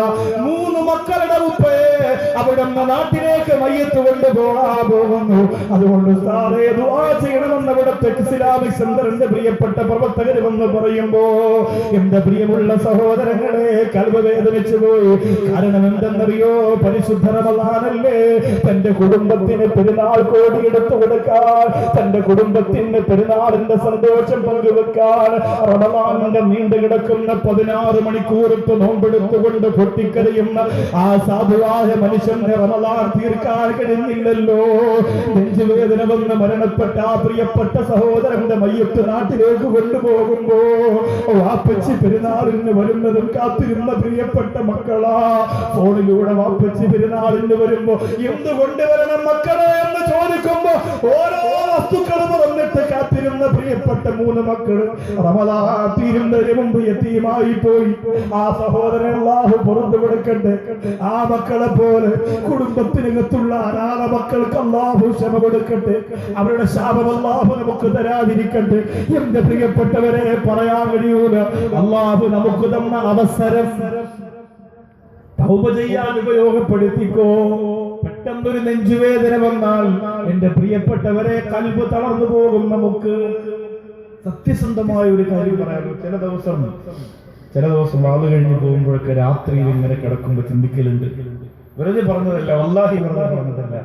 3 മക്കളുടെ ഉപ്പയെ അവിടുന്ന് നാട്ടിലേക്ക് മയ്യത്ത് കൊണ്ടുപോകാൻ പോകുന്നു. അതുകൊണ്ട് സാറേ ദുആ ചെയ്യണമെന്ന് അവിടുത്തെ ഇസ്ലാമിക് സെന്ററിന്റെ പ്രിയപ്പെട്ട പ്രവർത്തകർ വന്ന് പറയുമ്പോ എന്റെ പ്രിയമുള്ള സഹോദരങ്ങളെ കൽബ് വേദനിച്ചു പോയി. കാരണം എന്തെന്നറിയോ? പരിശുദ്ധ റമദാനല്ലേ. തന്റെ കുടുംബത്തിന് പെരുന്നാൾ കോടി എടുത്തു കൊടുക്കാൻ, തന്റെ കുടുംബത്തിന് പെരുന്നാളിന്റെ സന്തോഷം പങ്കുവെക്കാൻ റമദാനിന്റെ നീണ്ടു കിടക്കുന്ന 16 മണിക്കൂറിട്ട് നോമ്പെടുത്തുകൊണ്ട് പൊട്ടിക്കരയുന്ന ആ സാധുവായ മനുഷ്യന്റെ റമദാൻ തീർക്കാൻ കഴിഞ്ഞില്ലല്ലോ. നെഞ്ചുവേദന വന്ന് മരണപ്പെട്ട ആ പ്രിയപ്പെട്ട സഹോദരന്റെ മയ്യത്ത് നാട്ടിലേക്ക് കൊണ്ടുപോകുമ്പോ വാപ്പച്ചി പെരുന്നാളിന് വരുന്നതും കാത്തിരുന്ന പ്രിയപ്പെട്ട മക്കളാ. ഫോണിലൂടെ വാപ്പച്ചി പെരുന്നാളിന് വരുമ്പോ എന്തുകൊണ്ട് വരണം മക്കളെ എന്ന് ചോദിക്കുമ്പോ ഓരോ വസ്തുക്കളും വന്നിട്ട് കാത്തിരുന്ന പ്രിയപ്പെട്ട 3 മക്കള് റമദാൻ തീരുന്നതിന് മുമ്പ് യതീമായി പോയി. ആ സഹോദരൻ അല്ലാഹു പുറത്തു കൊടുക്കട്ടെ. ആ മക്കളെ പോലെ കുടുംബത്തിനകത്തുള്ള അനാഥ മക്കൾക്ക് അല്ലാഹു ക്ഷമ കൊടുക്കട്ടെ. അവരുടെ ശാപം അല്ലാഹു നമുക്ക് തരാതിരിക്കട്ടെ. എന്റെ പ്രിയപ്പെട്ടവരെ പറയാൻ കഴിയൂല. അല്ലാഹു നമുക്ക് തന്ന അവസരം തൗബ ചെയ്യാൻ ഉപയോഗപ്പെടുത്തിക്കോ. പെട്ടെന്നൊരു നെഞ്ചുവേദന വന്നാൽ എന്റെ പ്രിയപ്പെട്ടവരെ കൽബ് തളർന്നു പോകും. നമുക്ക് സത്യസന്ധമായ ഒരു കാര്യം പറയാമോ? ചില ദിവസം വാള് കഴിഞ്ഞ് പോകുമ്പോഴൊക്കെ രാത്രിയിൽ ഇങ്ങനെ കിടക്കുമ്പോ ചിന്തിക്കലുണ്ട്. വെറുതെ പറഞ്ഞതല്ല, വല്ലാഹി വെറുതെ പറഞ്ഞതല്ല.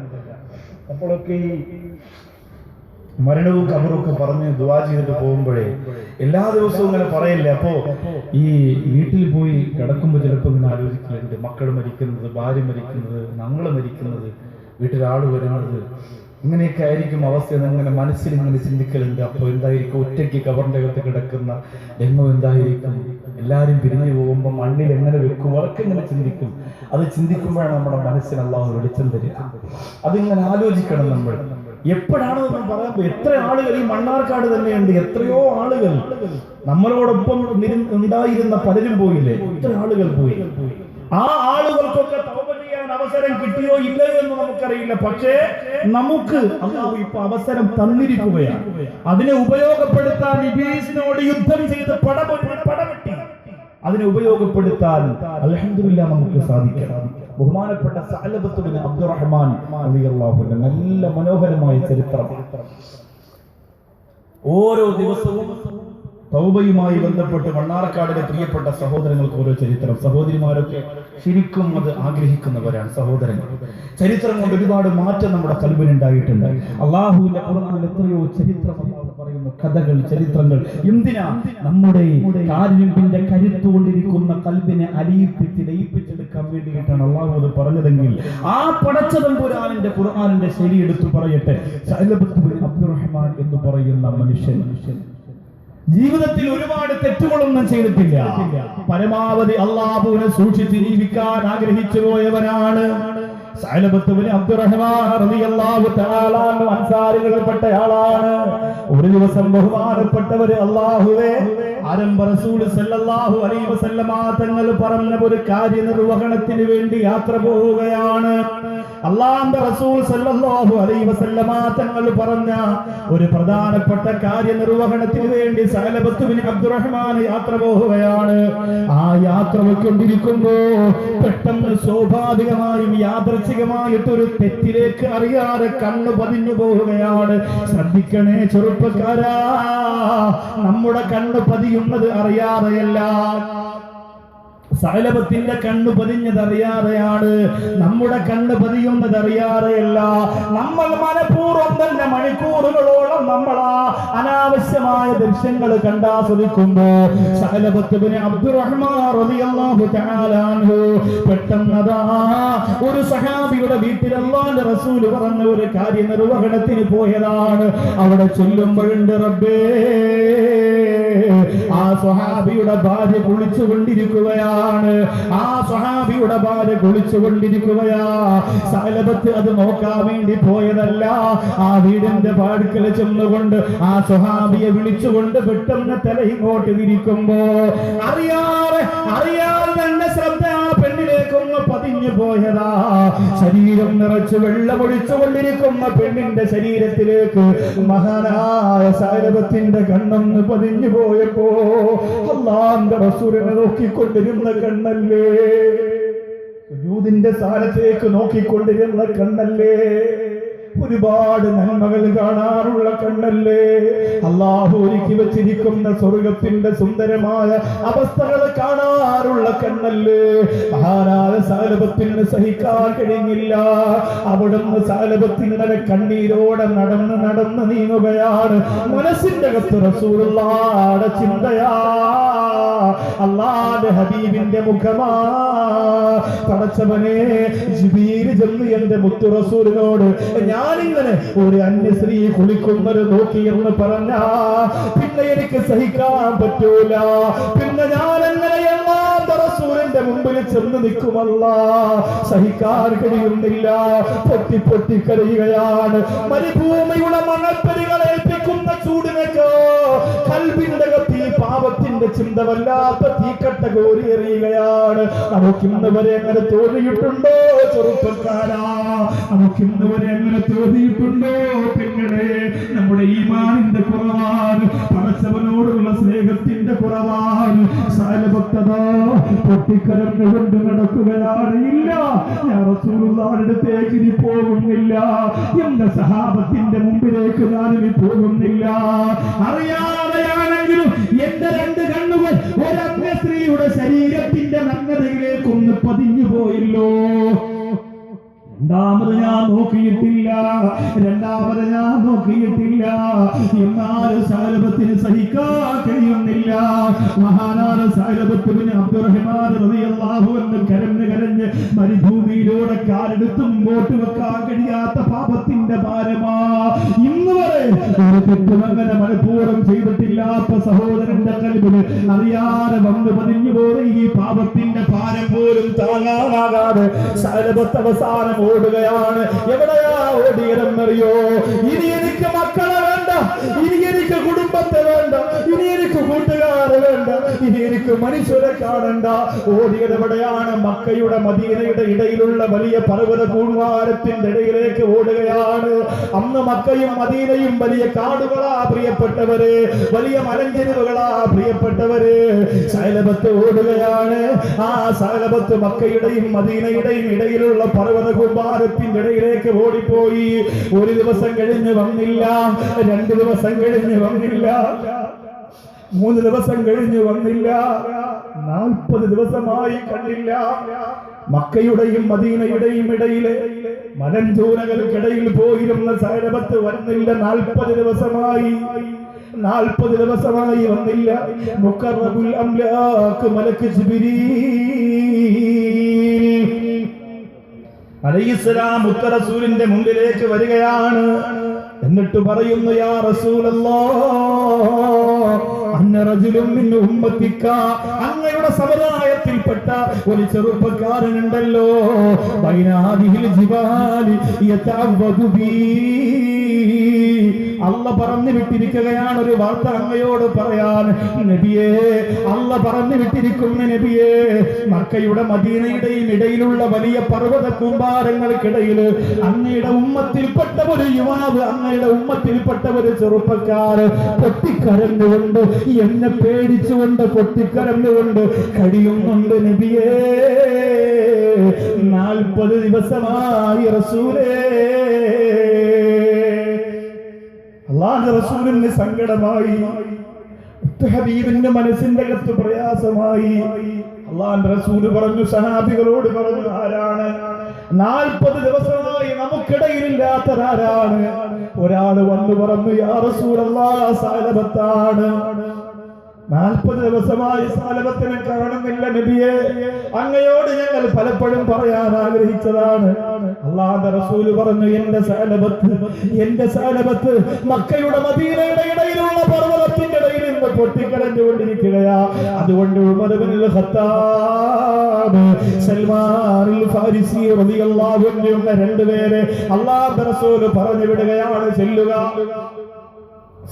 അപ്പോഴൊക്കെ ഈ മരണവും കബറൊക്കെ പറഞ്ഞ് ദുആ ചെയ്തിട്ട് പോകുമ്പോഴേ എല്ലാ ദിവസവും ഇങ്ങനെ പറയല്ലേ. അപ്പോ ഈ വീട്ടിൽ പോയി കിടക്കുമ്പോൾ ചിലപ്പോൾ ഇങ്ങനെ ആലോചിക്കലുണ്ട്. മക്കൾ മരിക്കുന്നത്, ഭാര്യ മരിക്കുന്നത്, ഞങ്ങള് മരിക്കുന്നത്, വീട്ടിലാള് വരുന്നത്, ഇങ്ങനെയൊക്കെ ആയിരിക്കും അവസ്ഥ എന്നിങ്ങനെ മനസ്സിൽ ഇങ്ങനെ ചിന്തിക്കലുണ്ട്. അപ്പൊ എന്തായിരിക്കും ഒറ്റയ്ക്ക് കബറിന്റെ അകത്ത് കിടക്കുന്ന രംഗം എന്തായിരിക്കും? എല്ലാരും പിരിഞ്ഞു പോകുമ്പോൾ മണ്ണിൽ എങ്ങനെ വെക്കും? അവർക്ക് ഇങ്ങനെ ചിന്തിക്കും. അത് ചിന്തിക്കുമ്പോഴാണ് നമ്മുടെ മനസ്സിന് അല്ലാഹു വെളിച്ചം തരിക. അതിങ്ങനെ ആലോചിക്കണം നമ്മൾ. എപ്പോഴാണ് നമ്മൾ പറയാൻ? എത്ര ആളുകൾ ഈ മണ്ണാർക്കാട് തന്നെയുണ്ട്. എത്രയോ ആളുകൾ നമ്മളോടൊപ്പം ഉണ്ടായിരുന്ന പലരും പോയില്ലേ? എത്ര ആളുകൾ പോയി. ആ ആളുകൾക്കൊക്കെ തൗബ ചെയ്യാൻ അവസരം കിട്ടിയോ ഇല്ലയോ എന്ന് നമുക്കറിയില്ല. പക്ഷേ നമുക്ക് അല്ലാഹു ഇപ്പൊ അവസരം തന്നിരിക്കുകയാണ്. അതിനെ ഉപയോഗപ്പെടുത്താൻ ഇബ്ലീസിനോട് യുദ്ധം ചെയ്ത് പടവെട്ടി അതിനെ ഉപയോഗപ്പെടുത്താൻ അൽഹംദുലില്ലാഹ് നമുക്ക് സാധിക്കണം. ബഹുമാനപ്പെട്ട സഅലബത്ത് ബിൻ അബ്ദുറഹ്മാൻ റളിയല്ലാഹു അൻഹു നല്ല മനോഹരമായ ചരിത്രം. ഓരോ ദിവസവും തൗബയുമായി ബന്ധപ്പെട്ട് മണ്ണാർക്കാടിലെ പ്രിയപ്പെട്ട സഹോദരങ്ങൾക്ക് ഓരോ ചരിത്രം. സഹോദരിമാരൊക്കെ ശരിക്കും അത് ആഗ്രഹിക്കുന്നവരാണ്. സഹോദരങ്ങൾ ചരിത്രം കൊണ്ട് ഒരുപാട് മാറ്റം നമ്മുടെ കൽബിനുണ്ടായിട്ടുണ്ട്. അല്ലാഹുവിന്റെ ഖുർആനിൽ എത്രയോ ചരിത്രം പറയുന്നു, കഥകൾ, ചരിത്രങ്ങൾ. എന്തിനാ? നമ്മുടെ കാരുണ്യത്തിന്റെ കരുത്തുകൊണ്ടിരിക്കുന്ന കൽബിനെ ലയിപ്പിച്ചെടുക്കാൻ വേണ്ടിയിട്ടാണ് അല്ലാഹു അത് പറഞ്ഞതെങ്കിൽ ആ പടച്ചതമ്പുരാനിന്റെ ഖുർആനിന്റെ ശരി എടുത്തു പറയട്ടെ. സഅലബത്ത് ബിൻ അബ്ദുറഹ്മാൻ എന്ന് പറയുന്ന മനുഷ്യൻ ജീവിതത്തിൽ ഒരുപാട് തെറ്റുകളൊന്നും ചെയ്തിട്ടില്ല. പരമാവധി അല്ലാഹുവിനെ സൂക്ഷിച്ച് ജീവിക്കാൻ ആഗ്രഹിച്ചു പോയവനാണ്. സഅലബത്ത് ബിൻ അബ്ദുറഹ്മാൻ റളിയല്ലാഹു തആല അൻഹു അൻസാരികളിൽപ്പെട്ട ആളാണ്. ഒരു ദിവസം ബഹുമാനപ്പെട്ടവര് അല്ലാഹുവേ ആരംഭ റസൂൽ സല്ലല്ലാഹു അലൈഹി വസല്ലമ തങ്ങൾ പറഞ്ഞ ഒരു കാര്യനിർവഹണത്തിന് വേണ്ടി യാത്ര പോവുകയാണ്. അല്ലാഹുവിന്റെ റസൂൽ സല്ലല്ലാഹു അലൈഹി വസല്ലമ തങ്ങൾ പറഞ്ഞ ഒരു പ്രധാനപ്പെട്ട കാര്യനിർവഹണത്തിന് വേണ്ടി സഅലബത്ത് ബിൻ അബ്ദുറഹ്മാൻ യാത്ര പോവുകയാണ്. ആ യാത്ര പോയിക്കൊണ്ടിരിക്കുമ്പോ പെട്ടെന്ന് സ്വാഭാവികമായും യാദൃച്ഛികമായിട്ട് ഒരു തെറ്റിലേക്ക് അറിയാതെ കണ്ണു പതിഞ്ഞു പോവുകയാണ്. ശ്രദ്ധിക്കണേ ചെറുപ്പക്കാരാ, നമ്മുടെ കണ്ണ് പതിയുന്നത് അറിയാതെയല്ല. സഅലബത്തിന്റെ കണ്ണ് പതിഞ്ഞത് അറിയാതെയാണ്. നമ്മുടെ കണ്ണ് പതിയുന്നത് അറിയാതെയല്ല. നമ്മൾ മനഃപൂർവ്വം തന്നെ മണിക്കൂറുകളോളം നമ്മൾ അനാവശ്യമായ ദൃശ്യങ്ങൾ കണ്ടാസ്വദിക്കുമ്പോ സഅലബത്ത് ബിൻ അബ്ദുറഹ്മാൻ റളിയല്ലാഹു തആല അൻഹു പെട്ടെന്നതാ ഒരു സഹാബിയുടെ വീട്ടിൽ അല്ലാഹുവിന്റെ റസൂൽ പറഞ്ഞ ഒരു കാര്യനിർവഹണത്തിന് പോയതാണ്. അവിടെ ചെല്ലുമ്പോഴുണ്ട് റബ്ബേ, ആ സ്വഹാബിയുടെ ഭാര്യ കുളിച്ചുകൊണ്ടിരിക്കുകയാണ്. ആ സ്വഹാബിയുടെ ഭാര്യ കുളിച്ചുകൊണ്ടിരിക്കുകയാ. സഅലബത്ത് അത് നോക്കാൻ വേണ്ടി പോയതല്ല. ആ വീടിന്റെ പാടുക്കൽ ചെന്നുകൊണ്ട് ആ സ്വഹാബിയെ വിളിച്ചുകൊണ്ട് പെട്ടെന്ന് തല ഇങ്ങോട്ട് വിരിക്കുമ്പോ അറിയാതെ തന്നെ ശ്രദ്ധ ആ പെണ്ണിലേക്കൊന്ന് പതിഞ്ഞു പോയതാ. ശരീരം നിറച്ച് വെള്ളമൊഴിച്ചുകൊണ്ടിരിക്കുന്ന പെണ്ണിന്റെ ശരീരത്തിലേക്ക് മഹാനായ സഅലബത്തിന്റെ കണ്ണൊന്ന് പതിഞ്ഞു പോയപ്പോ അല്ലാഹുവിന്റെ റസൂലിനെ നോക്കിക്കൊണ്ടിരുന്ന കണ്ണല്ലേ, സുജൂദിന്റെ സ്ഥാനത്തേക്ക് നോക്കിക്കൊണ്ടിരുന്ന കണ്ണല്ലേ, ഒരുപാട് നന്മകൾ കാണാറുള്ള കണ്ണല്ലേ, അല്ലാഹു ഒരുക്കി വെച്ചിരിക്കുന്ന സ്വർഗത്തിന്റെ സുന്ദരമായ അവസ്ഥകൾ കാണാറുള്ള കണ്ണല്ലേ. മഹാനായ സഅലബത്തിന് സഹിക്കാൻ കഴിഞ്ഞില്ല. അവിടുന്ന് സഅലബത്തിങ്ങനെ കണ്ണീരോടെ നടന്ന് നീങ്ങുകയാണ്. മനസ്സിന്റെ അകത്ത് റസൂലുള്ളാഹിയുടെ ചിന്തയാ, അല്ലാഹുവിന്റെ ഹബീബിന്റെ മുഖമാ. പടച്ചവനെ, ജിബ്രീൽ ചെന്ന് എന്റെ മുത്തു റസൂലിനോട് ഞാനിങ്ങനെ ഒരു അന്യസ്ത്രീ കുളിക്കുന്നത് നോക്കി എന്ന് പറഞ്ഞ പിന്നെ എനിക്ക് സഹിക്കാൻ പറ്റൂല. പിന്നെ ഞാൻ എങ്ങനെയല്ലാ റസൂലിന്റെ മുമ്പിൽ ചെന്ന് നിൽക്കുമല്ല, സഹിക്കാൻ കഴിയുന്നില്ല. പൊട്ടി കരയുകയാണ്. മരുഭൂമിയുടെ മണൽപ്പരികളെ ഏൽപ്പിക്കുന്ന ചൂടിനേക്ക് കൽബിന്റെ കത്തി പാപത്തിന്റെ ചിന്ത വല്ലാത്ത തീക്കട്ട കോരി എറിയുകയാണ്. നമുക്കിന്ന് വരെ അങ്ങനെ തോന്നിയിട്ടുണ്ടോ ചെറുപ്പക്കാരാ? നമുക്കിന്ന് വരെ അങ്ങനെ തോന്നിയിട്ടുണ്ടോ പെങ്ങളെ? നമ്മുടെ ഈമാനിന്റെ കുറവാണ്, പടച്ചവനോടുള്ള സ്നേഹത്തിന്റെ കുറവാണ്. സഅലബത്തതാ പൊട്ടിക്കരന്നുകൊണ്ട് നടക്കുകയാണ്. ഇല്ല, ഞാൻ റസൂലുള്ളാഹിയുടെ അടുത്തേക്ക് ഇനി പോകുന്നില്ല, എന്റെ സഹാബത്തിന്റെ മുമ്പിലേക്ക് ഞാൻ ഇനി പോകുന്നില്ല. അറിയാതെയാണെങ്കിലും എന്റെ രണ്ട് കണ്ണുകൾ ഒരു അന്യസ്ത്രീയുടെ ശരീരത്തിന്റെ നഗ്നതയിലേക്കൊന്ന് പതിഞ്ഞു പോയല്ലോ. രണ്ടാമത് ഞാൻ നോക്കിയിട്ടില്ല. എന്നാലും സഅലബത്തിന് സഹിക്കാൻ കഴിയുന്നില്ല. മഹാനായ സഅലബത്ത് ബിൻ അബ്ദുറഹ്മാൻ റളിയല്ലാഹു അൻഹു കരഞ്ഞ് മരുഭൂമിയിലൂടെ കാലെടുത്ത് മുമ്പോട്ട് വെക്കാൻ കഴിയാത്ത പാപത്തിന്റെ ഭാരമാ. ഇന്ന് വരെ ഒരു തെറ്റും അങ്ങനെ മനഃപൂർവ്വം ചെയ്തിട്ടില്ലാത്ത സഹോദരന്റെ കൽബിന് അറിയാതെ വന്ന് പതിഞ്ഞു പോയി ഈ പാപത്തിന്റെ ഭാരം പോലും താങ്ങാനാകാതെ സഅലബത്ത് അവസാനം ഓടുകയാണ്. എവിടെയാ ഓടിയതെന്നറിയോ? ഇനി എനിക്ക് മക്കളെ വേണ്ട, ഇനി എനിക്ക് കുടുംബത്തെ വേണ്ട, ഇനി എനിക്ക് കൂട്ടുകാരെ വേണ്ട, ഇനി എനിക്ക് മനുഷ്യരെ കാണണ്ട. ഓടിയത് എവിടെയാണ്? മക്കയുടെ മദീനയുടെ ഇടയിലുള്ള വലിയ പർവ്വത കൂടാരത്തിന്റെ ഇടയിലേക്ക് ഓടുകയാണ്. അന്ന് മക്കയും മദീനയും വലിയ കാടുകളാ പ്രിയപ്പെട്ടവര്, വലിയ മലഞ്ചെരിവുകളാ പ്രിയപ്പെട്ടവര്. സഅലബത്ത് ഓടുകയാണ്. ആ സഅലബത്ത് മക്കയുടെയും മദീനയുടെയും ഇടയിലുള്ള പർവ്വത കൂടാരത്തിന്റെ ഇടയിലേക്ക് ഓടിപ്പോയി. ഒരു ദിവസം കഴിഞ്ഞ് വന്നില്ല, 2 ദിവസം കഴിഞ്ഞ് വന്നില്ല, 3 ദിവസം കഴിഞ്ഞ് വന്നില്ല, 40 ദിവസമായി കണ്ടില്ല. മക്കയുടെയും മദീനയുടെയും ഇടയിലെ മലഞ്ചൂനകൾക്കിടയിൽ പോയിരുന്ന സഅലബത്ത് വരുന്നില്ല. 40 ദിവസമായി വന്നില്ല. മുഖറബുൽ അംലാക്ക് മലക്ക് ജിബ്രീൽ അലൈഹിസ്സലാം റസൂലിന്റെ മുമ്പിലേക്ക് വരികയാണ്. എന്നിട്ട് പറയുന്നു, യാ റസൂലല്ലാഹ്, അന്ന റജുലുൻ മിൻ ഉമ്മത്തിക, അങ്ങയുടെ സമുദായത്തിൽപ്പെട്ട ഒരു ചെറുപ്പക്കാരനുണ്ടല്ലോ, ബൈന ഹാദിഹിൽ ജിബാലി യതഅവദു ബി, അല്ല പറഞ്ഞു വിട്ടിരിക്കുകയാണ് ഒരു വാർത്ത അങ്ങയോട് പറയാൻ. നബിയേ, അല്ല പറഞ്ഞു വിട്ടിരിക്കുന്ന നബിയേ, മക്കയുടെ മദീനയുടെയും ഇടയിലുള്ള വലിയ പർവ്വത കൂമ്പാരങ്ങൾക്കിടയിൽ അങ്ങയുടെ ഉമ്മത്തിൽപ്പെട്ട ഒരു യുവാവ്, അങ്ങയുടെ ഉമ്മത്തിൽപ്പെട്ട ഒരു ചെറുപ്പക്കാർ പൊട്ടിക്കരഞ്ഞുകൊണ്ട്, എന്നെ പേടിച്ചുകൊണ്ട് പൊട്ടിക്കരഞ്ഞുകൊണ്ട് കഴിയുന്നുണ്ട് നബിയേ. 40 ദിവസമായി റസൂലേ. അല്ലാഹുവിന്റെ റസൂലിന് സങ്കടമായി, ഹബീബിന്റെ മനസ്സിന്റെ അകത്ത് പ്രയാസമായി. അല്ലാഹുവിന്റെ റസൂല് പറഞ്ഞു, സഹാബികളോട് പറഞ്ഞു, ആരാണ് 40 ദിവസമായി നമുക്കിടയിലില്ലാത്തവരാരാണ്? ഒരാള് വന്നു പറഞ്ഞു, യാ റസൂലല്ലാഹ്, സഅലബത്താണ്. 40 ദിവസമായി സഅലബത്തിനെ കാണുന്നില്ല നബിയെ, അങ്ങയോട് ഞങ്ങൾ പലപ്പോഴും പറയാൻ ആഗ്രഹിച്ചതാണ്. അല്ലാഹുവിന്റെ റസൂല് പറഞ്ഞു, എന്റെ സഅലബത്ത് മക്കയുടെ മദീനയുടെ ഇടയിലുള്ള പർവ്വതത്തിന്റെ ഇടയിൽ നിന്ന് പൊട്ടിക്കരഞ്ഞുകൊണ്ടിരിക്കുകയാ. അതുകൊണ്ട് ഉമർ ഇബ്നുൽ ഖത്താബ്, സൽമാനുൽ ഫാരിസി റളിയല്ലാഹു അൻഹു എന്ന രണ്ടുപേരെ അല്ലാഹുവിന്റെ റസൂല് പറഞ്ഞു വിടുകയാണ്, ചെല്ലുക,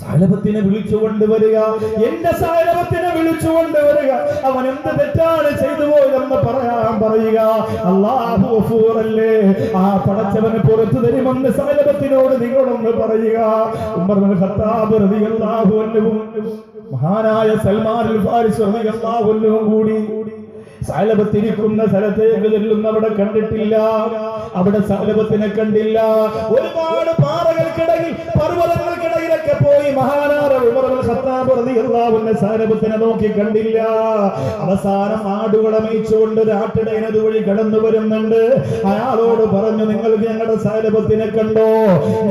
സഅലബത്തിനെ വിളിച്ചുകൊണ്ടുവരിക, എന്റെ സഅലബത്തിനെ വിളിച്ചുകൊണ്ടുവരിക. അവൻ എന്ത് തെറ്റാണ് ചെയ്തു പോയതെന്ന് പറയുക. അല്ലാഹു ഗഫൂറല്ലേ, ആ പടച്ചവനെ പുറത്തു തരുമെന്ന് സഅലബത്തിനോട് നിങ്ങളൊന്ന് പറയുക. ഉമർ ഇബ്നുൽ ഖത്താബ് റളിയല്ലാഹു അൻഹു മഹാനായ സൽമാനുൽ ഫാരിസി റളിയല്ലാഹു അൻഹു കൂടി സഅലബത്തിരിക്കുന്ന സ്ഥലത്തേക്ക് ചെല്ലുന്നവിടെ കണ്ടിട്ടില്ല. അവിടെ സഅലബത്തിനെ കണ്ടില്ല. ഒരുപാട് പാറകൾക്കിടയിൽ പർവ്വതങ്ങൾക്കിടയിലൊക്കെ പോയി മഹാനായ ഉമർ ഇബ്നുൽ ഖത്താബ് റളിയല്ലാഹു അൻഹു സഅലബത്തിനെ നോക്കി കണ്ടില്ല. അവസാനം ആടുകളെ മേയിച്ചുകൊണ്ട് രാട്ടിടയനത് വഴി കടന്നു വരുന്നുണ്ട്. അയാളോട് പറഞ്ഞു, നിങ്ങൾ ഞങ്ങളുടെ സഅലബത്തിനെ കണ്ടോ?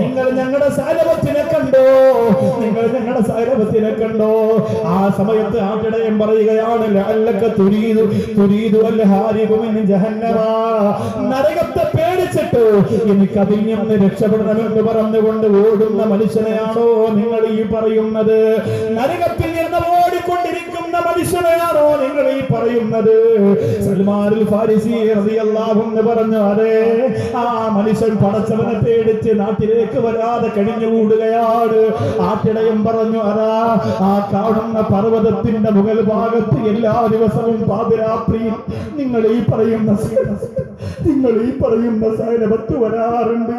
നിങ്ങൾ ഞങ്ങളുടെ സഅലബത്തിനെ കണ്ടോ? നിങ്ങൾ ഞങ്ങളുടെ സഅലബത്തിനെ കണ്ടോ? ആ സമയത്ത് ആട്ടിടയൻ പറയുകയാണ്, ലഅല്ലക തുരീദു അൽ ഹാരിബു മിൻ ജഹന്നമ, നരകത്തെ പേടിച്ചിട്ട് എനിക്ക് അതിൽ നിന്ന് രക്ഷപ്പെടണമെന്ന് പറഞ്ഞുകൊണ്ട് ഓടുന്ന മനുഷ്യനെയാണോ നിങ്ങൾ ഈ പറയുന്നത്? നരകത്തിൽ നിന്ന് ഓടിക്കൊണ്ടിരിക്കുന്ന മനുഷ്യനെയാണോ നിങ്ങൾ ഈ പറയുന്നത്? സൽമാനുൽ ഫാരിസി റളിയല്ലാഹു അൻഹു പറഞ്ഞു, അതെ, ആ മനുഷ്യൻ പടച്ചവനെ പേടിച്ച് നാട്ടിലേക്ക് വരാതെ കഴിഞ്ഞുകൂടുകയാണ്. ആട്ടിടയൻ പറഞ്ഞു, അതാ ആ കാണുന്ന പർവ്വതത്തിന്റെ മുകൾ ഭാഗത്ത് എല്ലാ ദിവസവും പാതിരാത്രിയിൽ നിങ്ങൾ ഈ പറയുന്ന സഅലബത്ത് വരാറുണ്ട്.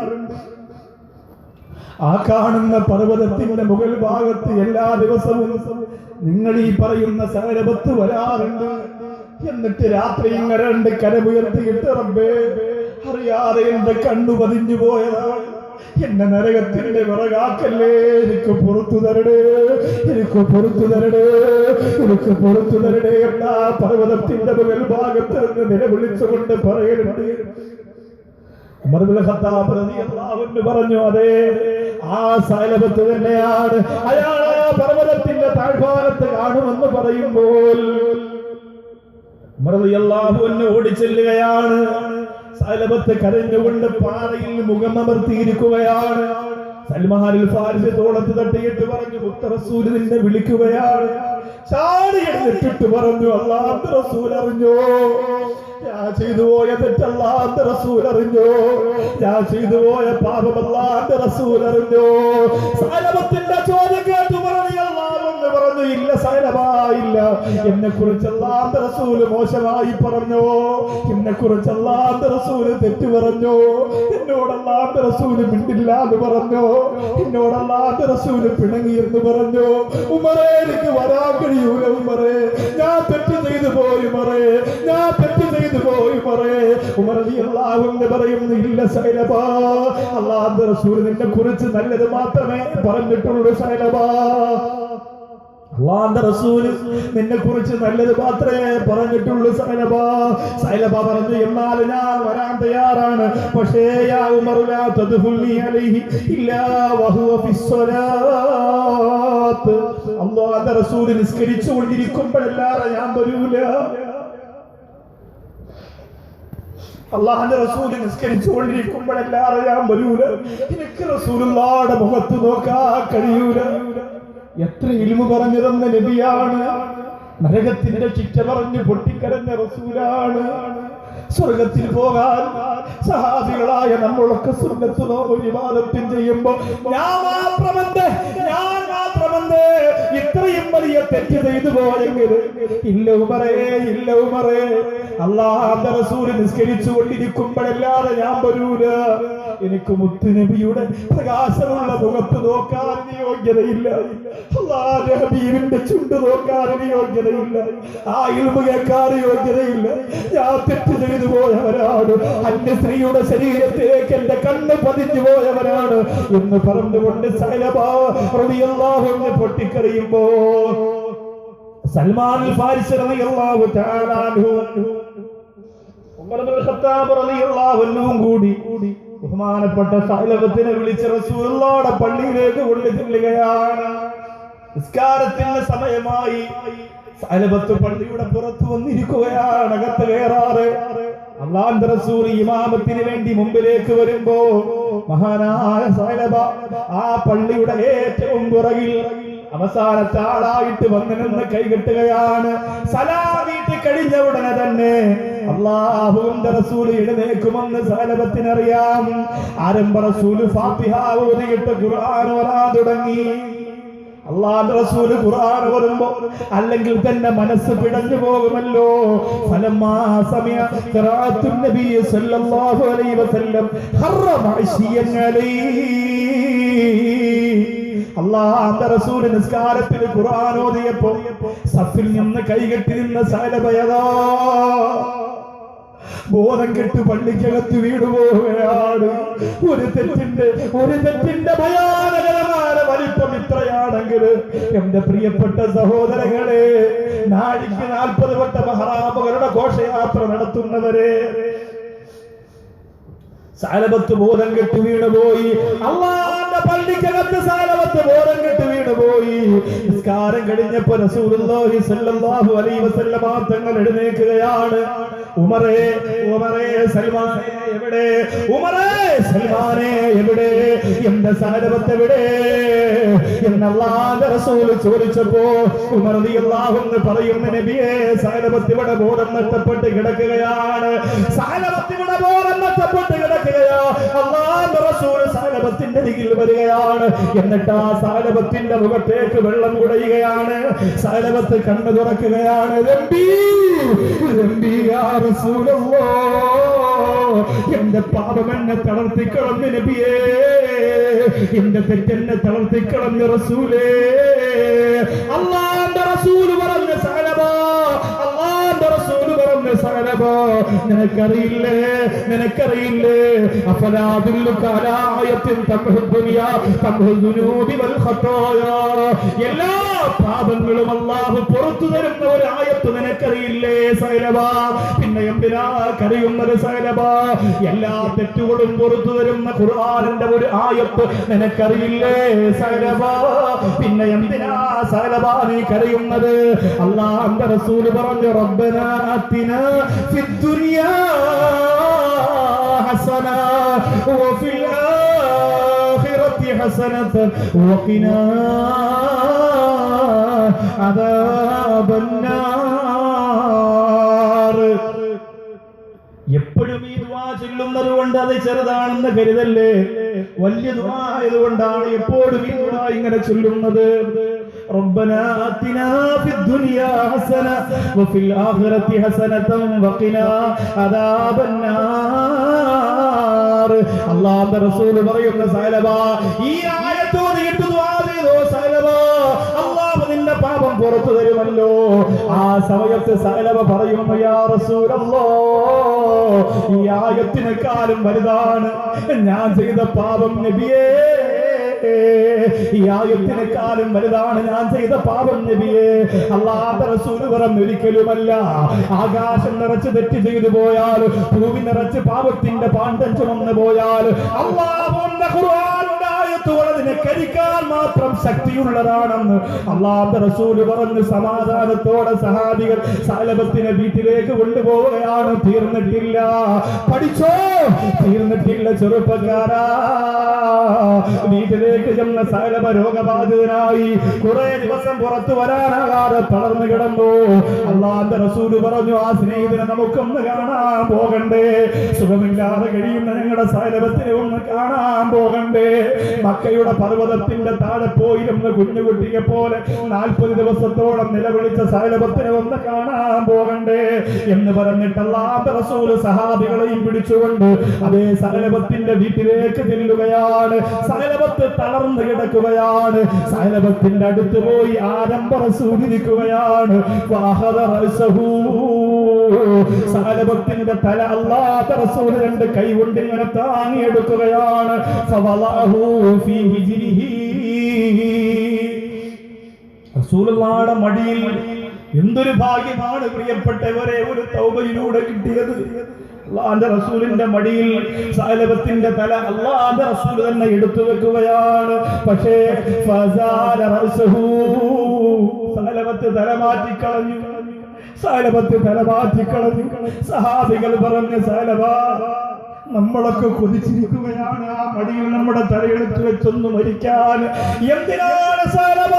ആ കാണുന്ന പർവ്വതത്തിന്റെ മുകൾ ഭാഗത്ത് എല്ലാ ദിവസവും നിങ്ങൾ ഈ പറയുന്ന സഅലബത്ത് വരാറുണ്ട്. എന്നിട്ട് രാത്രി ഇങ്ങനെ 2 കരമുയർത്തിയിട്ട്, റബ്ബേ, അറിയാതെ എന്റെ കണ്ണു പതിഞ്ഞു പോയതാണ്, എന്നെ നരകത്തിന്റെ വിറകാക്കല്ലേ, എനിക്ക് പുറത്തു തരണേ, എനിക്ക് പുറത്തു തരണേ, എനിക്ക് പുറത്തു തരണേ എന്നാ പർവ്വതത്തിന്റെ മുകൾ ഭാഗത്ത് നിന്ന് നിലവിളിച്ചുകൊണ്ട് പറയുന്നുണ്ട്. ഉമർ ഇബ്നുൽ ഖത്താബ് റളിയല്ലാഹു അൻഹു പറഞ്ഞു, അതെ, ആ സഅലബത്ത് തന്നെയാണ്. അയാൾ ആ പർവ്വതത്തിന്റെ താഴ്ഭാഗത്ത് കാണുമെന്ന് പറയുമ്പോൾ ഉമർ റളിയല്ലാഹു അൻഹു ഓടിച്ചെല്ലുകയാണ്. സഅലബത്ത് കരഞ്ഞുകൊണ്ട് പാറയിൽ മുഖമമർത്തിയിരിക്കുകയാണ്. സൽമാനുൽ ഫാരിസി തോളത്ത് തട്ടിയിട്ട് പറഞ്ഞു, മുത്ത് റസൂൽ നിന്നെ വിളിക്കുകയാണ്. ചാടി എഴുന്നേറ്റിട്ട് പറഞ്ഞു, അല്ലാഹുവിന്റെ റസൂൽ അറിഞ്ഞോ, ഞാൻ ചെയ്തു പോയ തെറ്റ് അല്ലാഹുവിന്റെ റസൂൽ അറിഞ്ഞോ, ഞാൻ ചെയ്തു പോയ പാപം അല്ലാഹുവിന്റെ റസൂൽ അറിഞ്ഞോ? സഅലബത്തിന്റെ ചോദ്യം കേട്ടു പറഞ്ഞു, പറഞ്ഞു, ഇല്ല സഅലബ, ഇല്ല, എന്നെ കുറിച്ച് അല്ലാഹുവിന്റെ റസൂൽ മോശമായി പറഞ്ഞോ, എന്നെ കുറിച്ച് അല്ലാഹുവിന്റെ റസൂൽ തെറ്റ് പറഞ്ഞോ, എന്നോട് അല്ലാഹുവിന്റെ റസൂൽ മിണ്ടില്ല എന്ന് പറഞ്ഞോ, എന്നോട് അല്ലാഹുവിന്റെ റസൂൽ പിണങ്ങി എന്ന് പറഞ്ഞോ? ഉമറേ, എനിക്ക് വരാൻ കഴിയൂല ഉമറേ, ഞാൻ തെറ്റ് ചെയ്തു പോയി ഉമറേ, ഞാൻ തെറ്റ് ചെയ്തു പോയി ഉമറേ. ഉമർ റളിയല്ലാഹു അൻഹു പറയുന്നു, ഇല്ല സഅലബ, അല്ലാഹുവിന്റെ റസൂൽ നിന്നെ കുറിച്ച് നല്ലത് മാത്രമേ പറഞ്ഞിട്ടുള്ളൂ സഅലബ. അല്ലാഹുവിന്റെ റസൂൽ നിന്നെ കുറിച്ച് നല്ലത് മാത്രമേ പറഞ്ഞിട്ടുള്ളൂ സഅലബ. സഅലബ പറഞ്ഞു, എന്നാൽ ഞാൻ വരാൻ തയ്യാറാണ്, പക്ഷേ യാ ഉമർ ലാ തദ്ഖുൽനി അലൈഹി ഇല്ലാ വഹുവ ഫിസ്സലാത്ത്. അല്ലാഹുവിന്റെ റസൂൽ നിസ്കരിച്ചു കൊണ്ടിരിക്കുമ്പോഴല്ലാതെ ഞാൻ വരൂല. അല്ലാഹുവിന്റെ റസൂൽ നിസ്കരിച്ചു കൊണ്ടിരിക്കുമ്പോഴല്ലാതെ ഞാൻ വരൂല. എനിക്ക് റസൂലുള്ളാഹിയുടെ മുഖത്ത് നോക്കാൻ കഴിയൂല. എത്ര ഇൽമു പറഞ്ഞു തന്ന നബിയാണ്, നരകത്തിന്റെ ശിക്ഷ പറഞ്ഞു പൊട്ടിക്കരഞ്ഞ റസൂലാണ്. സ്വർഗത്തിൽ പോകാൻ സഹാബികളായ നമ്മളൊക്കെ സുന്നത്ത് നോമ്പ് ഇബാദത്തും ചെയ്യുമ്പോ ഞാൻ മാത്രമെന്ത് ഇത്രയും വലിയ തെറ്റ് ചെയ്തു പോയെങ്കിൽ ഇല്ല ഉമറേ അല്ലാഹുവിന്റെ റസൂൽ നിസ്കരിച്ചു കൊണ്ടിരിക്കുമ്പോഴല്ലാതെ ഞാൻ വരൂല. എനിക്ക് മുത്തുനബിയുടെ പ്രകാശമുള്ള മുഖത്ത് നോക്കാൻ യോഗ്യതയില്ല, അല്ലാഹുവിന്റെ ഹബീബിന്റെ ചുണ്ട് നോക്കാൻ യോഗ്യതയില്ല, ആ ഇൽമു കേൾക്കാൻ യോഗ്യതയില്ല. ഞാൻ തെറ്റ് ചെയ്തു പോയവരാണ്, അന്യ സ്ത്രീയുടെ ശരീരത്തിലേക്ക് എന്റെ കണ്ണ് പതിഞ്ഞു പോയവരാണ് എന്ന് പറഞ്ഞുകൊണ്ട് സഅലബ റളിയല്ലാഹു അൻഹു പൊട്ടിക്കരയുമ്പോ സൽമാൻ ഫാരിസി റളിയല്ലാഹു തആല അൻഹു ഉമർ ഇബ്നുൽ ഖത്താബ് റളിയല്ലാഹു അൻഹു കൂടി ബഹുമാനപ്പെട്ട സഅലബത്തിനെ വിളിച്ച് റസൂലുള്ളാഹിയുടെ പള്ളിയിലേക്ക് കൊണ്ടുചെല്ലുകയാണ്. നിസ്കാരത്തിന്റെ സമയമായി. സഅലബത്ത് പള്ളിയുടെ പുറത്ത് വന്നിരിക്കുകയാണ്, അകത്ത് കയറാറ്. അല്ലാഹുവിന്റെ റസൂൽ ഇമാമത്തിന് വേണ്ടി മുമ്പിലേക്ക് വരുമ്പോ മഹാനായ സഅലബ ആ പള്ളിയുടെ ഏറ്റവും പുറകിൽ അവസാനത്തെ ആളായിട്ട് വന്നു നിന്ന് കൈകെട്ടുകയാണ്. സലാം വീട്ടി കഴിഞ്ഞ ഉടനെ തന്നെ അല്ലാഹുവിന്റെ റസൂൽ എഴുന്നേക്കുമെന്ന് സഅലബത്തിനറിയാം. ആരംഭ റസൂൽ ഫാത്തിഹ ഓതിയിട്ട് ഖുർആൻ ഓതാൻ തുടങ്ങി. അല്ലാഹുവിന്റെ റസൂൽ ഖുർആൻ ഓതുമ്പോ അല്ലെങ്കിൽ തന്നെ മനസ്സ് പിടഞ്ഞു പോകുമല്ലോ. ഫലമ്മാ സമിഅ ഖിറാഅത്തുൻ നബി സല്ലല്ലാഹു അലൈഹി വസല്ലം ഹറമ അശ്യൻ അലൈഹി. അല്ലാഹുവിന്റെ റസൂൽ നിസ്കാരത്തിൽ ഖുർആൻ ഓതിയപ്പോൾ സഫിൽ നിന്ന് കൈകെട്ടി നിന്ന സഅലബയദാ ബോധം കെട്ട് പള്ളിക്കകത്ത് വീടുപോവുകയാണ്. ഒരു തെറ്റിന്റെ ഭയാനകരമായ വലിപ്പം ഇത്രയാണെങ്കിൽ എന്റെ പ്രിയപ്പെട്ട സഹോദരങ്ങളെ, നാഴിക്ക് 40 വട്ട മഹറാമുകളുടെ ഘോഷയാത്ര നടത്തുന്നവരെ, സഅലബത്ത് ബോധം കെട്ട് വീണുപോയി. അല്ലാഹുവിന്റെ പള്ളിക്കകത്ത് സഅലബത്ത് ബോധം കെട്ട് വീണുപോയി. നിസ്കാരം കഴിഞ്ഞപ്പോ റസൂലുള്ളാഹി സ്വല്ലല്ലാഹു അലൈഹി വസല്ലം തങ്ങൾ എഴുന്നേൽക്കുകയാണ്. ഉമറേ സൽമാനെ എവിടെ? ഉമറേ സൽമാനെ എവിടെ? എന്റെ സഅലബത്ത് എവിടെ എന്ന് അല്ലാഹുവിന്റെ റസൂൽ ചോദിച്ചപ്പോ ഉമർ റളിയല്ലാഹു അൻഹു പറയുന്ന നബിയേ, സഅലബത്ത് ഇവിടെ ബോധം നഷ്ടപ്പെട്ട് കിടക്കുകയാണ്. സഅലബത്ത് ഇവിടെ ബോധം നഷ്ടപ്പെട്ട് കിടക്കുകയാ. അല്ലാഹുവിന്റെ റസൂൽ സഅലബത്തിന്റെ അരികിൽ വരികയാണ്. എന്നിട്ട് ആ സഅലബത്തിന്റെ മുഖത്തേക്ക് വെള്ളം കുടയുകയാണ്. സഅലബത്ത് കണ്ണു തുറക്കുകയാണ്. എന്റെ പാപം എന്നെ തളർത്തിക്കളഞ്ഞ നബിയേ, എന്റെ തെറ്റെന്നെ തളർത്തിക്കളഞ്ഞ റസൂലേ. അല്ലാഹുവിന്റെ റസൂൽ പറഞ്ഞ സഅലബ, അല്ലാഹുവിന്റെ റസൂൽ പറഞ്ഞ സഅലബ, നിനക്കറിയില്ലേ അഫലാദുല്ലുക അലാ ആയത്തിൻ തംഹു ദുനിയാ തംഹു ദുനൂബി വൽ ഖതായാ. എല്ലാ പാപങ്ങളും അല്ലാഹു പുറത്തു തരുന്ന ഒരു ആയത്ത് നിനക്കറിയില്ലേ സഅലബ? പിന്നെ എന്തിനാ കരയുന്നത് സഅലബ? എല്ലാ തെറ്റുകളും പുറത്തു തരുന്ന ഖുർആനിന്റെ ഒരു ആയത്ത് നിനക്കറിയില്ലേ സഅലബ? പിന്നെ എന്തിനാ സഅലബ നീ കരയുന്നത്? അല്ലാഹുവിന്റെ റസൂൽ പറഞ്ഞു, റബ്ബനാ ആതിനാ ഫിദ് ദുനിയാ ഹസന വഫിൽ ആഖിറതി ഹസനതൻ വഖിനാ അദാബന്നാർ. എപ്പോഴും ഈ ദുആ ചൊല്ലുന്നത് കൊണ്ട് അത് ചെറുതാണെന്ന് കരുതല്ലേ. വലിയ ദുആ ആയതുകൊണ്ടാണ് എപ്പോഴും ഈ ദുആ ഇങ്ങനെ ചൊല്ലുന്നത്. ربنا آتنا في الدنيا حسنة وفي الآخرة حسنة وقنا عذاب النار. അല്ലാഹുവിന്റെ റസൂൽ പറയുന്ന സഅലബ, ഈ ആയത്ത് ഓതിയിട്ട് ദുആ ചെയ്തോ സഅലബ, അല്ലാഹു നിന്റെ പാപം പുറത്തു തരുമല്ലോ. ആ സമയത്ത് സഅലബ പറയുന്നു, യാ റസൂലല്ലാഹ്, ഈ ആയത്തിനേക്കാളും വലുതാണ് ഞാൻ ചെയ്ത പാപം നബിയേ. ഈ ആയത്തിനേക്കാളും വലുതാണ് ഞാൻ ചെയ്ത പാപം നബിയേ. അല്ലാഹുവിന്റെ റസൂൽ പറഞ്ഞു, ഒരിക്കലുമല്ല. ആകാശം നിറച്ച് തെറ്റ് ചെയ്തു പോയാൽ, ഭൂമി നിറച്ച് പാപത്തിന്റെ പാണ്ഡം ചുമന്നു പോയാൽ, അല്ലാഹുവിന്റെ ഖുർആനിന്റെ ആയത്തുകൾ അതിനെ കരിക്കാൻ മാത്രം ശക്തിയുള്ളതാണെന്ന് അല്ലാഹുവിന്റെ റസൂൽ പറഞ്ഞു. സമാധാനത്തോടെ സഹാബികൾ സഅലബത്തിനെ വീട്ടിലേക്ക് കൊണ്ടുപോവുകയാണ്. തീർന്നിട്ടില്ല, പഠിച്ചോ, തീർന്നിട്ടില്ല. പ്രിയമുള്ള ചെറുപ്പക്കാരാ, വീട്ടിലേക്ക് ചെന്ന സകലഭ രോഗബാധിതനായി കുറെ ദിവസം പുറത്തു വരാനാകാതെ തളർന്നു കിടന്നു. അള്ളാന്റെ റസൂല് പറഞ്ഞു, ആ സ്നേഹിതനെ നമുക്കൊന്ന് കാണാൻ പോകണ്ടേ? സുഖമില്ലാതെ കഴിയുന്ന ഞങ്ങളുടെ സകലഭത്തിനെ ഒന്ന് കാണാൻ പോകണ്ടേ? മക്കയുടെ പർവ്വതത്തിന്റെ താഴെ പോയിരുന്ന കുഞ്ഞുകുട്ടിയെ പോലെ 40 ദിവസത്തോളം നിലവിളിച്ച സകലഭത്തിനെ ഒന്ന് കാണാൻ പോകണ്ടേ എന്ന് പറഞ്ഞിട്ട് അല്ലാഹുവിന്റെ റസൂൽ സഹാബികളെയും പിടിച്ചുകൊണ്ട് അതേ സകലഭത്തിന്റെ വീട്ടിലേക്ക് ചെല്ലുകയാണ്. സകലഭത്ത് തളർന്നു കിടക്കുകയാണ്. സകലഭത്തിന്റെ അടുത്ത് പോയി ആരംഭ റസൂൽ ഇരിക്കുകയാണ്. സകലഭത്തിന്റെ തല അല്ലാഹുവിന്റെ റസൂൽ രണ്ട് കൈ കൊണ്ട് ഇങ്ങനെ താങ്ങിയെടുക്കുകയാണ്. റസൂലുള്ളാഹിയുടെ മടിയിൽ എന്തൊരു ഭാഗ്യമാണ് പ്രിയപ്പെട്ടവരെ ഒരു തൗബയിലൂടെ കിട്ടിയത്. അല്ലാഹുവിന്റെ റസൂലിന്റെ മടിയിൽ സകലഭത്തിന്റെ തല അല്ലാഹുവിന്റെ റസൂൽ തന്നെ എടുത്തു വെക്കുകയാണ്. പക്ഷേ സകലഭത്ത് തല മാറ്റിക്കളഞ്ഞു. സകലഭത്ത് തല മാറ്റിക്കളഞ്ഞു. സഹാബികൾ പറഞ്ഞു, സകലഭ നമ്മളൊക്കെ കൊതിച്ചിരിക്കുകയാണ് ആ മടിയിൽ നമ്മുടെ തലയെടുത്ത് വെച്ചൊന്ന് മരിക്കാൻ. എന്തിനാണ് സകലഭ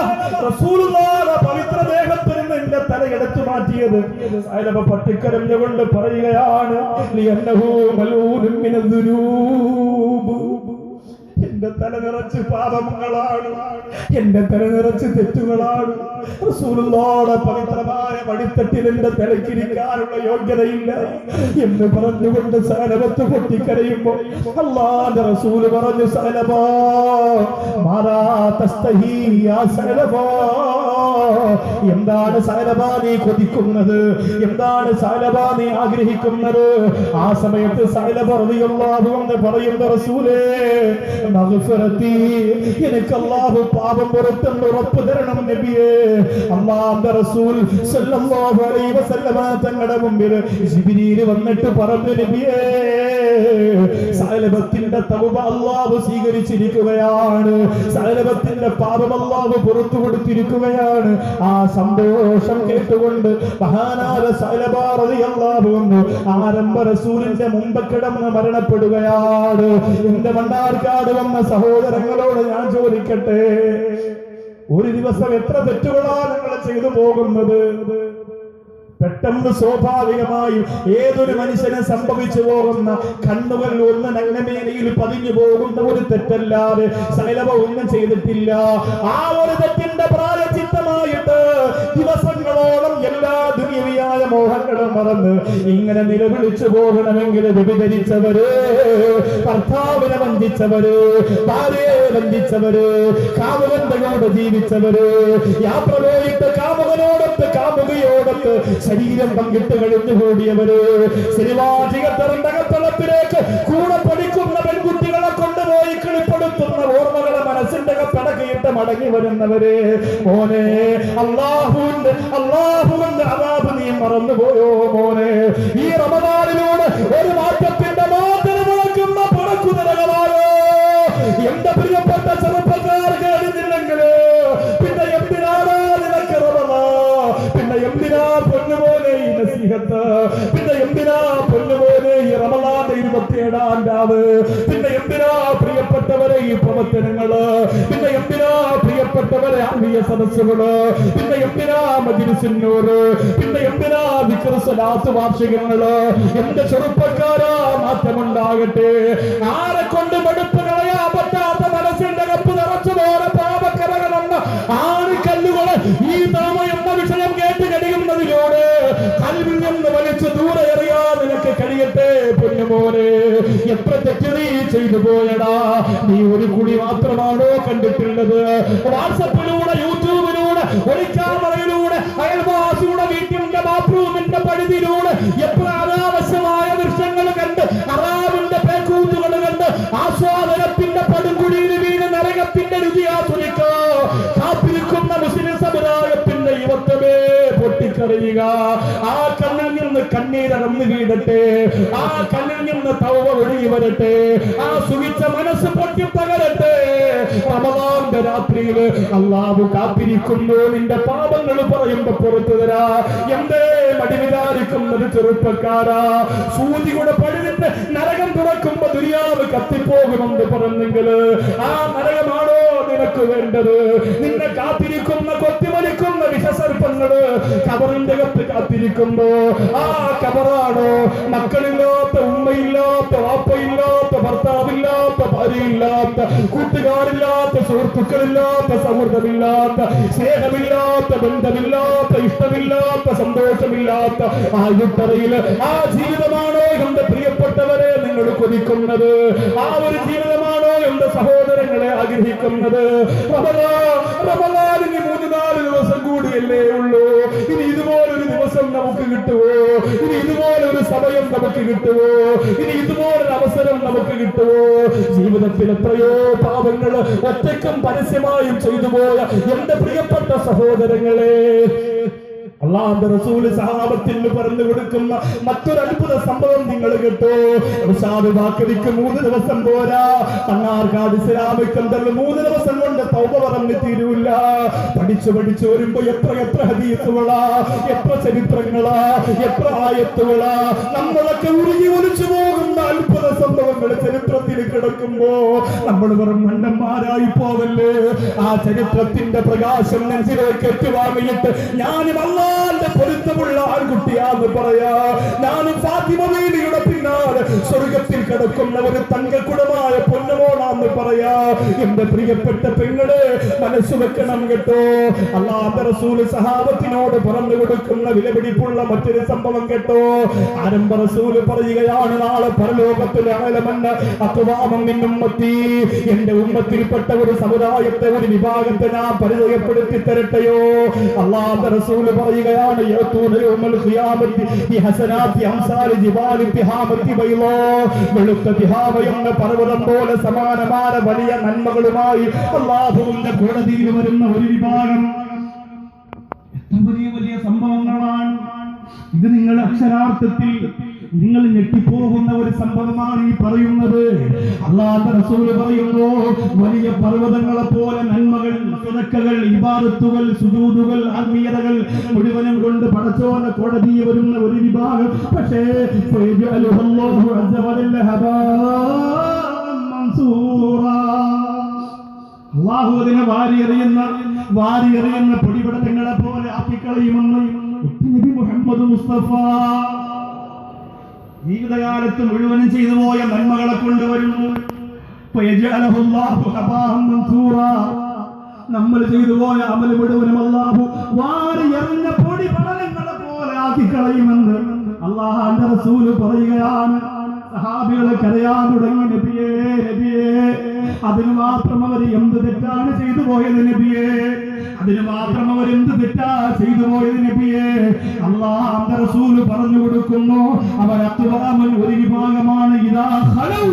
റസൂലുള്ളാഹിയുടെ പവിത്ര ദേഹത്തിൽ നിന്ന് എന്റെ തലയെടുത്തു മാറ്റിയത്? സകലഭ പട്ടിക്കരഞ്ഞുകൊണ്ട് പറയുകയാണ്, ലിഅന്നഹു മലൂനുൻ മിനദ്ദുനൂബ്. എന്റെ തല നിറച്ച് പാപങ്ങളാണ്, എന്റെ തല നിറച്ച് തെറ്റുകളാണ്. റസൂലുള്ളാഹിയുടെ പവിത്രമായ വടിത്തട്ടിൽ എന്റെ തലക്കിരിക്കാനുള്ള യോഗ്യതയില്ല എന്ന് പറഞ്ഞുകൊണ്ട് സകലഭത്ത് പൊട്ടിക്കരയുമ്പോ അല്ലാഹുവിന്റെ റസൂൽ പറഞ്ഞു, സകലഭാ മാറാ തസ്തഹി യാ സകലഭാ, എന്താണ് സകലഭാ നീ കൊതിക്കുന്നത്? എന്താണ് സകലഭാ നീ ആഗ്രഹിക്കുന്നത്? ആ സമയത്ത് സകലഭ റളിയല്ലാഹു അൻഹു പറയുന്ന, റസൂലേ മഗ്ഫിറതി, എനിക്ക് അല്ലാഹു പാപം പുറത്തെന്ന് ഉറപ്പ് തരണം നബിയേ. അല്ലാഹുവിന്റെ റസൂൽ സല്ലല്ലാഹു അലൈഹി വസല്ലമ തങ്ങളുടെ മുമ്പിൽ ജിബ്രീൽ വന്നിട്ട് പറഞ്ഞു, നബിയേ സകലഭത്തിന്റെ തൗബ അല്ലാഹു സ്വീകരിച്ചിരിക്കുകയാണ്. സകലഭത്തിന്റെ പാപം അല്ലാഹു പുറത്തു കൊടുത്തിരിക്കുകയാണ്. ആ സന്തോഷം കേട്ടുകൊണ്ട് മഹാനായ സകലഭ റളിയല്ലാഹു അൻഹു ആരംഭ റസൂലിന്റെ മുമ്പ് കിടന്ന് മരണപ്പെടുകയാണ്. എന്റെ മണ്ണാർക്കാട് വന്ന സഹോദരങ്ങളോട് ഞാൻ ചോദിക്കട്ടെ, ഒരു ദിവസം എത്ര തെറ്റുകളാണ് നിങ്ങൾ ചെയ്തു പോകുന്നത്? പെട്ടെന്ന് സ്വാഭാവികമായും ഏതൊരു മനുഷ്യനെ സംഭവിച്ചു പോകുന്ന കണ്ണുകൾ ഒന്ന് നഗ്നമേനയിൽ പതിഞ്ഞു പോകുന്ന ഒരു തെറ്റല്ലാതെ സകലഭ ഒന്നും ചെയ്തിട്ടില്ല. ആ ഒരു തെറ്റിന്റെ പ്രായച്ചിത്തമായിട്ട് ദിവസങ്ങളോളം എല്ലാ ദുനിയവിയായ മോഹങ്ങളും മറന്ന് ഇങ്ങനെ നിലവിളിച്ചു പോകണമെങ്കിൽ വ്യഭിചരിച്ചവര്, ഭർത്താവിനെ വഞ്ചിച്ചവര്, ഭാര്യയെ വഞ്ചിച്ചവര്, കാമുകന്റെ കൂടെ ജീവിച്ചവര്, യാത്ര പോയിട്ട് കാമുകനോടൊത്ത് കാമുകയോടൊത്ത് ശരീരം പങ്കിട്ട് കഴിഞ്ഞു കൂടിയവര്, സിനിമാജികത്തളത്തിലേക്ക് കൂടെ പഠിക്കുന്ന പെൺകുട്ടികളെ കൊണ്ടുപോയി കിളിപ്പെടുത്തുന്ന ഓർമ്മകളെ മനസ്സിന്റെ പടക്കിയിട്ട് മടങ്ങി വരുന്നവര്, മോനെ അല്ലാഹുവിന്റെ അദാബ് നീ മറന്നുപോയോ മോനെ? ഈ റമദാനിലൂടെ ഒരു മാറ്റത്തിന്റെ മാതൃകമാക്കുന്ന പടക്കുതരകളായോ എന്റെ പ്രിയപ്പെട്ട ചെറുപ്പക്കാർക്ക് അറിഞ്ഞില്ലെങ്കില് പിന്നെ എന്തിനാണ് നിനക്ക് റമദാൻ? പിന്നെ എന്തിനാ പൊന്നുപോലെ ഈ നസീഹത്ത്? പിന്നെ എന്തിനാ പൊന്നുപോലെ ഈ റമദാന്റെ 27-ാം രാവ്? പിന്നെ എന്തിനാ പ്രിയപ്പെട്ടവരെ ഈ പ്രവർത്തനങ്ങള്? പിന്നെ എന്തിനാ പ്രിയപ്പെട്ടവരെ ആത്മീയ സദസ്സുകള്? പിന്നെ എന്തിനാ മജ്‌ലിസുന്നൂറ്? പിന്നെ എന്തിനാ ദിക്ർ സ്വലാത്ത് വാർഷികങ്ങള്? എന്റെ ചെറുപ്പക്കാരാ, മാറ്റമുണ്ടാകട്ടെ. ആരെ കൊണ്ട് മടുപ്പ് കളയാൻ പറ്റാത്ത മനസ്സിന്റെ കപ്പ് നിറച്ചു പോലെ പാപക്കരകളെന്ന ആണിക്കല്ലുകള് ഈ നാമ എന്ന വിഷയം കേട്ട് കഴിയുന്നതിലൂടെ കൽവിൽ നിന്ന് വലിച്ചു ദൂരെ എറിയാൻ നിനക്ക് കഴിയട്ടെ പൊന്നുമോനെ. എത്ര തെറ്റ് നീ ചെയ്തു പോയടാ? നീ ഒരു കുടി മാത്രമാണോ കണ്ടിട്ടുള്ളത്? വാട്സപ്പിലൂടെ, യൂട്യൂബിലൂടെ, ഒരു ക്യാമറയിലൂടെ, അയൽവാസിയുടെ വീട്ടിന്റെ ബാത്റൂമിന്റെ പഴുതിലൂടെ എത്ര അനാവശ്യമായ ദൃശ്യങ്ങൾ കണ്ട്, അറാവിന്റെ പേക്കൂത്തുകൾ കണ്ട് ആസ്വാദനത്തിന്റെ പടുകുടിയിൽ വീണ് നരകത്തിന്റെ രുചി ആസ്വദിക്കോ കാത്തിരിക്കുന്ന മുസ്ലിം സമുദായത്തിന്റെ യുവത്വമേ പൊട്ടിക്കറിയുക. ആ കണ്ണിൽ നിന്ന് കണ്ണീരറന്ന് വീഴട്ടെ, ആ കണ്ണിൽ നിന്ന് തൗബ ഒഴുകി വരട്ടെ, ആ സുഖിച്ച മനസ്സ് പൊട്ടി പകരട്ടെ. റമദാന്റെ രാത്രിയിൽ അല്ലാഹു കാത്തിരിക്കുന്നു നിന്റെ പാപങ്ങൾ പറയുമ്പോ പുറത്തു തരാ. എന്തേ മടി വിചാരിക്കുന്നത് ചെറുപ്പക്കാരാ? സൂചി കൂടെ പഴുതിട്ട് നരകം തുറക്കുമ്പോ ദുനിയാവ് കത്തിപ്പോകുമെന്ന് പറഞ്ഞെങ്കിൽ ആ നരകമാണോ നിനക്ക് വേണ്ടത്? നിന്നെ കാത്തിരിക്കുന്ന കൊത്തിമലിക്കുന്ന വിഷസർപ്പങ്ങള് കബറിന്റെ കത്ത് കാത്തിരിക്കുമ്പോ ആ കബറാണോ മക്കളില്ലാത്ത, ഉമ്മയില്ലാത്ത, വാപ്പയില്ലാത്ത, ഭർത്താവില്ലാത്ത, ഭാര്യയില്ലാത്ത, കൂട്ടുകാരില്ലാത്ത, സുഹൃത്തുക്കളില്ലാത്ത, സൗഹൃദമില്ലാത്ത, സ്നേഹമില്ലാത്ത, ബന്ധമില്ലാത്ത, ഇഷ്ടമില്ലാത്ത, സന്തോഷമില്ലാത്ത ആ യുദ്ധതയില് ആ ജീവിതമാണോ എന്റെ പ്രിയപ്പെട്ടവരെ നിങ്ങൾ കൊതിക്കുന്നത്? ആ ഒരു ജീവിതമാണോ എന്റെ സഹോദരങ്ങളെ ആഗ്രഹിക്കുന്നത്? റമദാനിന് 3-4 ദിവസം കൂടിയല്ലേ ഉള്ളൂ. ഇനി ഇതുപോലൊരു ദിവസം നമുക്ക് കിട്ടുമോ? ഇനി ഇതുപോലൊരു സമയം നമുക്ക് കിട്ടുമോ? ഇനി ഇതുപോലൊരു അവസരം നമുക്ക് കിട്ടുമോ? ജീവിതത്തിൽ എത്രയോ പാപങ്ങൾ ഒറ്റയ്ക്കും പരസ്യമായും ചെയ്തു പോയ എന്റെ പ്രിയപ്പെട്ട സഹോദരങ്ങളെ, അല്ലാഹുവിന്റെ റസൂൽ സഹാബത്തിന് പറഞ്ഞു കൊടുക്കുന്ന മറ്റൊരു അത്ഭുത സംഭവം നിങ്ങൾ കേട്ടോ. ഇർശാദ് വാക്കതിക്ക് 3 ദിവസം പോരാ, തങ്ങാർക്കാട് ഇസ്ലാമിക് 3 ദിവസം കൊണ്ട് തൗബ പറഞ്ഞു തീരൂല. പഠിച്ചു വരുമ്പോ എത്ര ഹദീസുകളാ, എത്ര ചരിത്രങ്ങളാ, എത്ര ആയത്തുകളാ. നമ്മളൊക്കെ ഉരുകി ഒലിച്ചു പോകുന്ന അത്ഭുത സംഭവങ്ങൾ ചരിത്രത്തിൽ കിടക്കുമ്പോ നമ്മൾ വെറും മണ്ടന്മാരായി പോവല്ലേ? ആ ചരിത്രത്തിന്റെ പ്രകാശം നെഞ്ചിലേക്ക് എത്തിവാങ്ങിയിട്ട് ഞാനും അല്ലാഹുവിന്റെ പൊരുത്തമുള്ള ആൺകുട്ടിയാന്ന് പറയാ. ഞാനും ഫാത്തിമ ബീവിയുടെ പിന്നാലെ സ്വർഗത്തിൽ കിടക്കുന്ന ഒരു തങ്കക്കുടമായ പൊന്നുമോളാന്ന് പറയാ. എന്റെ പ്രിയപ്പെട്ട പെങ്ങളെ മനസ്സ് വെക്കണം കേട്ടോ. അല്ലാഹുവിന്റെ റസൂൽ സഹാബത്തിനോട് പറഞ്ഞു കൊടുക്കുന്ന വിലപിടിപ്പുള്ള മറ്റൊരു സംഭവം കേട്ടോ. ആരംഭ റസൂൽ പറയുകയാണ്, നാളെ പരലോകത്തിലെ ആലമന്ന അത്വാമം മിൻ ഉമ്മത്തി, എന്റെ ഉമ്മത്തിൽപ്പെട്ട ഒരു സമുദായത്തെ, ഒരു വിഭാഗത്തെ ഞാൻ പരിചയപ്പെടുത്തി തരട്ടെയോ? അല്ലാഹുവിന്റെ റസൂൽ പറയുകയാണ്, യഅതൂന യൗമൽ ഖിയാമത്തി ബിഹസനാത്തി അംസാലി ജിബാലി തിഹാമത്തി ബൈളാ, വെളുത്ത തിഹാമ എന്ന പർവ്വതം പോലെ സമാനമായ വലിയ നന്മകളുമായി അല്ലാഹുവിന്റെ കോടതിയിൽ വരുന്ന ഒരു വിഭാഗം. വലിയ സംഭവങ്ങളാണ് ഇത്. നിങ്ങൾ അക്ഷരാർത്ഥത്തിൽ നിങ്ങൾ ഞെട്ടിപ്പോകുന്ന ഒരു സംഭവമാണ് ഈ പറയുന്നത്. അല്ലാഹുവിന്റെ റസൂൽ പറയുന്നു, വലിയ പർവ്വതങ്ങളെ പോലെ നന്മകൾ, സദഖകൾ, ഇബാദത്തുകൾ, സുജൂദുകൾ, ആത്മീയതകൾ മുഴുവനും കൊണ്ട് പടച്ചോന്റെ കോടതിയിൽ വരുന്ന ഒരു വിഭാഗം. പക്ഷേ ഫയജഅലുഹു അസ്സ വജല്ല ഹബാഅൻ മൻസൂറാ, അല്ലാഹു അതിനെ വാരിയെറിയുന്ന പൊടിപടങ്ങളെ പോലെ ആക്കിക്കളയുമെന്ന് നബി മുഹമ്മദ് മുസ്തഫ ജീവിതകാലത്ത് മുഴുവനും ചെയ്തു പോയ നന്മകളെ കൊണ്ടുവരുന്നു. നമ്മൾ ചെയ്തു പോയ അമൽ മുഴുവനും അല്ലാഹു വാരിയെറിഞ്ഞ പൊടി പടലങ്ങളെ പോലെ ആക്കിക്കളയുമെന്ന് അല്ലാഹുവിന്റെ റസൂൽ പറയുകയാണ്. സഹാബികളെ കരയാൻ തുടങ്ങി, നബിയേ നബിയേ, അതിന് മാത്രം അവർ എന്ത് തെറ്റാണ് ചെയ്തു പോയത് നബിയേ, അതിന് മാത്രം അവർ എന്ത് തെറ്റാ ചെയ്തു പോയത് നബിയേ? അല്ലാഹുവിന്റെ റസൂൽ പറഞ്ഞു കൊടുക്കുന്നു, അവർ അത്വാമൻ ഒരു വിഭാഗമാണ്. ഇദാ ഖലൗ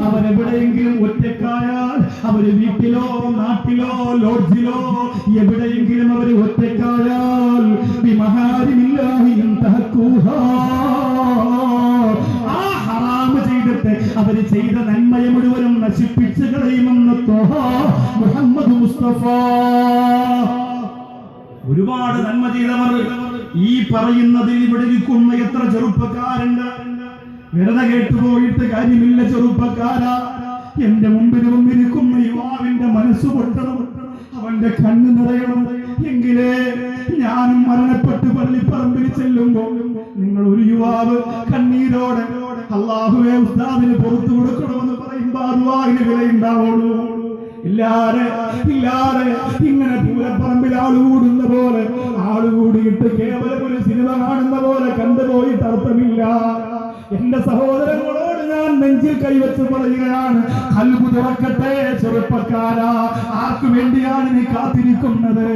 അവരെവിടെയെങ്കിലും ഒറ്റക്കായാൽ, അവര് വീട്ടിലോ നാട്ടിലോ ലോഡ്ജിലോ എവിടെയെങ്കിലും അവർ ഒറ്റക്കായാൽ ബിമഹാരിമില്ലാഹി ഇൻതഹഖൂഹാ, ആ ഹറാമ് ചെയ്തിട്ട് അവര് ചെയ്ത നന്മയെ മുഴുവനും നശിപ്പിച്ചു കളയുമെന്ന് ത്വഹ മുഹമ്മദ് മുസ്തഫ. ഒരുപാട് നന്മ ചെയ്തവർ ഈ പറയുന്നതിൽ ഇവിടെ ഇരിക്കുന്ന എത്ര ചെറുപ്പക്കാരുണ്ട്? വെറുതെ കേട്ടുപോയിട്ട് കാര്യമില്ല ചെറുപ്പക്കാരാ. എന്റെ മുമ്പിൽ വന്നിരിക്കുന്ന യുവാവിന്റെ മനസ്സ് പൊട്ടണം, അവന്റെ കണ്ണ് നിറയണം. എങ്കിലേ ഞാനും മരണപ്പെട്ട് പള്ളിപ്പറമ്പിൽ ചെല്ലുമ്പോൾ നിങ്ങൾ ഒരു യുവാവ് കണ്ണീരോടെ അല്ലാഹുവേ ഉസ്താദിന് പുറത്തു കൊടുക്കണമെന്ന് പറയുമ്പോ അതുവാഹിന് വിലയുണ്ടാവുള്ളൂ. ഇല്ലാതെ ഇങ്ങനെ പൂരപ്പറമ്പിൽ ആളുകൂടുന്ന പോലെ, ആളുകൂടിയിട്ട് കേവലം ഒരു സിനിമ കാണുന്ന പോലെ കണ്ടുപോയിട്ട് അർത്ഥമില്ല. എന്റെ സഹോദരങ്ങളോട് ഞാൻ നെഞ്ചിൽ കൈവച്ച് പറയുകയാണ്, ഖൽബ് തുറക്കട്ടെ ചെറുപ്പക്കാരാ. ആർക്കു വേണ്ടിയാണ് നീ കാത്തിരിക്കുന്നത്?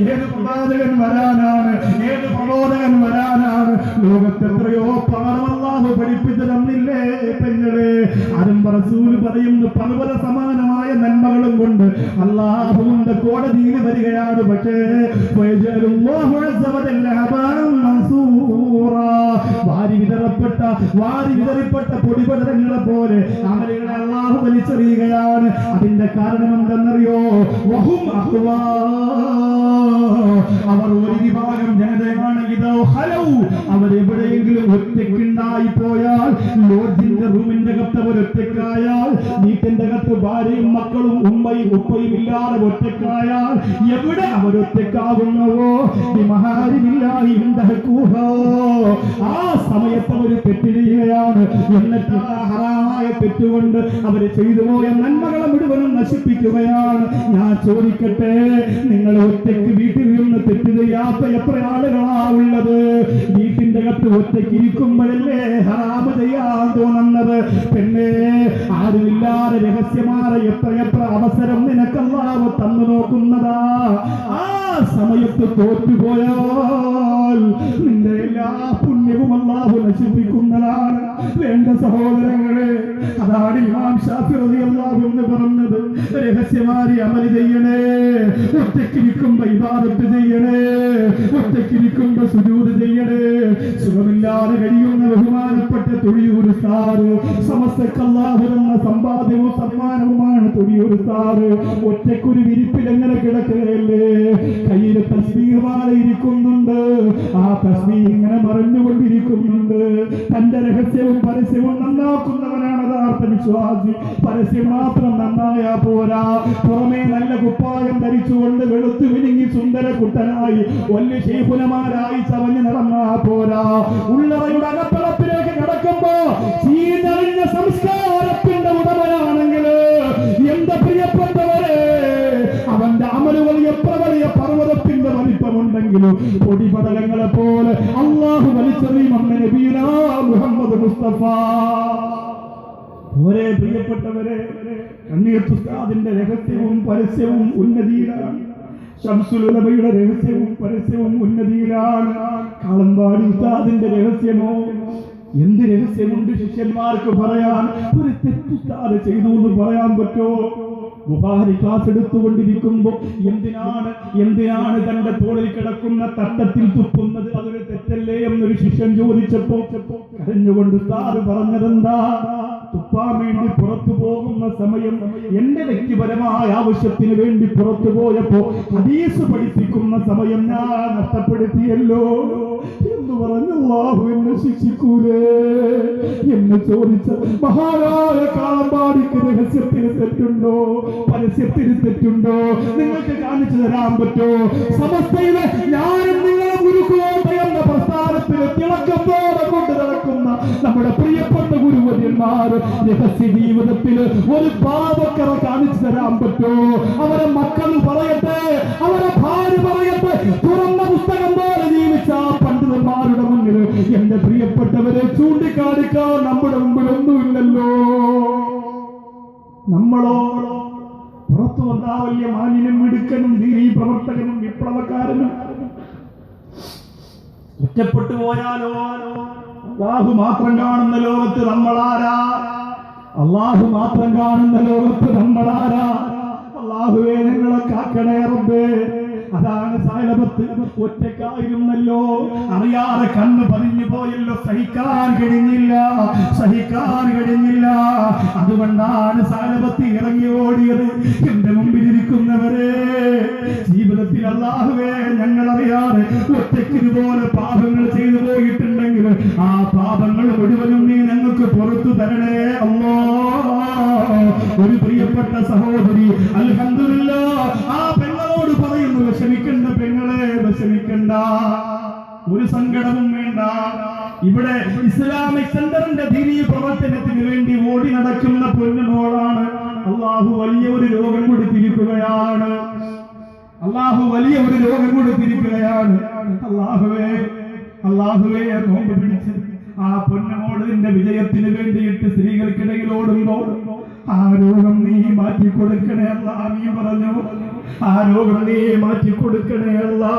ഏത് പ്രവാചകൻ വരാനാണ്? ഏത് പ്രബോധകൻ വരാനാണ്? ലോകത്തെത്രയോ പാഠം അല്ലാഹു പഠിപ്പിച്ചു തന്നില്ലേ പെങ്ങളെ? ആരംഭ റസൂൽ പറയുന്നു, പർവ്വത സമാനമായ നന്മകളും പറഞ്ഞുകൊണ്ട് അല്ലാഹുവിന്റെ കോടതിയിൽ വരികയാണ്. പക്ഷേ വാരി വിതറിപ്പെട്ട പൊടിപടലങ്ങളെ പോലെ അമലുകളെ അല്ലാഹു വലിച്ചെറിയുകയാണ്. അതിന്റെ കാരണം എന്തെന്നറിയോ? അവർ ഒരു വിഭാഗം ജനതയാണ്. അവരെവിടെയെങ്കിലും ഒറ്റയ്ക്കുണ്ടായി പോയാൽ, ലോഡ്ജിന്റെ റൂമിന്റെ അകത്ത് അവരൊറ്റക്കായാൽ, വീട്ടിന്റെ അകത്ത് ഭാര്യയും മക്കളും ഉമ്മയും ഉപ്പയും ഇല്ലാതെ ഒറ്റക്കായാൽ, എവിടെ അവരൊറ്റക്കാവുന്നവോ ആ സമയത്ത് അവർ തെറ്റ് ചെയ്യുകയാണ്. എന്നിട്ട് ഹറാമായ തെറ്റുകൊണ്ട് അവര് ചെയ്തു പോയ നന്മകളെ മുഴുവനും നശിപ്പിക്കുകയാണ്. ഞാൻ ചോദിക്കട്ടെ, നിങ്ങൾ ഒറ്റയ്ക്ക് വീട്ടിൽ നിന്ന് തെറ്റ് ചെയ്യാത്ത എത്ര ആളുകളാ ഉള്ളത്? വീട്ടിന്റെ അകത്ത് ഒറ്റയ്ക്ക് ഇരിക്കുമ്പോഴല്ലേ ഹറാമ് ചെയ്യാൻ തോന്നുന്നത്? പിന്നെ ആരുമില്ലാതെ രഹസ്യമായ എത്ര അവസരം നിനക്കല്ലാതെ തന്നു നോക്കുന്നതാ. ആ സമയത്ത് തോറ്റുപോയാൽ നിന്റെ എല്ലാ പുണ്യവും അല്ലാഹു നശിപ്പിക്കുന്നതാണ്. വേണ്ട സഹോദരങ്ങളെ, അതാണ് ഇമാം ശാഫി റളിയല്ലാഹു അൻഹു പറഞ്ഞത്. രഹസ്യമായി അമൽ ചെയ്യണേ, ഒറ്റയ്ക്കിരിക്കുമ്പോ ഇബാദത്ത് ചെയ്യണേ, ഒറ്റയ്ക്കിരിക്കുമ്പോ സുജൂദ് ചെയ്യണേ. സുഖമില്ലാതെ കഴിയുന്ന ബഹുമാനപ്പെട്ട തൊഴിയൂർ സാറ്, സമസ്തക്ക് അല്ലാഹു തന്ന സമ്പാദ്യവും സമ്മാനവുമാണ് തൊഴിയൂർ സാറ്. ഒറ്റയ്ക്കൊരു വിരിപ്പിൽ എങ്ങനെ കിടക്കുകയല്ലേ? കയ്യിൽ തസ്ബീഹ് ഇരിക്കുന്നുണ്ട്. ആ തസ്ബീഹ് ഇങ്ങനെ മറിഞ്ഞുകൊണ്ടിരിക്കുന്നുണ്ട്. തന്റെ രഹസ്യവും പരസ്യവും നന്നാക്കുന്നവനാണ് യഥാർത്ഥ വിശ്വാസി. പരസ്യം മാത്രം നന്നായാ പോരാ, പുറമേ നല്ല കുപ്പായം ധരിച്ചുകൊണ്ട് വെളുത്തു വിരിഞ്ഞി സുന്ദര കുട്ടനായി വലിയ ശൈഖുലമാരായി ചവഞ്ഞു നടന്നാ പോരാ. ഉള്ളറയുടെ അകത്തളത്തിലേക്ക് കടക്കുമ്പോ ചീഞ്ഞറിഞ്ഞ സംസ്കാരത്തിന്റെ ഉടമയാണെങ്കിൽ എന്റെ പ്രിയപ്പെട്ടവരെ, അവന്റെ അമലുകൾ എത്ര വലിയ പർവ്വതത്തിന്റെ വലിപ്പമുണ്ടെങ്കിലും പൊടിപടലങ്ങളെ പോലെ അല്ലാഹു വലിച്ചെറിയുമെന്ന് നബിയുനാ മുഹമ്മദ് മുസ്തഫ. ഒരേ പ്രിയപ്പെട്ടവരെ, കണ്ണീർ ഉസ്താദിന്റെ രഹസ്യവും പരസ്യവും ഉന്നതിയിലാണ്. ശംസുൽ ഉലമയുടെ രഹസ്യവും പരസ്യവും ഉന്നതിയിലാണ്. കാളമ്പാടി ഉസ്താദിന്റെ രഹസ്യമോ? എന്ത് രഹസ്യമുണ്ട് ശിഷ്യന്മാർക്ക് പറയാൻ? ഒരു തെറ്റുസ്താദ് ചെയ്തു എന്ന് പറയാൻ പറ്റോ? ബുഖാരി ക്ലാസ് എടുത്തുകൊണ്ടിരിക്കുമ്പോ എന്തിനാണ് തന്റെ തോളിൽ കിടക്കുന്ന തട്ടത്തിൽ തുപ്പുന്നത്? അതൊരു തെറ്റല്ലേ എന്നൊരു ശിഷ്യൻ ചോദിച്ചപ്പോ കരഞ്ഞുകൊണ്ട് ഉസ്താദ് പറഞ്ഞതെന്താ? തുപ്പാൻ വേണ്ടി പുറത്തു പോകുന്ന സമയം എന്റെ വ്യക്തിപരമായ ആവശ്യത്തിന് വേണ്ടി പുറത്തു പോയപ്പോ ഹദീസ് പഠിപ്പിക്കുന്ന സമയം ഞാൻ നഷ്ടപ്പെടുത്തിയല്ലോ എന്ന് പറഞ്ഞു അല്ലാഹു എന്നെ ശിക്ഷിക്കൂലേ എന്ന് ചോദിച്ച മഹാനായ കാളമ്പാടിക്ക് രഹസ്യത്തിന് തെറ്റുണ്ടോ? പരസ്യത്തിന് തെറ്റുണ്ടോ? നിങ്ങൾക്ക് കാണിച്ചു തരാൻ പറ്റോ? സമസ്തയിലെ ഞാനും നിങ്ങളെ ഗുരുക്കോട്ട എന്ന പ്രസ്ഥാനത്തിന് തിളക്കത്തോടെ കൊണ്ട് നടക്കുന്ന നമ്മുടെ പ്രിയപ്പെട്ട ഗുരുവര്യന്മാർ രഹസ്യ ജീവിതത്തിൽ ഒരു പാപക്കറ കാണിച്ചു തരാൻ പറ്റോ? അവരെ മക്കൾ പറയട്ടെ, അവരെ ഭാര്യ പറയട്ടെ, തുറന്ന പുസ്തകം പോലെ ജീവിച്ച പണ്ഡിതന്മാരുടെ മുന്നിൽ എന്റെ പ്രിയപ്പെട്ടവരെ ചൂണ്ടിക്കാണിക്കാൻ നമ്മുടെ മുമ്പിൽ ഒന്നുമില്ലല്ലോ. നമ്മളോ പുറത്തു വന്നാ വലിയ മാന്യനും മിടുക്കനും ദീനീ പ്രവർത്തകനും വിപ്ലവക്കാരനും. ഒറ്റപ്പെട്ടു പോയാലോ? അല്ലാഹു മാത്രം കാണുന്ന ലോകത്ത് നമ്മളാരാ? അല്ലാഹു മാത്രം കാണുന്ന ലോകത്ത് നമ്മളാരാ? അല്ലാഹുവേ ഞങ്ങളെ കാക്കണേ റബ്ബേ. അതാണ് സഅലബത്ത് ഒറ്റക്കായിരുന്നല്ലോ, അറിയാതെ കണ്ണ് പതിഞ്ഞു പോയല്ലോ, സഹിക്കാൻ കഴിഞ്ഞില്ല. അതുകൊണ്ടാണ് സഅലബത്ത് ഇറങ്ങി ഓടിയത്. എന്റെ മുമ്പിലിരിക്കുന്നവരെ, ജീവിതത്തിൽ അല്ലാഹുവേ ഞങ്ങളറിയാതെ ഒറ്റയ്ക്ക് ഇതുപോലെ പാപങ്ങൾ ചെയ്തു പോയിട്ടുണ്ടെങ്കിൽ ആ പാപങ്ങൾ മുഴുവനും നീ ഞങ്ങൾക്ക് പുറത്തു തരണേ അല്ലാഹ്. ഒരു പ്രിയപ്പെട്ട സഹോദരി അൽഹംദുലില്ലാഹ് ആ പെങ്ങളോട് പറയുന്നു, വിഷമിക്കണ്ട പെങ്ങളെ, വിഷമിക്കണ്ട, ഒരു സങ്കടവും വേണ്ട. ഇവിടെ ഇസ്ലാമിക് സെന്ററിന്റെ ദീനീ പ്രവർത്തനത്തിന് വേണ്ടി ഓടി നടക്കുന്ന പൊന്നുമോളാണ്. അല്ലാഹു വലിയ ഒരു രോഗം കൊടുത്തിരിക്കുകയാണ്. അല്ലാഹുവേ നോമ്പ് പിടിച്ച് ആ പൊന്നുമോളിന്റെ വിജയത്തിന് വേണ്ടിയിട്ട് സ്ത്രീകൾക്കിടയിലോടുമ്പോൾ ആ രോഗം നീ മാറ്റിക്കൊടുക്കണേ അല്ലാ. നീ പറഞ്ഞു ആ രോഗം നീ മാറ്റിക്കൊടുക്കണേ അല്ലാ,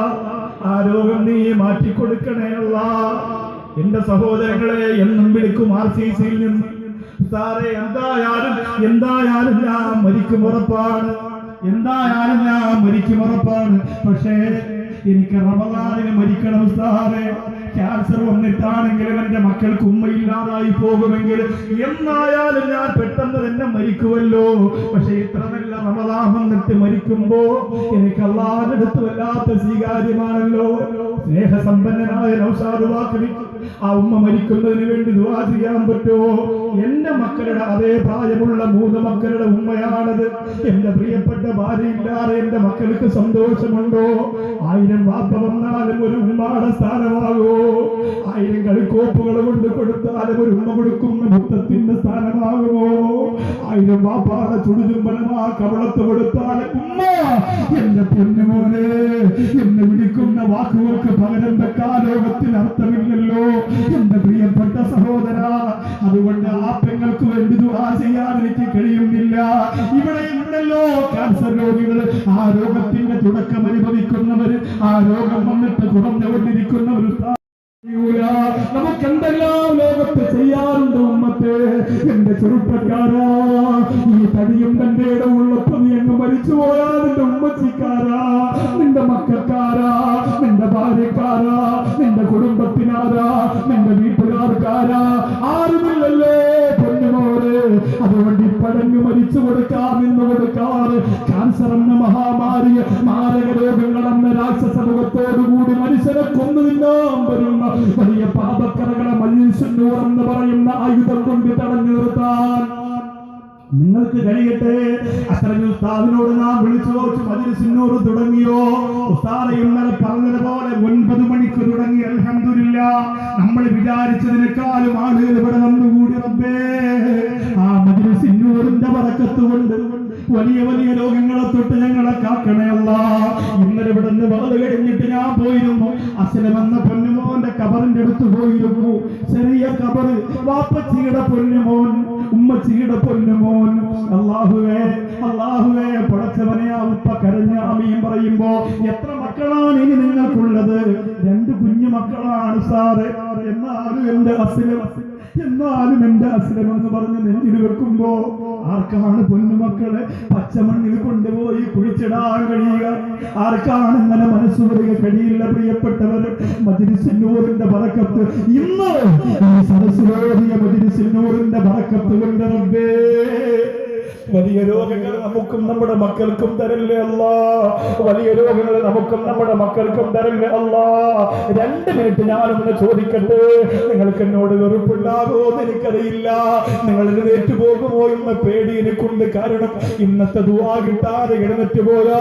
ആ രോഗം നീ മാറ്റിക്കൊടുക്കണേ അല്ലാ. എന്റെ സഹോദരങ്ങളെ എന്നും വിളിക്കും RCCയിൽ നിന്ന്, സാറേ എന്തായാലും ഞാൻ മരിക്കും ഉറപ്പാണ്. എന്തായാലും ഞാൻ മരിക്കും ഉറപ്പാണ്. പക്ഷേ എനിക്ക് റമദാനിന് മരിക്കണം ഉസ്താദേ. ക്യാൻസർ വന്നിട്ടാണെങ്കിലും എന്റെ മക്കൾക്ക് ഉമ്മയില്ലാതായി പോകുമെങ്കിൽ എന്നായാലും ഞാൻ പെട്ടെന്ന് തന്നെ മരിക്കുമല്ലോ. പക്ഷെ ഇത്ര നല്ല റമദാൻ വന്നിട്ട് മരിക്കുമ്പോ എനിക്ക് അല്ലാഹുവിന്റെ അടുത്ത് വല്ലാത്ത സ്വീകാര്യമാണല്ലോ. സ്നേഹസമ്പന്നനായ നൗഷാദ് വാക്കവി ആ ഉമ്മ മരിക്കുന്നതിന് വേണ്ടി ദുആ ചെയ്യാൻ പറ്റുമോ? എന്റെ മക്കളുടെ അതേ പ്രായമുള്ള 3 മക്കളുടെ ഉമ്മയാണത്. എന്റെ പ്രിയപ്പെട്ട ഭാര്യയില്ലാതെ എന്റെ മക്കൾക്ക് സന്തോഷമുണ്ടോ? 1000 വാപ്പ വന്നാലും ഒരു ഉമ്മയുടെ സ്ഥാനമാകോ? 1000 കളിക്കോപ്പുകൾ കൊണ്ട് കൊടുത്താലും ഒരു ഉമ്മ കൊടുക്കുന്ന മുത്തത്തിന്റെ സ്ഥാനമാകുമോ? 1000 വാപ്പാടെ ചുടുചുംബനമാ കവളത്ത് കൊടുത്താലും ഉമ്മ എന്റെ പൊന്നുമോനെ എന്ന് വിളിക്കുന്ന വാക്കുകൾക്ക് പകരം വെക്കാൻ ലോകത്തിൽ അർത്ഥമില്ലല്ലോ എന്റെ പ്രിയപ്പെട്ട സഹോദര. അതുകൊണ്ട് ആ പെങ്ങൾക്ക് വേണ്ടി ദുആ ചെയ്യാൻ എനിക്ക് കഴിയുന്നില്ല. ഇവിടെ ഉണ്ടല്ലോ ക്യാൻസർ രോഗികൾ, ആ രോഗത്തിന്റെ തുടക്കം അനുഭവിക്കുന്നവര്, ആ രോഗം വന്നിട്ട് കുറഞ്ഞുകൊണ്ടിരിക്കുന്നവർ. നമുക്കെന്തെല്ലാം ലോകത്ത് ചെയ്യാറുണ്ട് ഉമ്മത്തെ. എന്റെ ചെറുപ്പക്കാരാ, ഈ തടിയും തന്റെ ഉള്ളപ്പോ നീ അങ്ങ് മരിച്ചു പോയാ നിന്റെ ഉമ്മച്ചിക്കാരാ, നിന്റെ മക്കൾക്കാരാ, നിന്റെ ഭാര്യക്കാരാ, നിന്റെ കുടുംബത്തിനാരാ, നിന്റെ വീട്ടുകാർക്കാരാ, ആരുമില്ലല്ലോ പൊന്നുമോര്. അതുകൊണ്ട് ഇപ്പഴങ്ങ് മരിച്ചു കൊടുക്കാൻ നിന്ന് കൊടുക്കാറ്. ക്യാൻസർ എന്ന മഹാമാരിയെ, മാരക രോഗങ്ങളെന്ന രാക്ഷസമുഖത്തോടുകൂടി മനുഷ്യരെ കൊന്നു തിന്നാൻ വരുന്ന വലിയ പാപക്കറകളെ മജീസുന്നൂർ എന്ന് പറയുന്ന ആയുധം കൊണ്ട് തടഞ്ഞു നിർത്താൻ നിങ്ങൾക്ക് കഴിയട്ടെ. അത്രയും ഉസ്താദിനോട് നാം വിളിച്ചു ചോദിച്ചു മജ്‌ലിസുന്നൂർ തുടങ്ങിയോ? ഉസ്താദ് ഇന്നലെ പറഞ്ഞതുപോലെ 9 മണിക്ക് തുടങ്ങി. അൽഹംദുലില്ലാഹ് നമ്മൾ വിചാരിച്ചതിനേക്കാളും ആളുകൾ ഇവിടെ വന്നുകൂടി. റബ്ബേ, ആ മജ്‌ലിസുന്നൂറിന്റെ ബറക്കത്ത് കൊണ്ട് വലിയ വലിയ രോഗങ്ങളെ തൊട്ട് ഞങ്ങളെ കാക്കണേ അല്ലാഹ്. ഇന്നലെ ഇവിടെ നിന്ന് വാത് കഴിഞ്ഞിട്ട് ഞാൻ പോയിരുന്നു. അസ്ലം എന്ന പൊന്നുമോന്റെ ഖബറിന്റെ അടുത്ത് പോയിരുന്നു. ചെറിയ ഖബർ, വാപ്പച്ചിയുടെ പൊന്നുമോൻ, ഉമ്മച്ചിയുടെ പൊന്നുമോൻ. അല്ലാഹുവേ, അല്ലാഹുവേ, പടച്ചവനെ, ആ ഉപ്പ കരഞ്ഞ ആമീൻ പറയുമ്പോ എത്ര മക്കളാണ് ഇനി നിങ്ങൾക്കുള്ളത്? 2 കുഞ്ഞു മക്കളാണ് സാറേ. എന്നാലും എന്റെ അസ്ലം എന്ന് പറഞ്ഞ് നെഞ്ചിൽ വെക്കുമ്പോ ആർക്കാണ് പൊന്നുമക്കളെ പച്ചമണ്ണിൽ കൊണ്ടുപോയി കുഴിച്ചിടാൻ കഴിയുക? ആർക്കാണ് ഇങ്ങനെ മനസ്സ് വരിക? കഴിയില്ല പ്രിയപ്പെട്ടവർ. മജ്‌ലിസുന്നൂറിന്റെ ബറക്കത്ത്, ഇന്ന് ഈ സദസ്സിലോടിയ മജ്‌ലിസുന്നൂറിന്റെ ബറക്കത്ത് കൊണ്ട് റബ്ബേ വലിയ രോഗങ്ങൾ നമുക്കും നമ്മുടെ മക്കൾക്കും തരല്ലേ അല്ലാ. വലിയ രോഗങ്ങൾ നമുക്കും നമ്മുടെ മക്കൾക്കും തരല്ലേ അല്ലാ. 2 മിനിറ്റ് ഞാനൊന്ന് ചോദിക്കട്ടെ. നിങ്ങൾക്ക് എന്നോട് വെറുപ്പുണ്ടാകുമോ എന്ന് എനിക്കറിയില്ല. നിങ്ങൾ എഴുന്നേറ്റ് പോകുമോ എന്ന പേടി എനിക്കുണ്ട്. കാരണം ഇന്നത്തെ ദുആ കിട്ടാതെ എഴുന്നേറ്റ് പോയാ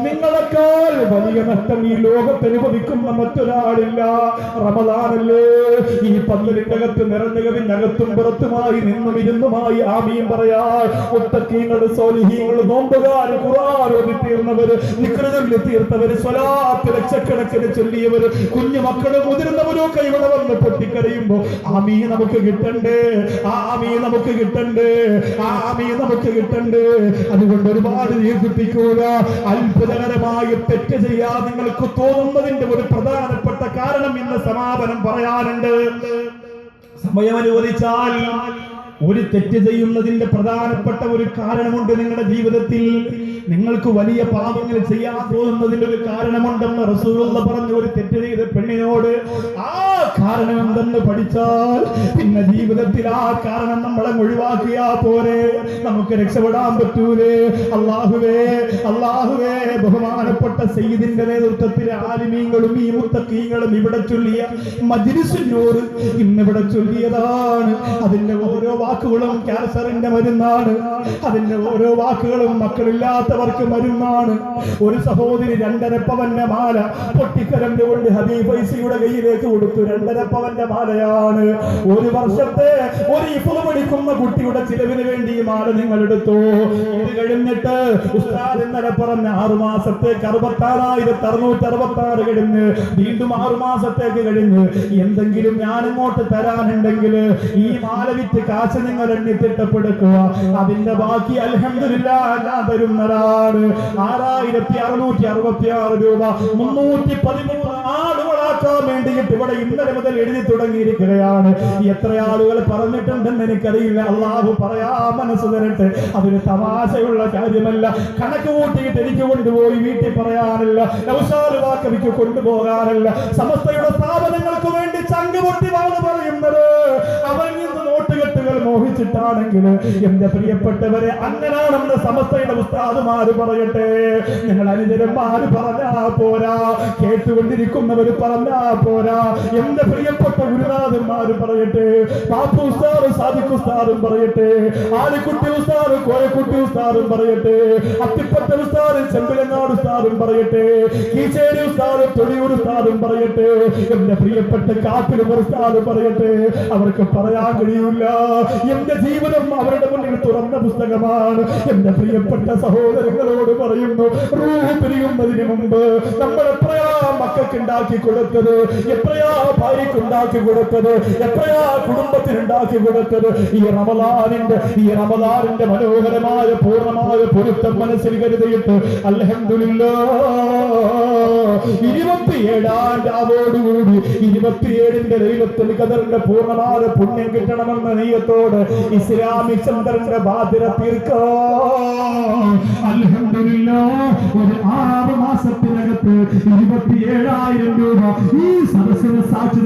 നിങ്ങളെക്കാൾ വലിയ നഷ്ടം ഈ ലോകത്ത് അനുഭവിക്കുന്ന മറ്റൊരാളില്ല. റമദാനല്ലേ, ഈ പന്തലിന്റെ അകത്ത് നിറഞ്ഞു കവിഞ്ഞകത്തും പുറത്തുമായി നിന്നും ഇരുന്നുമായി ആമീൻ പറയാ മുത്തഖീങ്ങൾ, സ്വാലിഹീങ്ങൾ, നോമ്പുകാർ, ഖുർആൻ ഓതി തീർന്നവര്, ദിക്ർ ചൊല്ലി തീർത്തവര്, സ്വലാത്ത് ലക്ഷക്കണക്കിന് ചൊല്ലിയവര്, കുഞ്ഞു മക്കളും മുതിർന്നവരോ കൈവട വന്ന് പൊട്ടിക്കരയുമ്പോ ആമീൻ നമുക്ക് കിട്ടണ്ടേ? ആമീൻ നമുക്ക് കിട്ടണ്ടേ? ആമീൻ നമുക്ക് കിട്ടണ്ടേ? അതുകൊണ്ട് ഒരുപാട് ദീർഘിപ്പിക്കുക. അത്ഭുതകരമായി തെറ്റ് ചെയ്യാൻ നിങ്ങൾക്ക് തോന്നുന്നതിന്റെ ഒരു പ്രധാനപ്പെട്ട കാരണം ഇന്ന് സമാപനം പറയാനുണ്ട്. സമയം അനുവദിച്ചാൽ ഒരു തെറ്റ് ചെയ്യുന്നതിന്റെ പ്രധാനപ്പെട്ട ഒരു കാരണമുണ്ട്. നിങ്ങളുടെ ജീവിതത്തിൽ നിങ്ങൾക്ക് വലിയ പാപങ്ങൾ ചെയ്യാൻ തോന്നുന്നതിന്റെ ഒരു കാരണമുണ്ടെന്ന് റസൂലുള്ള പറഞ്ഞു. ഒരു തെറ്റ് ചെയ്ത പെണ്ണിനോട് ആ കാരണം എന്തെന്ന് പഠിച്ചാൽ പിന്നെ ജീവിതത്തിൽ ആ കാരണം നമ്മളെ ഒഴിവാക്കിയാ പോരെ, നമുക്ക് രക്ഷപ്പെടാൻ പറ്റൂലേ? അല്ലാഹുവേ, അല്ലാഹുവേ, ബഹുമാനപ്പെട്ട സയ്യിദിന്റെ നേതൃത്വത്തിൽ ആലിമീങ്ങളും ഈ മുത്തഖീങ്ങളും ഇവിടെ ചൊല്ലിയ മജ്‌ലിസുന്നൂർ ഇന്നിവിടെ ചൊല്ലിയതാണ്. അതിന്റെ ഓരോ വാക്കുകളും ക്യാൻസറിന്റെ മരുന്നാണ്. അതിന്റെ ഓരോ വാക്കുകളും മക്കളില്ലാത്തവർക്ക് മരുന്നാണ്. ഒരു സഹോദരി 2.5 പവന്റെ മാല പൊട്ടിക്കരഞ്ഞുകൊണ്ട് ഹബീബ് ഫൈസിയുടെ കയ്യിലേക്ക് കൊടുത്തു. 2.5 പവന്റെ മാലയാണ്. ഒരു വർഷത്തെ ഒരു ഹിഫ്ള് പഠിക്കുന്ന കുട്ടിയുടെ ചിലവിന് വേണ്ടി ഈ മാല നിങ്ങൾ എടുത്തു. ഇത് കഴിഞ്ഞിട്ട് ഉസ്താദ് ഇന്നലെ പറഞ്ഞ 6 മാസത്തേക്ക് 66,666 കഴിഞ്ഞ് വീണ്ടും 6 മാസത്തേക്ക് കഴിഞ്ഞ് എന്തെങ്കിലും ഞാൻ ഇങ്ങോട്ട് തരാനുണ്ടെങ്കിൽ ഈ മാല വിറ്റ് കാശ് നിങ്ങൾ എണ്ണി തിട്ടപ്പെടുക്കുക. അതിന്റെ ബാക്കി അൽഹംദുലില്ലാഹ് ഞാൻ തരുന്നതാണ്. 6,666 രൂപ 313 ആളുകളാക്കി ഹറാമാക്കാൻ വേണ്ടിയിട്ട് ഇവിടെ ഇന്നലെ മുതൽ എഴുതി തുടങ്ങിയിരിക്കുകയാണ്. എത്ര ആളുകൾ പറഞ്ഞിട്ടുണ്ടെന്ന് എനിക്കറിയില്ല. അള്ളാഹു പറയാ മനസ്സ് തരട്ടെ. അതൊരു തമാശയുള്ള കാര്യമല്ല. കണക്ക് കൂട്ടിയിട്ട് എനിക്ക് കൊണ്ടുപോയി വീട്ടിൽ പറയാനില്ല. നൗഷാദ് കൊണ്ടുപോകാനല്ല. സമസ്തയുടെ സ്ഥാപനങ്ങൾക്ക് വേണ്ടി ചങ്കുപൊട്ടി വാണ് പറയുന്നത് അവരിൽ നിന്ന് നോട്ടുകെട്ടുകൾ മോഹിച്ചിട്ടാണെങ്കിൽ എന്റെ പ്രിയപ്പെട്ടവരെ അങ്ങനാണെന്ന് സമസ്തയുടെ ഉസ്താദുമാര് പറയട്ടെ. നിങ്ങൾ അനുചരന്മാര് പറഞ്ഞാ പോരാ, കേട്ടുകൊണ്ടിരിക്കുന്നവര് പറഞ്ഞാ പോരാ. എന്റെ പ്രിയപ്പെട്ട ഗുരുനാഥന്മാര് പറയട്ടെ, പാപ്പു ഉസ്താദും സാദിഖ് ഉസ്താദും പറയട്ടെ, ആലിക്കുട്ടി ഉസ്താദും കോയക്കുട്ടി ഉസ്താദും പറയട്ടെ, അത്തിപ്പറ്റ ഉസ്താദും ചെമ്പിലങ്ങാട് ഉസ്താദും പറയട്ടെ, കീച്ചേരി ഉസ്താദും തൊടിയൂർ ഉസ്താദും പറയട്ടെ, എന്റെ പ്രിയപ്പെട്ട കാപ്പിലും ഉസ്താദും പറയട്ടെ. അവർക്ക് പറയാൻ കഴിയില്ല. എന്റെ ജീവിതം അവരുടെ മുന്നിൽ തുറന്ന പുസ്തകമാണ്. എന്റെ പ്രിയപ്പെട്ട സഹോദരങ്ങളോട് പറയുന്നു, റൂഹ് പിരിയുന്നതിന് മുമ്പ് നമ്മൾ എത്രയാ മക്കൾക്ക് ഉണ്ടാക്കി കൊടുത്തത്, എത്രയാ ഭാര്യയ്ക്ക് ഉണ്ടാക്കി കൊടുത്തത്, എത്രയാ കുടുംബത്തിനുണ്ടാക്കി കൊടുത്തത്. ഈ റമദാനിന്റെ മനോഹരമായ പൂർണ്ണമായ പൊരുത്തം മനസ്സിൽ കരുതിയിട്ട് അൽഹംദുലില്ലാഹ് 27-ാം രാവോടുകൂടി 27-ന്റെ ലൈലത്തുൽ ഖദറിന്റെ പൂർണ്ണമായ പുണ്യം കിട്ടണമെന്ന നീയത്തോട് ഇസ്ലാമിക് സെന്ററിന്റെ ബാധ്യത തീർക്കാം. അൽഹംദുലില്ലാഹ് ഒരു 6 മാസത്തിനകത്ത് 27,000 രൂപ ഈ സദസ്സിന് സാക്ഷി